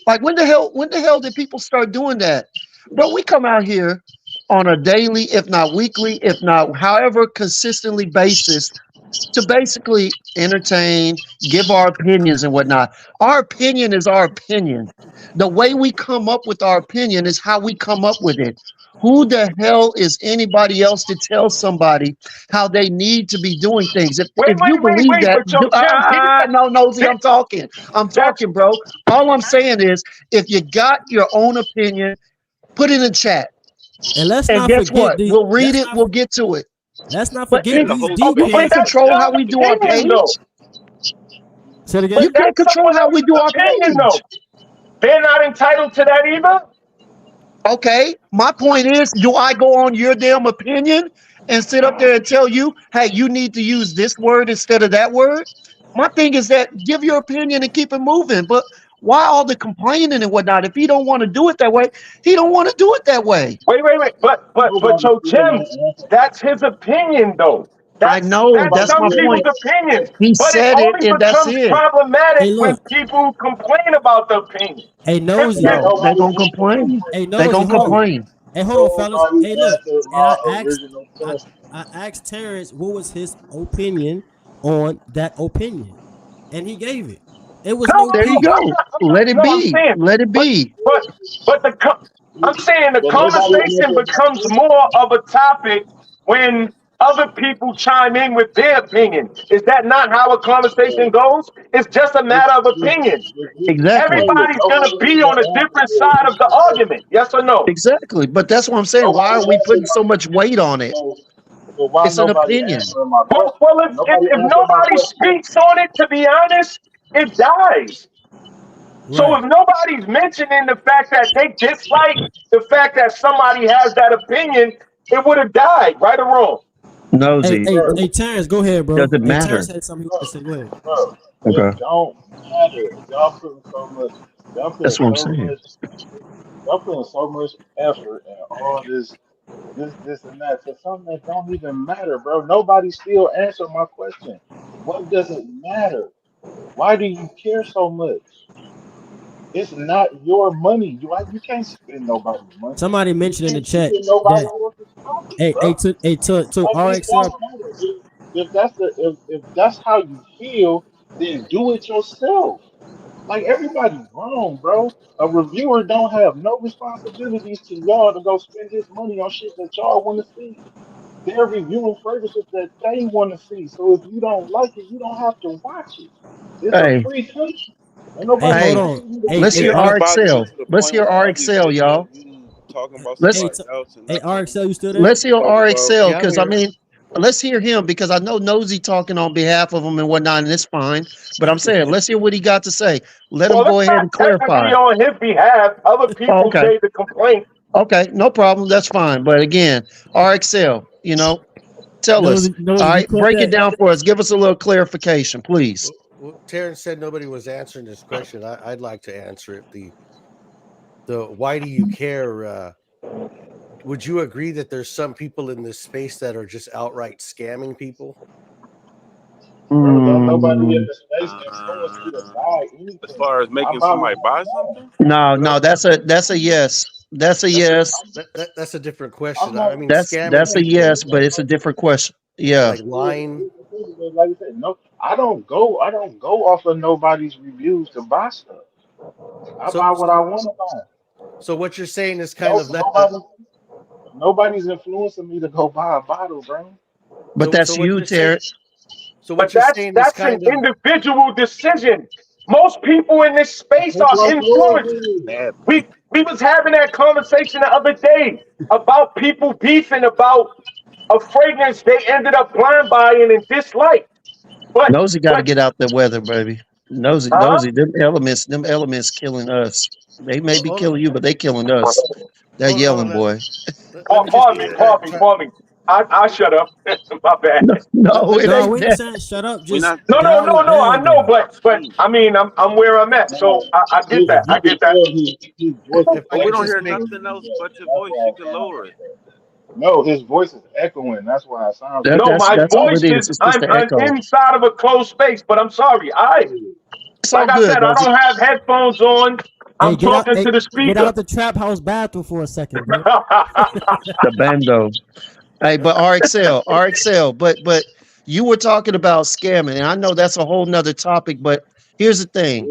S3: Like when the hell did people start doing that? Bro, we come out here on a daily, if not weekly, if not however consistently basis to basically entertain, give our opinions and whatnot. Our opinion is our opinion. The way we come up with our opinion is how we come up with it. Who the hell is anybody else to tell somebody how they need to be doing things? If you believe that,
S5: wait, Joe,
S3: no, Nosy,
S5: Jim,
S3: I'm talking. I'm
S5: that's
S3: talking, bro. All I'm saying is if you got your own opinion, put it in chat.
S1: And let's
S3: And
S1: not
S3: guess
S1: forget
S3: what?
S1: the.
S3: We'll read it, we'll get to it.
S1: Let's not
S3: But
S1: forget
S3: if
S6: And the
S1: these
S6: host
S3: we
S6: knows
S3: can't
S1: decants.
S6: that.
S5: that's
S3: control
S5: still
S3: how
S5: an
S3: we do our
S5: opinion, though.
S3: page,
S1: Say it
S3: You
S1: again.
S3: can't
S5: That's
S3: control
S5: someone
S3: how we
S5: else's
S3: do our
S5: opinion, though.
S3: page.
S5: They're not entitled to that either.
S3: Okay, my point is, do I go on your damn opinion and sit up there and tell you, hey, you need to use this word instead of that word? My thing is that give your opinion and keep it moving. But why all the complaining and whatnot? If he don't want to do it that way, he don't want to do it that way.
S5: Wait. But
S4: Nobody
S5: so
S4: still
S5: Tim,
S4: ain't answered.
S5: that's his opinion, though.
S3: I
S5: That's
S3: know
S5: that's
S4: Nobody
S3: that's
S5: some
S3: my
S4: still
S5: people's
S3: point.
S4: ain't
S5: opinions.
S3: He
S5: But it
S3: said it,
S5: only
S3: and that's
S5: becomes
S3: it.
S5: problematic
S1: Hey,
S5: when
S1: look.
S5: people complain about the opinion.
S1: Hey,
S5: If,
S1: nosy.
S5: if,
S3: No, they
S4: nobody
S3: gonna
S4: answered the
S3: complain.
S1: Hey,
S3: They
S1: nosy.
S3: gonna
S1: Hold on.
S3: complain.
S1: Hey, hold on, fellas.
S4: Nobody
S1: Hey, look.
S4: answered
S1: And
S4: my original
S1: I,
S4: question.
S1: I asked Terrence what was his opinion on that opinion, and he gave it. It was no
S3: There you
S1: beef.
S3: go. Let it
S5: no, I'm
S3: be.
S5: saying,
S3: Let it
S5: but
S3: be.
S5: but I'm saying the
S4: But nobody
S5: conversation
S4: answered my
S5: becomes
S4: question.
S5: more of a topic when other people chime in with their opinion. Is that not how a conversation goes? It's just a matter of opinion.
S3: Exactly.
S5: Everybody's gonna
S4: Nobody
S5: be
S4: even
S5: on a different
S4: answered
S5: side of the argument. Yes or no?
S3: Exactly. But that's what I'm saying. Why
S4: Nobody
S3: are we
S4: answered
S3: putting
S4: my
S3: so much weight on it?
S4: so so why
S3: It's an
S4: nobody
S3: opinion.
S4: answering my
S5: Well,
S4: question?
S5: well
S4: Nobody
S5: if
S4: answered my
S5: nobody
S4: question.
S5: speaks on it, to be honest, it dies. So
S1: Right.
S5: if nobody's mentioning the fact that they dislike the fact that somebody has that opinion, it would have died, right or wrong.
S1: Hey,
S3: Nosy.
S1: hey,
S4: Bro,
S1: hey, Terrence, go ahead, bro.
S3: Doesn't
S1: Hey, Terrence
S3: matter.
S1: had something he wanted to say. Go ahead.
S4: bro, it
S3: Okay.
S4: don't matter. Y'all putting
S3: That's what I'm
S4: so
S3: saying.
S4: much, y'all putting so much effort and all this and that for something that don't even matter, bro. Nobody still answered my question. What does it matter? Why do you care so much? It's not your money. You can't spend nobody's money.
S1: Somebody
S4: You
S1: mentioned in the
S4: can't
S1: chat
S4: spend nobody
S1: that
S4: else's pocket,
S1: hey,
S4: bro.
S1: to
S4: Like it
S1: RXL.
S4: don't matter. If that's how you feel, then do it yourself. Like everybody's wrong, bro. A reviewer don't have no responsibilities to y'all to go spend his money on shit that y'all want to see. They're reviewing fragrances that they want to see. So if you don't like it, you don't have to watch it. It's a
S3: Hey,
S4: free country. Ain't
S1: Hey,
S4: nobody
S1: hold
S3: hey,
S1: on.
S4: paying you to
S1: Hey,
S4: be
S3: let's
S1: hey,
S3: hear
S4: here.
S1: R,
S6: Anybody
S3: RXL.
S6: get to the
S3: Let's
S6: point
S3: hear
S6: where y'all be
S3: RXL,
S6: making
S3: y'all.
S6: it you talking about
S3: Let's
S1: hey,
S6: somebody else and
S1: hey,
S6: not talking
S1: RXL,
S6: about
S1: you still there?
S3: let's
S6: what you
S3: hear
S6: talking about?
S3: RXL
S2: Yeah, I'm
S3: because I
S2: here.
S3: mean, let's hear him because I know Nosy talking on behalf of him and whatnot, and it's fine. But I'm saying, let's hear what he got to say. Let him
S5: Well,
S3: go
S5: it's
S3: ahead
S5: not
S3: and clarify.
S5: technically on his behalf. Other
S3: Oh,
S5: people
S3: okay,
S5: made the complaint.
S3: okay, no problem. That's fine. But again, RXL, tell us. All
S1: You
S3: right,
S1: caught
S3: break it
S1: that?
S3: down for us. Give us a little clarification, please.
S2: Well, Terrence said nobody was answering this question. I'd like to answer it. The why do you care? Would you agree that there's some people in this space that are just outright scamming people?
S4: Bro, don't nobody in
S3: Mm,
S4: the space influence me to buy
S6: As
S4: anything.
S6: far as
S4: I
S6: making
S4: buy what
S6: somebody
S4: I
S6: buy
S4: want.
S6: something,
S3: no,
S2: No,
S3: no, that's a yes. That's a
S2: that's a
S3: yes.
S2: that's a different question.
S4: I'm
S2: I
S4: not.
S2: mean, scamming
S3: That's a
S2: people
S3: yes, but it's a different question. Yeah.
S2: like lying.
S4: Like I said, no, I don't go off of nobody's reviews to buy stuff. I
S2: So
S4: buy what I want to buy.
S2: so what you're saying is kind
S4: No,
S2: of let the
S4: nobody's influencing me to go buy a bottle, bro.
S3: But
S2: so
S3: that's
S2: what
S3: you,
S2: you're saying.
S3: Terrence.
S2: So
S5: But
S2: what you're saying is
S5: that's an
S2: kind of
S5: individual decision. Most people in this space
S4: Just
S5: are
S4: like yours
S5: influenced.
S4: is.
S6: bad.
S5: We was having that conversation the other day about people beefing about a fragrance they ended up blind buying and dislike. But
S3: Nosy got to
S5: but
S3: get out the weather, baby.
S5: huh?
S3: Nosy, them elements killing us. They may be
S2: hold on,
S3: killing you, but they killing us. That
S2: hold on.
S3: Yelling boy.
S2: Let me just
S5: Pardon me,
S6: Yeah.
S2: try.
S5: pardon me. I shut up. My bad.
S3: No, no,
S2: Let
S3: it
S2: me
S1: No,
S3: ain't
S1: we ain't
S3: that.
S1: saying shut up.
S6: We
S1: Just
S6: not
S1: dial it
S5: No. I
S1: down,
S5: know,
S1: though.
S5: but I mean, I'm where I'm at,
S4: No,
S5: so I get that.
S4: you
S5: I
S4: can
S5: get that.
S4: tell his voice is
S2: if I
S6: but we
S2: could
S6: don't
S2: just
S6: hear
S2: make
S4: echoing.
S6: nothing else but your
S4: That's
S6: voice.
S4: why
S6: You
S4: it
S6: can
S4: sounds
S6: lower
S4: like
S6: it.
S4: that. No, his voice is echoing. That's why it sounds
S3: That,
S4: like
S5: No,
S4: that.
S3: that's
S5: my
S3: that's all
S5: voice
S3: it is.
S5: is
S3: It's just the
S5: I'm
S3: echo.
S5: inside of a closed space, but I'm sorry.
S3: It's all
S5: Like I
S3: good,
S5: said, I
S3: Nosy.
S5: don't have headphones on.
S1: Hey,
S5: I'm talking to the
S1: get
S5: speaker.
S1: out the trap house bathroom for a second, bro.
S3: The bando. Hey, but RXL, but you were talking about scamming, and I know that's a whole nother topic. But here's the thing: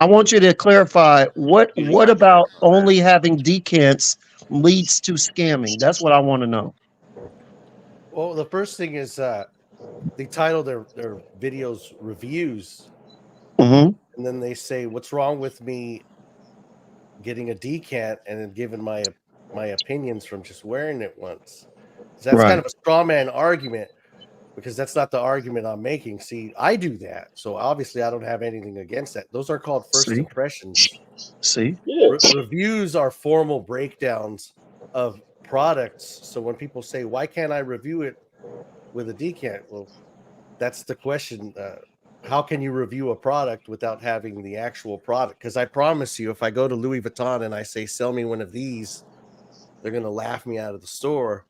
S3: I want you to clarify what about only having decants leads to scamming? That's what I want to know.
S2: well, the first thing is they title their videos reviews,
S3: Hmm.
S2: and then they say what's wrong with me getting a decant and then giving my opinions from just wearing it once. So that's kind
S3: Right.
S2: of a straw man argument. because that's not the argument I'm making. See, I do that, so obviously I don't have anything against that. Those are called first
S3: See?
S2: impressions.
S3: See?
S4: Yeah.
S2: Reviews are formal breakdowns of products. So when people say, "Why can't I review it with a decant?" Well, that's the question. How can you review a product without having the actual product? Because I promise you, if I go to Louis Vuitton and I say, "Sell me one of these," they're going to laugh me out of the store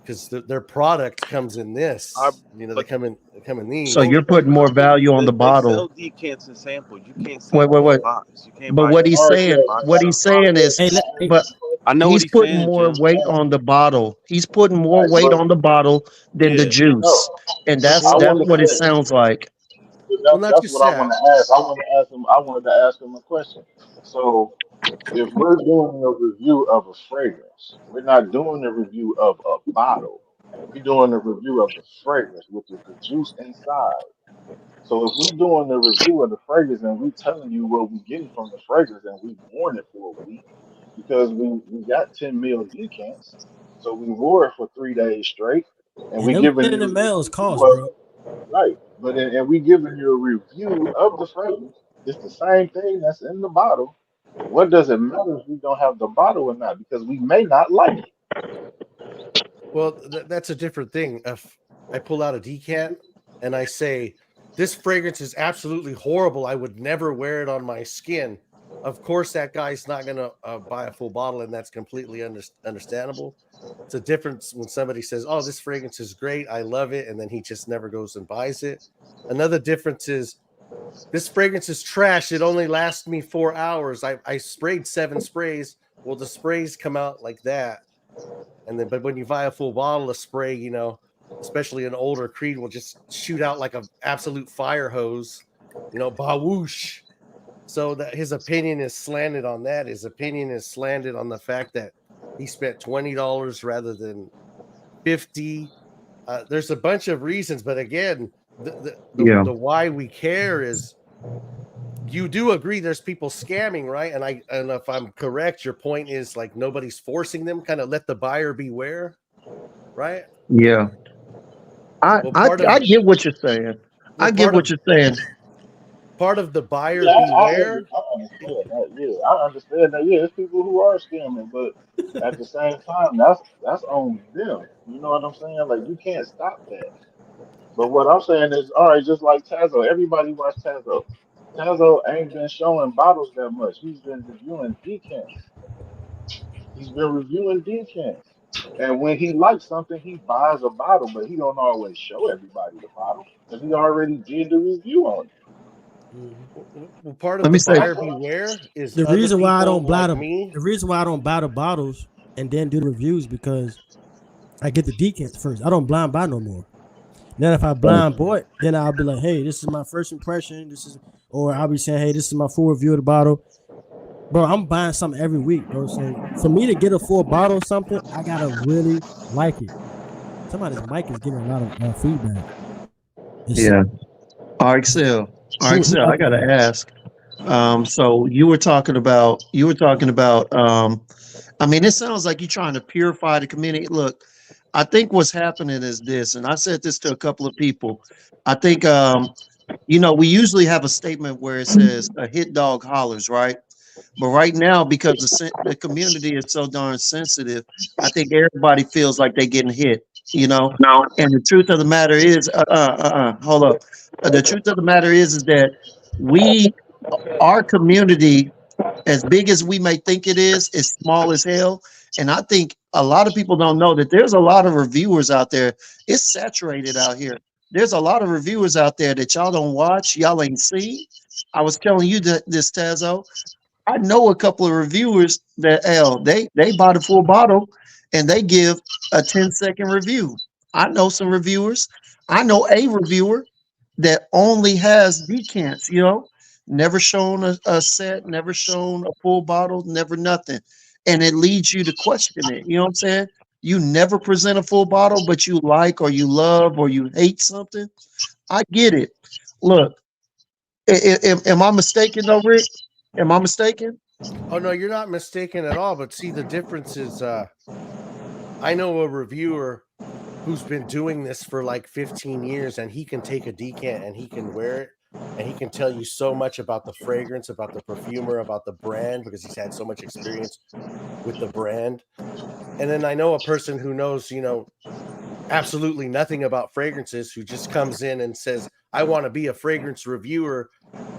S2: because their product comes in
S6: I,
S2: this. You know, they
S6: but
S2: come in
S3: So
S2: these.
S3: you're putting more value on the
S6: they sell
S3: bottle.
S6: decants and samples. You can't
S3: Wait,
S6: sample
S3: wait,
S6: in a
S3: wait.
S6: box. You can't
S3: But
S6: buy
S3: what he's
S4: All right,
S3: saying,
S4: so
S3: what he's saying is,
S1: Hey,
S3: but
S6: I know what
S3: he's
S6: he's
S3: putting
S6: saying,
S3: more
S6: Jim.
S3: weight on the bottle. He's putting more
S4: right,
S3: weight
S4: but
S3: on the bottle than the
S6: Yeah.
S3: juice,
S4: no,
S3: and
S4: I
S2: Well,
S3: that's
S4: want to
S3: what it
S4: say
S3: sounds like.
S2: well, not
S4: that's
S2: just
S4: what I
S2: that.
S4: want to ask. I wanted to ask him a question. So if we're doing a review of a fragrance, we're not doing a review of a bottle. We're doing a review of the fragrance, which is the juice inside. So if we're doing a review of the fragrance and we telling you what we're getting from the fragrance and we worn it for a week because we got 10 mil decants, so we wore it for 3 days straight, and
S1: and
S4: we
S1: them
S4: giving
S1: 10
S4: you a
S1: mLs
S4: review
S1: cost,
S4: of
S1: bro.
S4: right, and we giving you a review of the fragrance. It's the same thing that's in the bottle. What does it matter if we don't have the bottle or not? Because we may not like it.
S2: Well, that's a different thing. If I pull out a decant and I say, "This fragrance is absolutely horrible. I would never wear it on my skin." Of course, that guy's not going to buy a full bottle, and that's completely understandable. It's a difference when somebody says, "Oh, this fragrance is great. I love it," and then he just never goes and buys it. Another difference is, "This fragrance is trash. It only lasts me 4 hours. I sprayed 7 sprays." Well, the sprays come out like that. And then, but when you buy a full bottle of spray, you know, especially an older Creed will just shoot out like an absolute fire hose, you know, bawoosh. So that his opinion is slanted on that. His opinion is slanted on the fact that he spent $20 rather than 50. There's a bunch of reasons, but again,
S3: Yeah,
S2: the why we care is you do agree there's people scamming, right? And if I'm correct, your point is like nobody's forcing them, kind of let the buyer beware, right?
S3: yeah.
S2: Well, part
S3: I
S2: of
S3: get what you're saying.
S2: well,
S3: I get what you're saying.
S2: part of the buyer
S4: Yeah,
S2: beware.
S4: I understand that. Yeah, I understand that. Yeah, there's people who are scamming, but at the same time, that's on them. You know what I'm saying? Like you can't stop that. But what I'm saying is, all right, just like Tazo, everybody watch Tazo. Tazo ain't been showing bottles that much. He's been reviewing decants. He's been reviewing decants. And when he likes something, he buys a bottle, but he don't always show everybody the bottle because he already did the review on it.
S1: Mhm.
S2: Well, part of
S3: Let
S2: the
S3: me say,
S2: buyer
S4: That's what I'm
S2: beware is
S1: The
S2: other
S1: reason why I
S2: people
S1: don't buy
S2: like
S1: the
S2: me.
S1: the reason why I don't buy the bottles and then do the reviews because I get the decants first. I don't blind buy no more. Then if I
S3: saying.
S1: blind buy it, then I'll be like, hey, this is my first impression. This is, or I'll be saying, hey, this is my full review of the bottle. Bro, I'm buying something every week, bro. So for me to get a full bottle of something, I gotta really like it. Somebody's mic is giving a lot of feedback. It's,
S3: Yeah. RXL. RXL, I gotta
S1: okay.
S3: ask. So you were talking about I mean, it sounds like you're trying to purify the community. Look, I think what's happening is this, and I said this to a couple of people. I think we usually have a statement where it says a hit dog hollers, right? But right now, because the community is so darn sensitive, I think everybody feels like they're getting hit, you know. And the truth of the matter is, hold up. The truth of the matter is that we, our community, as big as we may think it is small as hell. And I think a lot of people don't know that there's a lot of reviewers out there. It's saturated out here. There's a lot of reviewers out there that y'all don't watch, y'all ain't see. I was telling you that this Tazo. I know a couple of reviewers that they bought a full bottle and they give a 10-second review. I know some reviewers. I know a reviewer that only has decants, never shown a set, never shown a full bottle, never nothing. And it leads you to question it. You know what I'm saying? You never present a full bottle, but you like or you love or you hate something. I get it. Look, am I mistaken though, Rick? Am I mistaken?
S2: Oh no, you're not mistaken at all. But see, the difference is, I know a reviewer who's been doing this for like 15 years, and he can take a decant and he can wear it, and he can tell you so much about the fragrance, about the perfumer, about the brand, because he's had so much experience with the brand. And then I know a person who knows, absolutely nothing about fragrances, who just comes in and says, I want to be a fragrance reviewer.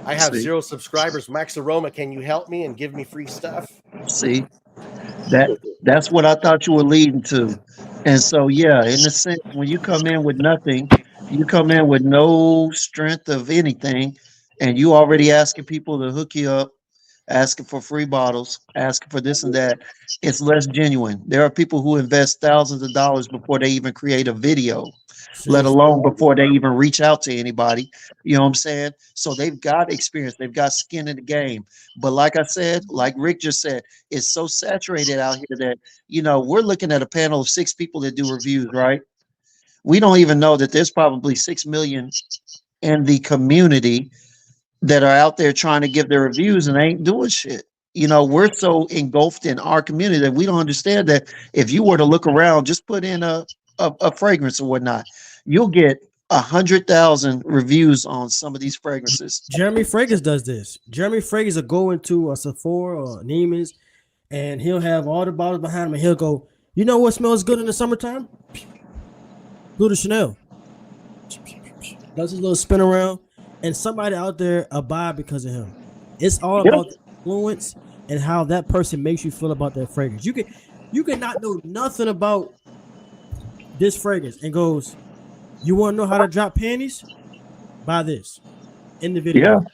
S2: I have
S3: See.
S2: 0 subscribers. Max Aroma, can you help me and give me free stuff?
S3: See, that's what I thought you were leading to. And so, yeah, in a sense, when you come in with nothing, you come in with no strength of anything, and you already asking people to hook you up, asking for free bottles, asking for this and that. It's less genuine. There are people who invest thousands of dollars before they even create a video, let
S1: Seriously.
S3: alone before they even reach out to anybody. You know what I'm saying? So they've got experience, they've got skin in the game. But like I said, like Rick just said, it's so saturated out here that, we're looking at a panel of 6 people that do reviews, right? We don't even know that there's probably 6 million in the community that are out there trying to give their reviews and ain't doing shit. We're so engulfed in our community that we don't understand that if you were to look around, just put in a fragrance or whatnot, you'll get 100,000 reviews on some of these fragrances.
S1: Jeremy Fragrance does this. Jeremy Fragrance will go into a Sephora or Neiman's, and he'll have all the bottles behind him, and he'll go, you know what smells good in the summertime? Blue de Chanel. Does his little spin around, and somebody out there abide because of him. It's all
S3: Yep.
S1: about the influence and how that person makes you feel about that fragrance. You can not know nothing about this fragrance and goes, you want to know how to drop panties? Buy this in the video.
S3: Yeah.
S1: And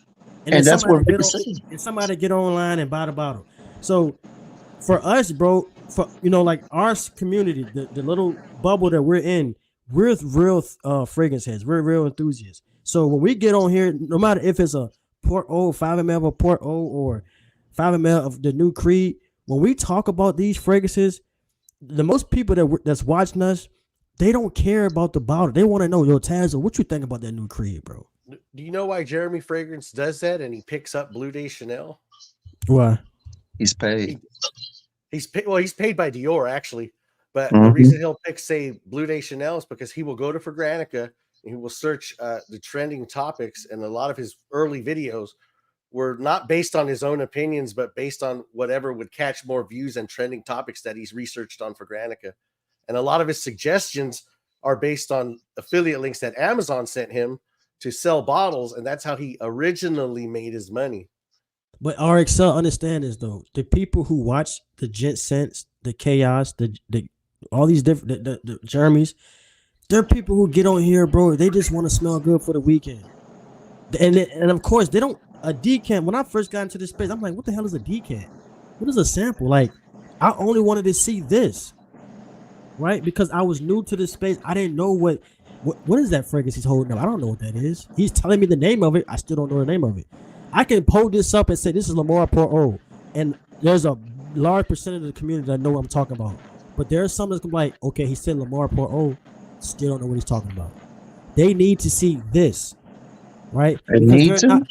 S3: And
S1: then
S3: that's what
S1: somebody
S3: Rick
S1: get
S3: is
S1: on,
S3: saying.
S1: and somebody get online and buy the bottle. So for us, bro, for like our community, the little bubble that we're in, we're real fragrance heads. We're real enthusiasts. So when we get on here, no matter if it's a Port O, 5 ml of Port O, or 5 ml of the new Creed, when we talk about these fragrances, the most people that's watching us, they don't care about the bottle. They want to know, yo, Tazza, what you think about that new Creed, bro?
S2: Do you know why Jeremy Fragrance does that and he picks up Blue de Chanel?
S1: Why?
S3: He's paid.
S2: He's paid by Dior, actually. But the
S3: Mhm.
S2: reason he'll pick, say, Blue de Chanel is because he will go to Fragrantica and he will search the trending topics. And a lot of his early videos were not based on his own opinions, but based on whatever would catch more views and trending topics that he's researched on Fragrantica. And a lot of his suggestions are based on affiliate links that Amazon sent him to sell bottles. And that's how he originally made his money.
S1: But RXL, understand this though. The people who watch the Gent Sense, the Chaos, the all these different the Jeremys, they're people who get on here, bro. They just want to smell good for the weekend. And of course, they don't a decant. When I first got into this space, I'm like, what the hell is a decant? What is a sample? Like, I only wanted to see this, right? Because I was new to this space. I didn't know what is that fragrance he's holding up. I don't know what that is. He's telling me the name of it. I still don't know the name of it. I can pull this up and say this is Lamar Port O, and there's a large percentage of the community that know what I'm talking about. But there's some that's gonna be like, okay, he said Lamar Port O, still don't know what he's talking about. They need to see this, right?
S3: They
S1: Because
S3: need
S1: they're
S3: to?
S1: not-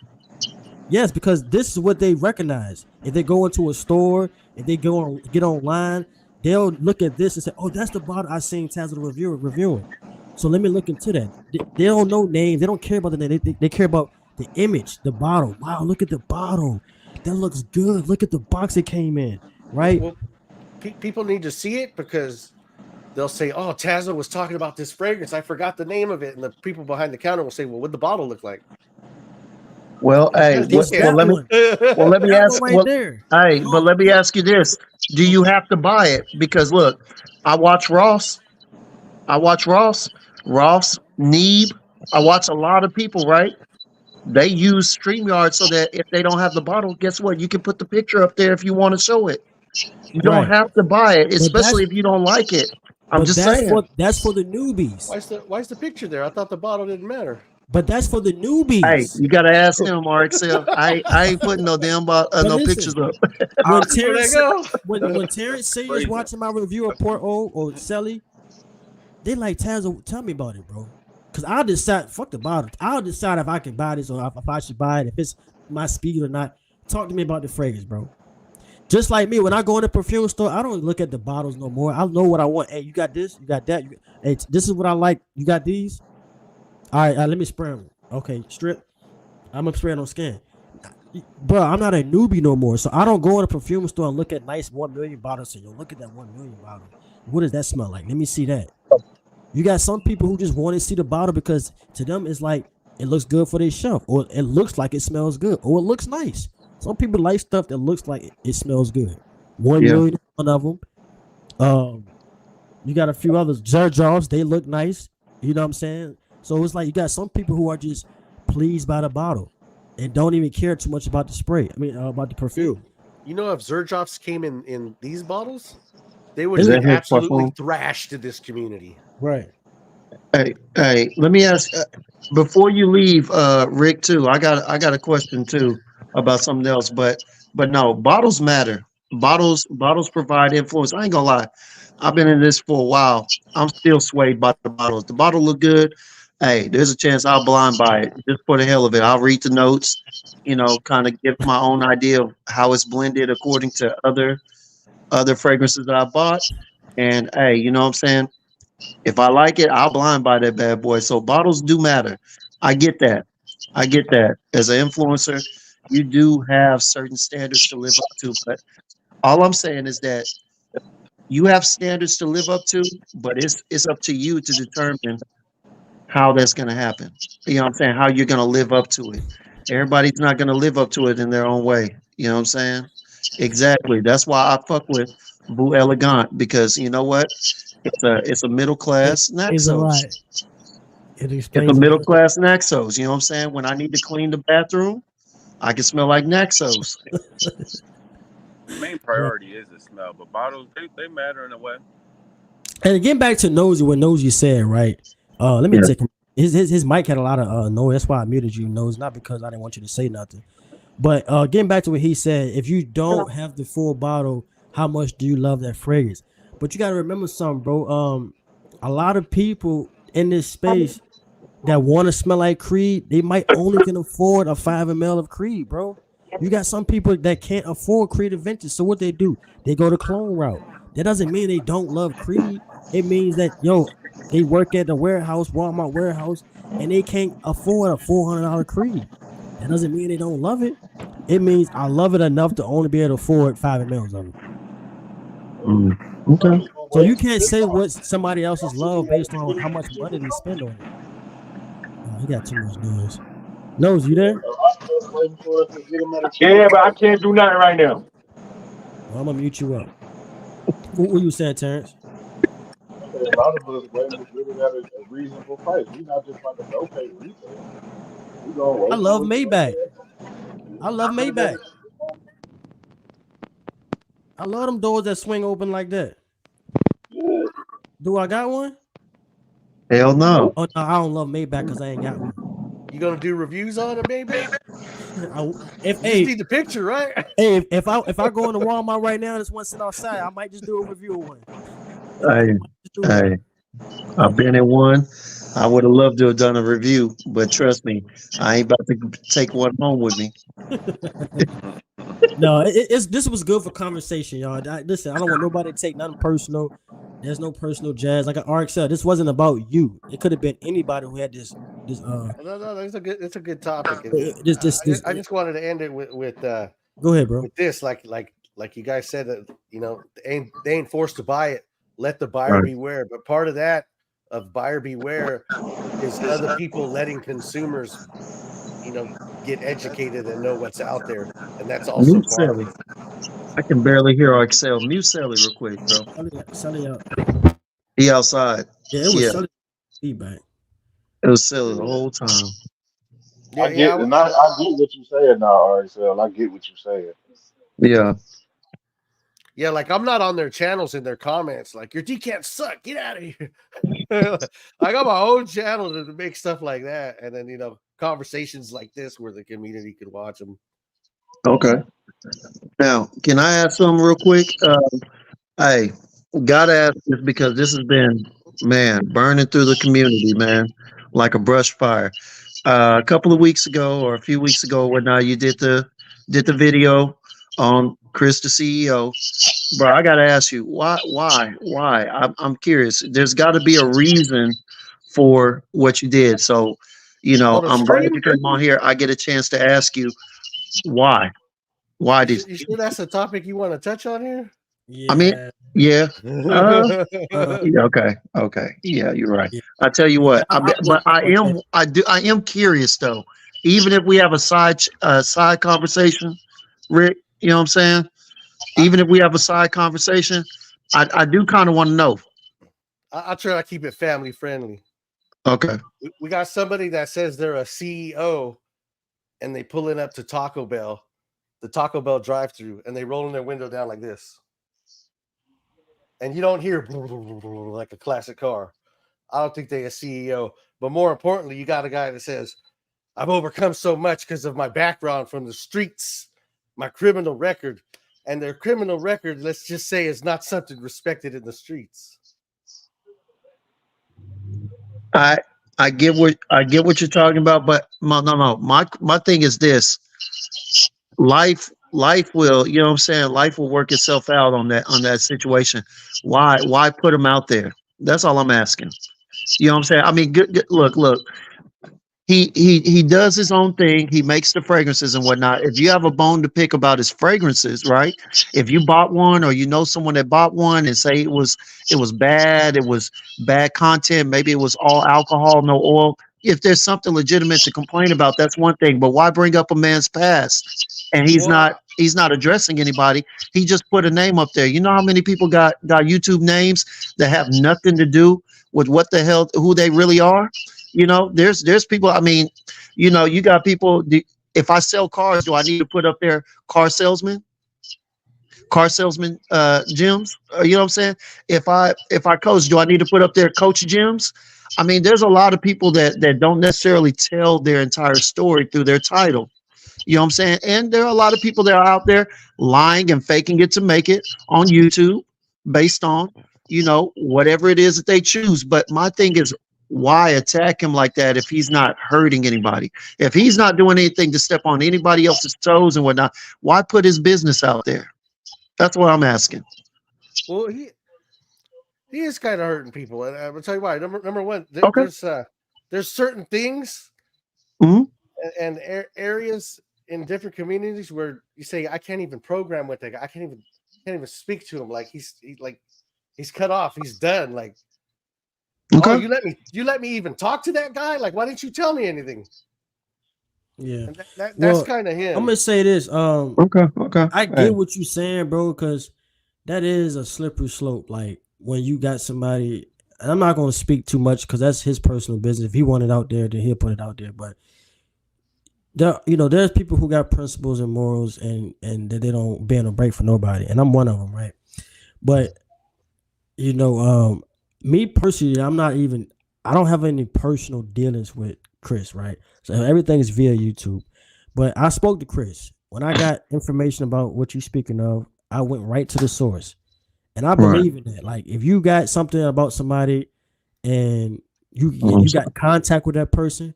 S1: yes, because this is what they recognize. If they go into a store, if they get online, they'll look at this and say, oh, that's the bottle I seen Taz the reviewer reviewing. So let me look into that. They don't know names. They don't care about the name. They care about the image, the bottle. Wow, look at the bottle. That looks good. Look at the box it came in, right?
S2: Well, people need to see it because they'll say, oh, Tazza was talking about this fragrance. I forgot the name of it. And the people behind the counter will say, well, what'd the bottle look like?
S3: Well, hey,
S1: It's that
S3: let me
S1: one.
S3: let me
S1: That
S3: ask.
S1: one right there.
S3: Hey,
S1: Oh,
S3: but let me ask you this: do you have to buy it? Because look, I watch Ross, Neeb. I watch a lot of people, right? They use StreamYard so that if they don't have the bottle, guess what? You can put the picture up there if you want to show it. You don't
S1: right.
S3: have to buy it,
S1: But
S3: especially if you don't like it. I'm
S1: but
S3: just
S1: that's
S3: saying.
S1: that's for the newbies.
S2: Why's the picture there? I thought the bottle didn't matter.
S1: But that's for the
S3: Hey,
S1: newbies.
S3: you gotta ask him, RXL. I ain't putting no damn no
S1: listen,
S3: pictures up.
S1: When
S2: Where'd
S1: Terrence
S2: I go?
S1: when Terrence Sayers
S6: Crazy.
S1: watching my review of Port O or Selly, they like, Taz, tell me about it, bro. Cause I'll decide. Fuck the bottle. I'll decide if I can buy this or if I should buy it. If it's my speed or not. Talk to me about the fragrance, bro. Just like me, when I go in the perfume store, I don't look at the bottles no more. I know what I want. Hey, you got this, you got that. Hey, this is what I like. You got these. All right, let me spray them. Okay, strip. I'm gonna spray it on skin. Bro, I'm not a newbie no more, so I don't go in a perfume store and look at nice 1 million bottles. And yo, look at that 1 million bottle. What does that smell like? Let me see that. You got some people who just want to see the bottle because to them it's like it looks good for their shelf, or it looks like it smells good, or it looks nice. Some people like stuff that looks like it smells good. 1 million, one of them. You got a few others. Zerjovs, they look nice. You know what I'm saying? So it's like you got some people who are just pleased by the bottle and don't even care too much about the spray. I mean, about the perfume.
S2: You know, if Zerjovs came in these bottles, they would
S3: Is
S2: be
S3: that his
S2: absolutely
S3: perfume?
S2: thrashed in this community.
S1: Right.
S3: Hey, let me ask before you leave, Rick. Too, I got a question too about something else, but no, bottles matter. Bottles provide influence. I ain't gonna lie, I've been in this for a while. I'm still swayed by the bottles. The bottle look good. Hey, there's a chance I'll blind buy it just for the hell of it. I'll read the notes, kind of get my own idea of how it's blended according to other fragrances that I bought. And hey, you know what I'm saying? If I like it, I'll blind buy that bad boy. So bottles do matter. I get that. I get that. As an influencer, you do have certain standards to live up to. But all I'm saying is that you have standards to live up to, but it's up to you to determine how that's going to happen. You know what I'm saying? How you're going to live up to it. Everybody's not going to live up to it in their own way. You know what I'm saying? Exactly. That's why I fuck with Boo Elegant, because you know what? It's a middle class
S1: It's a
S3: Naxos.
S1: lot. It
S3: It's a
S1: explains a
S3: middle
S1: lot.
S3: class Naxos. You know what I'm saying? When I need to clean the bathroom, I can smell like Naxos.
S6: The main
S1: Right.
S6: priority is the smell, but bottles they matter in a way.
S1: And again, back to Nosy, what Nosy said, right? Let me
S3: Yeah.
S1: take him. His mic had a lot of noise. That's why I muted you, Nose. Not because I didn't want you to say nothing. But getting back to what he said, if you don't have the full bottle, how much do you love that fragrance? But you got to remember something, bro. A lot of people in this space that want to smell like Creed, they might only can afford a 5 ml of Creed, bro. You got some people that can't afford Creed Adventures, so what they do? They go the clone route. That doesn't mean they don't love Creed. It means that they work at the warehouse, Walmart warehouse, and they can't afford a $400 Creed. That doesn't mean they don't love it. It means I love it enough to only be able to afford 5 ml of it.
S3: Okay.
S1: So you can't say what somebody else's love based on how much money they spend on it. Oh, he got too much noise. Nose, you there?
S5: Yeah, but I can't do nothing right now.
S1: Well, I'm gonna mute you up. What you saying, Terrence?
S4: A lot of us waiting to get it at a reasonable price. We're not just about to go pay retail. We gonna wait.
S1: I love Maybach. I love Maybach. I love them doors that swing open like that. Do I got one?
S3: Hell no.
S1: Oh no, I don't love Maybach because I ain't got one.
S2: You gonna do reviews on it, maybe?
S1: If
S2: You just need the picture, right?
S1: hey, if I go into Walmart right now and just want to sit outside, I might just do a review of one.
S3: Hey, I've been in one. I would have loved to have done a review, but trust me, I ain't about to take one home with me.
S1: No, this was good for conversation, y'all. Listen, I don't want nobody to take nothing personal. There's no personal jazz. Like RXL, this wasn't about you. It could have been anybody who had this.
S2: No, it's a good topic. I just wanted to end it with
S1: Go ahead, bro.
S2: with this, like you guys said that they ain't forced to buy it. Let the buyer beware. But part of that of buyer beware is other people letting consumers, get educated and know what's out there, and that's also
S3: Mute
S2: part of
S3: Sally.
S2: it.
S3: I can barely hear RXL. Mute Sally real quick, bro.
S1: Sally out.
S3: He outside.
S1: Yeah, it was
S3: Yeah,
S1: Sally feedback.
S3: it was Sally the whole time.
S2: Yeah,
S4: I get what you're saying now, RXL. I get what you're saying.
S3: Yeah.
S2: Yeah, like I'm not on their channels in their comments. Like your decants suck. Get out of here. I got my own channel to make stuff like that, and then conversations like this where the community could watch them.
S3: Okay. Now, can I ask something real quick? Hey, gotta ask this because this has been, man, burning through the community, man, like a brush fire. A couple of weeks ago or a few weeks ago, whatnot, you did the video on Chris, the CEO. Bro, I gotta ask you, why? I'm curious. There's got to be a reason for what you did. So,
S2: Oh, the
S3: I'm glad
S2: stream.
S3: you came on here. I get a chance to ask you why. Why did
S2: You sure that's a topic you want to touch on here?
S3: I mean?
S1: Yeah.
S3: Yeah. Uh,
S1: Uh,
S3: yeah. Okay. Okay. Yeah, you're right.
S1: yeah.
S3: I tell you
S1: Yeah.
S3: what. But I am curious though. Even if we have a side conversation, Rick. You know what I'm saying?
S2: I,
S3: Even if we have a side conversation, I do kind of want to know.
S2: I'll try to keep it family friendly.
S3: Okay.
S2: We got somebody that says they're a CEO and they pulling up to Taco Bell, the Taco Bell drive-through, and they rolling their window down like this, and you don't hear like a classic car. I don't think they a CEO, but more importantly, you got a guy that says, "I've overcome so much because of my background from the streets, my criminal record, and their criminal record, let's just say, is not something respected in the streets."
S3: I I get what you're talking about, but no. My thing is this: life will, you know what I'm saying? Life will work itself out on that situation. Why put them out there? That's all I'm asking. You know what I'm saying? I mean, look. He does his own thing. He makes the fragrances and whatnot. If you have a bone to pick about his fragrances, right? If you bought one or you know someone that bought one and say it was bad, it was bad content, maybe it was all alcohol, no oil. If there's something legitimate to complain about, that's one thing. But why bring up a man's past? And
S2: Well,
S3: he's not addressing anybody. He just put a name up there. You know how many people got YouTube names that have nothing to do with what the hell who they really are? There's people. I mean, you got people. If I sell cars, do I need to put up there car salesman gyms? You know what I'm saying? If I coach, do I need to put up there coach gyms? I mean, there's a lot of people that don't necessarily tell their entire story through their title. You know what I'm saying? And there are a lot of people that are out there lying and faking it to make it on YouTube based on, whatever it is that they choose. But my thing is, why attack him like that if he's not hurting anybody? If he's not doing anything to step on anybody else's toes and whatnot, why put his business out there? That's what I'm asking.
S2: well, he is kind of hurting people, and I'll tell you why. Number one,
S3: Okay.
S2: there's certain things
S3: Hmm.
S2: and areas in different communities where you say I can't even program with that guy. I can't even speak to him. Like he's cut off. He's done. Like, oh,
S3: Okay.
S2: you let me even talk to that guy. Like, why didn't you tell me anything?
S1: Yeah.
S2: And that's
S1: Well,
S2: kind of
S1: I'm
S2: him.
S1: gonna say this.
S3: Okay. Okay.
S1: I
S3: Hey.
S1: get what you're saying, bro, because that is a slippery slope. Like when you got somebody, and I'm not gonna speak too much because that's his personal business. If he want it out there, then he'll put it out there. But there's people who got principles and morals, and that they don't bend or break for nobody, and I'm one of them, right? But you know, me personally, I don't have any personal dealings with Chris, right? So everything is via YouTube. But I spoke to Chris. When I got information about what you're speaking of, I went right to the source. And I
S3: Right.
S1: believe in that. Like if you got something about somebody and
S3: I'm
S1: you got contact with that person,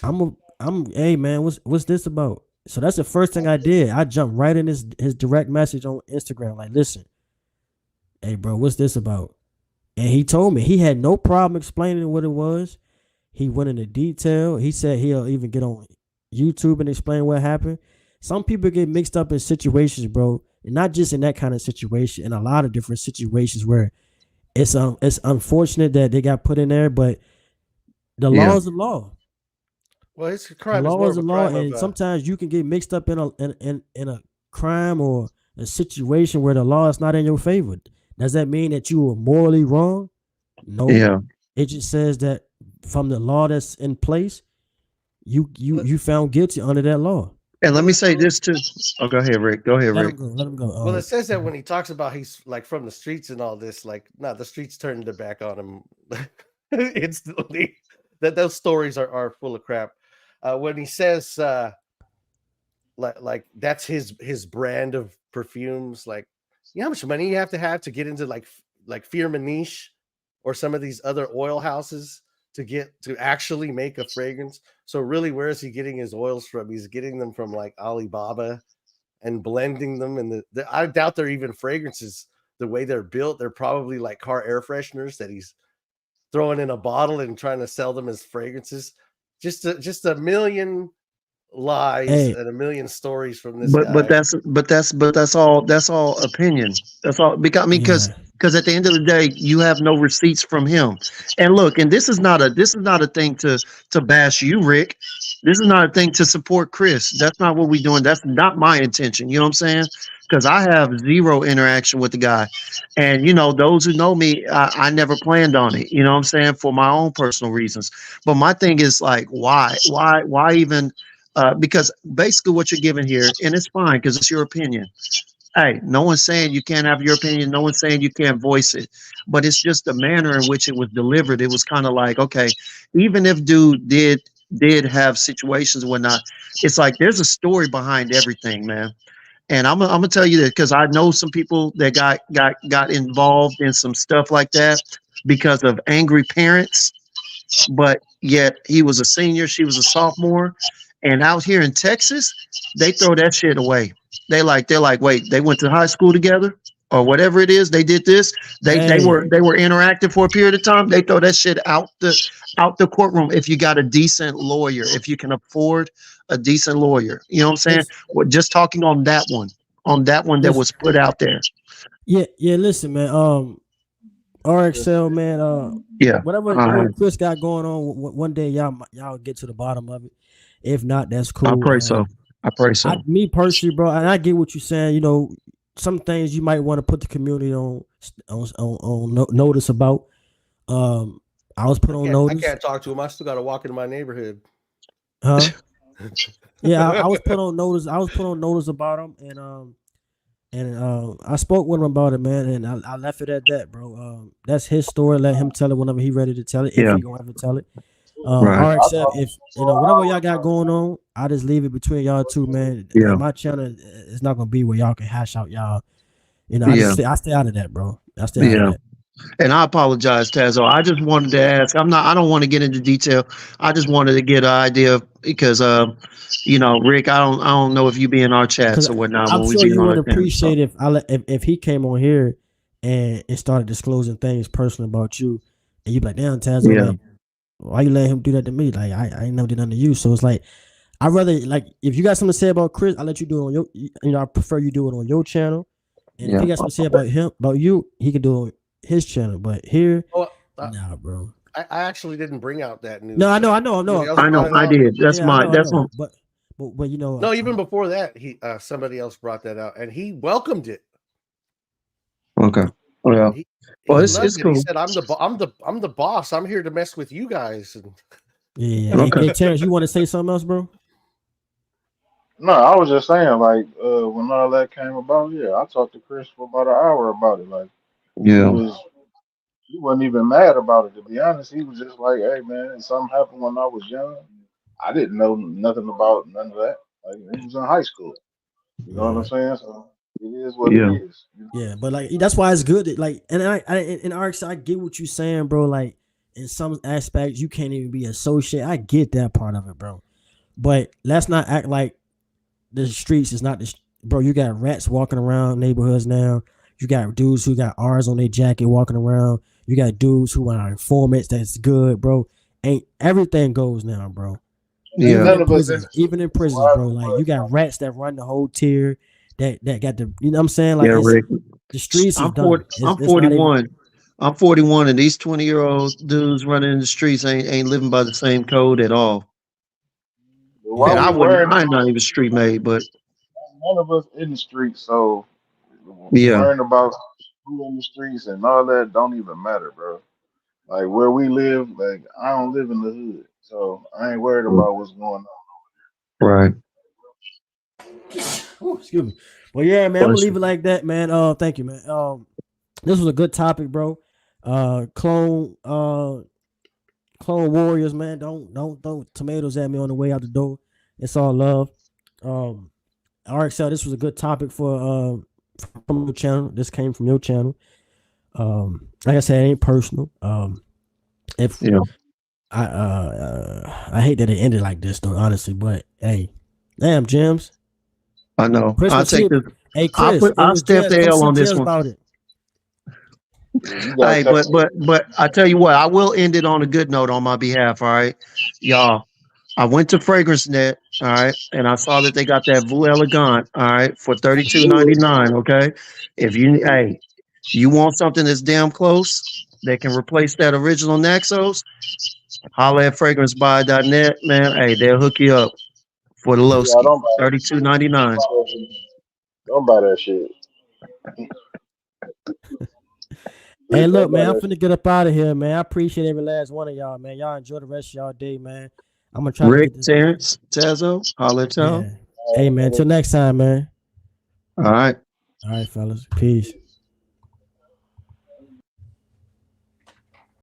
S1: hey man, what's this about? So that's the first thing I did. I jumped right in his direct message on Instagram. Like, listen, hey bro, what's this about? And he told me he had no problem explaining what it was. He went into detail. He said he'll even get on YouTube and explain what happened. Some people get mixed up in situations, bro, and not just in that kind of situation. In a lot of different situations where it's unfortunate that they got put in there, but the law
S3: Yeah.
S1: is the law.
S2: Well, his
S1: The
S2: crime is
S1: law
S2: more
S1: is
S2: of
S1: the
S2: a
S1: law,
S2: crime of
S1: and sometimes you can get mixed up in a crime or a situation where the law is not in your favor. Does that mean that you were morally wrong? No.
S3: Yeah.
S1: It just says that from the law that's in place, you found guilty under that law.
S3: And let
S2: well,
S3: me
S2: it,
S3: say
S2: well,
S3: this too. Oh, go ahead, Rick. Go ahead,
S1: Let
S3: Rick.
S1: him go. Let him go.
S2: well, it says that when he talks about he's like from the streets and all this, like, no, the streets turned their back on him instantly. That those stories are full of crap. When he says like that's his brand of perfumes, like you know how much money you have to get into like Firmenich or some of these other oil houses to get to actually make a fragrance. So really, where is he getting his oils from? He's getting them from like Alibaba and blending them. And I doubt they're even fragrances. The way they're built, they're probably like car air fresheners that he's throwing in a bottle and trying to sell them as fragrances. Just a million lies
S1: Hey,
S2: and a million stories from this
S3: But
S2: guy.
S3: that's all opinion. That's all because I mean
S1: yeah.
S3: because at the end of the day you have no receipts from him. And look, and this is not a thing to bash you, Rick. This is not a thing to support Chris. That's not what we're doing. That's not my intention. You know what I'm saying? Because I have zero interaction with the guy, and those who know me, I never planned on it. You know what I'm saying, for my own personal reasons. But my thing is like, why even? Because basically what you're giving here, and it's fine because it's your opinion. Hey, no one's saying you can't have your opinion. No one's saying you can't voice it. But it's just the manner in which it was delivered. It was kind of like, okay, even if dude did have situations and whatnot, it's like there's a story behind everything, man. And I'm gonna tell you that because I know some people that got involved in some stuff like that because of angry parents, but yet he was a senior, she was a sophomore, and out here in Texas, they throw that shit away. They're like, wait, they went to high school together or whatever it is. They did this. They
S1: Hey,
S3: were interactive for a period of time. They throw that shit out the courtroom if you got a decent lawyer, if you can afford a decent lawyer. You know what I'm saying?
S1: listen,
S3: We're just talking on that one that
S1: listen.
S3: was put out there.
S1: Yeah. Listen, man. RXL, man.
S3: Yeah.
S1: Whatever Chris got going on, one day y'all get to the bottom of it. If not, that's
S3: I
S1: cool.
S3: pray so. I pray so.
S1: Me personally, bro, and I get what you're saying. Some things you might want to put the community on notice about. I was put on
S2: I
S1: notice,
S2: can't talk to him. I still got to walk into my neighborhood.
S1: huh? Yeah, I was put on notice. I was put on notice about him, and I spoke with him about it, man, and I left it at that, bro. That's his story. Let him tell it whenever he ready to tell it, if
S3: Yeah.
S1: he gonna ever tell it.
S3: Right.
S1: RXL, if whatever y'all got going on, I just leave it between y'all two, man.
S3: Yeah.
S1: And my channel is not gonna be where y'all can hash out y'all.
S3: Yeah.
S1: I stay out of that, bro. I stay out of
S3: Yeah.
S1: that.
S3: And I apologize, Tazo. I just wanted to ask. I don't want to get into detail. I just wanted to get an idea because Rick, I don't know if you be in our chats
S1: Because
S3: or whatnot
S1: I'm
S3: when we
S1: sure
S3: be
S1: you
S3: on
S1: would
S3: our channel. So,
S1: appreciate if he came on here and started disclosing things personal about you, and you be like, damn, Tazo,
S3: yeah.
S1: like, why you let him do that to me? Like, I ain't never did nothing to you. So it's like, I rather, like, if you got something to say about Chris, I'll let you do it on your, I prefer you do it on your channel. And if
S3: Yeah.
S1: he got something to say about you, he can do it on his channel. But here,
S2: Oh,
S1: nah, bro.
S2: I actually didn't bring out that news.
S1: No, I know.
S2: Somebody else
S3: I know.
S2: brought it
S3: I
S2: out.
S3: did. That's
S1: Yeah, I know.
S3: that's my.
S1: But
S2: No, even before that, somebody else brought that out, and he welcomed it.
S3: Okay. Yeah.
S2: He
S3: Well,
S2: he
S3: it's
S2: loved it. He
S3: cool.
S2: said, I'm the boss. I'm here to mess with you guys." And
S1: yeah.
S3: Okay.
S1: Hey, Terrence, you want to say something else, bro?
S4: No, I was just saying, like, when all that came about, yeah, I talked to Chris for about an hour about it. Like, he
S3: Yeah.
S4: was, he wasn't even mad about it, to be honest. He was just like, hey, man, something happened when I was young. I didn't know nothing about none of that. Like, he was in high school. You know what I'm
S1: Yeah.
S4: saying? So it is what it
S3: Yeah.
S4: is.
S1: Yeah, but like that's why it's good. That, like, and in RX, I get what you're saying, bro. Like in some aspects, you can't even be associated. I get that part of it, bro. But let's not act like the streets is not the bro. You got rats walking around neighborhoods now. You got dudes who got R's on their jacket walking around. You got dudes who are informants. That's good, bro. Ain't everything goes now, bro.
S4: Ain't
S3: Yeah.
S4: none of us in the
S1: Even in
S4: streets. So
S1: prisons,
S4: why
S1: bro. Like you got rats that run the whole tier. That got the you know what I'm saying? Like
S3: Yeah,
S1: it's
S3: Rick.
S1: the streets is
S3: I'm
S1: done.
S3: 40. I'm
S1: It's not even
S3: 41. I'm 41, and these 20-year-old dudes running in the streets ain't living by the same code at all.
S4: but why
S1: yeah.
S3: And
S4: we worrying
S3: I'm not
S4: about
S3: even street made, but
S4: none of us in the streets? So
S3: yeah.
S4: worrying about who in the streets and all that don't even matter, bro. Like where we live, like I don't live in the hood, so I ain't worried about what's going on.
S3: Right.
S1: Ooh, excuse me. Well, yeah, man. I'm gonna
S3: Bless
S1: leave
S3: you.
S1: it like that, man. Thank you, man. This was a good topic, bro. Clone warriors, man. Don't throw tomatoes at me on the way out the door. It's all love. RXL, this was a good topic for from your channel. This came from your channel. Like I said, it ain't personal. If
S3: Yeah.
S1: I hate that it ended like this though, honestly. But hey, damn, James.
S3: I know.
S1: Chris
S3: I'll
S1: was
S3: take
S1: here.
S3: this.
S1: Hey, Chris, it
S3: I'll
S1: was
S3: step
S1: Jazz.
S3: the
S1: Come
S3: L
S1: see
S3: on this
S1: Jazz
S3: one.
S1: about it.
S4: You gotta
S3: Hey,
S4: take
S3: but I tell you what, I will end it on a good note on my behalf. All right, y'all. I went to Fragrance Net, all right, and I saw that they got that Vue Elegant, all right, for $32.99. Okay, if you want something that's damn close that can replace that original Naxos, holla at fragrancebuy.net, man. Hey, they'll hook you up for the
S4: yeah,
S3: Lowski,
S4: don't buy that shit.
S3: $32.99.
S4: Don't buy that shit.
S1: Hey,
S4: Please
S1: look,
S4: don't buy
S1: man, I'm
S4: that
S1: finna get up out of here, man. I appreciate every last one of y'all, man. Y'all enjoy the rest of y'all day, man. I'm gonna try to
S3: Rick,
S1: get this.
S3: Terrence, Tazo, holla at y'all.
S1: Yeah. Hey, man. Till next time, man.
S3: All right.
S1: All right, fellas. Peace.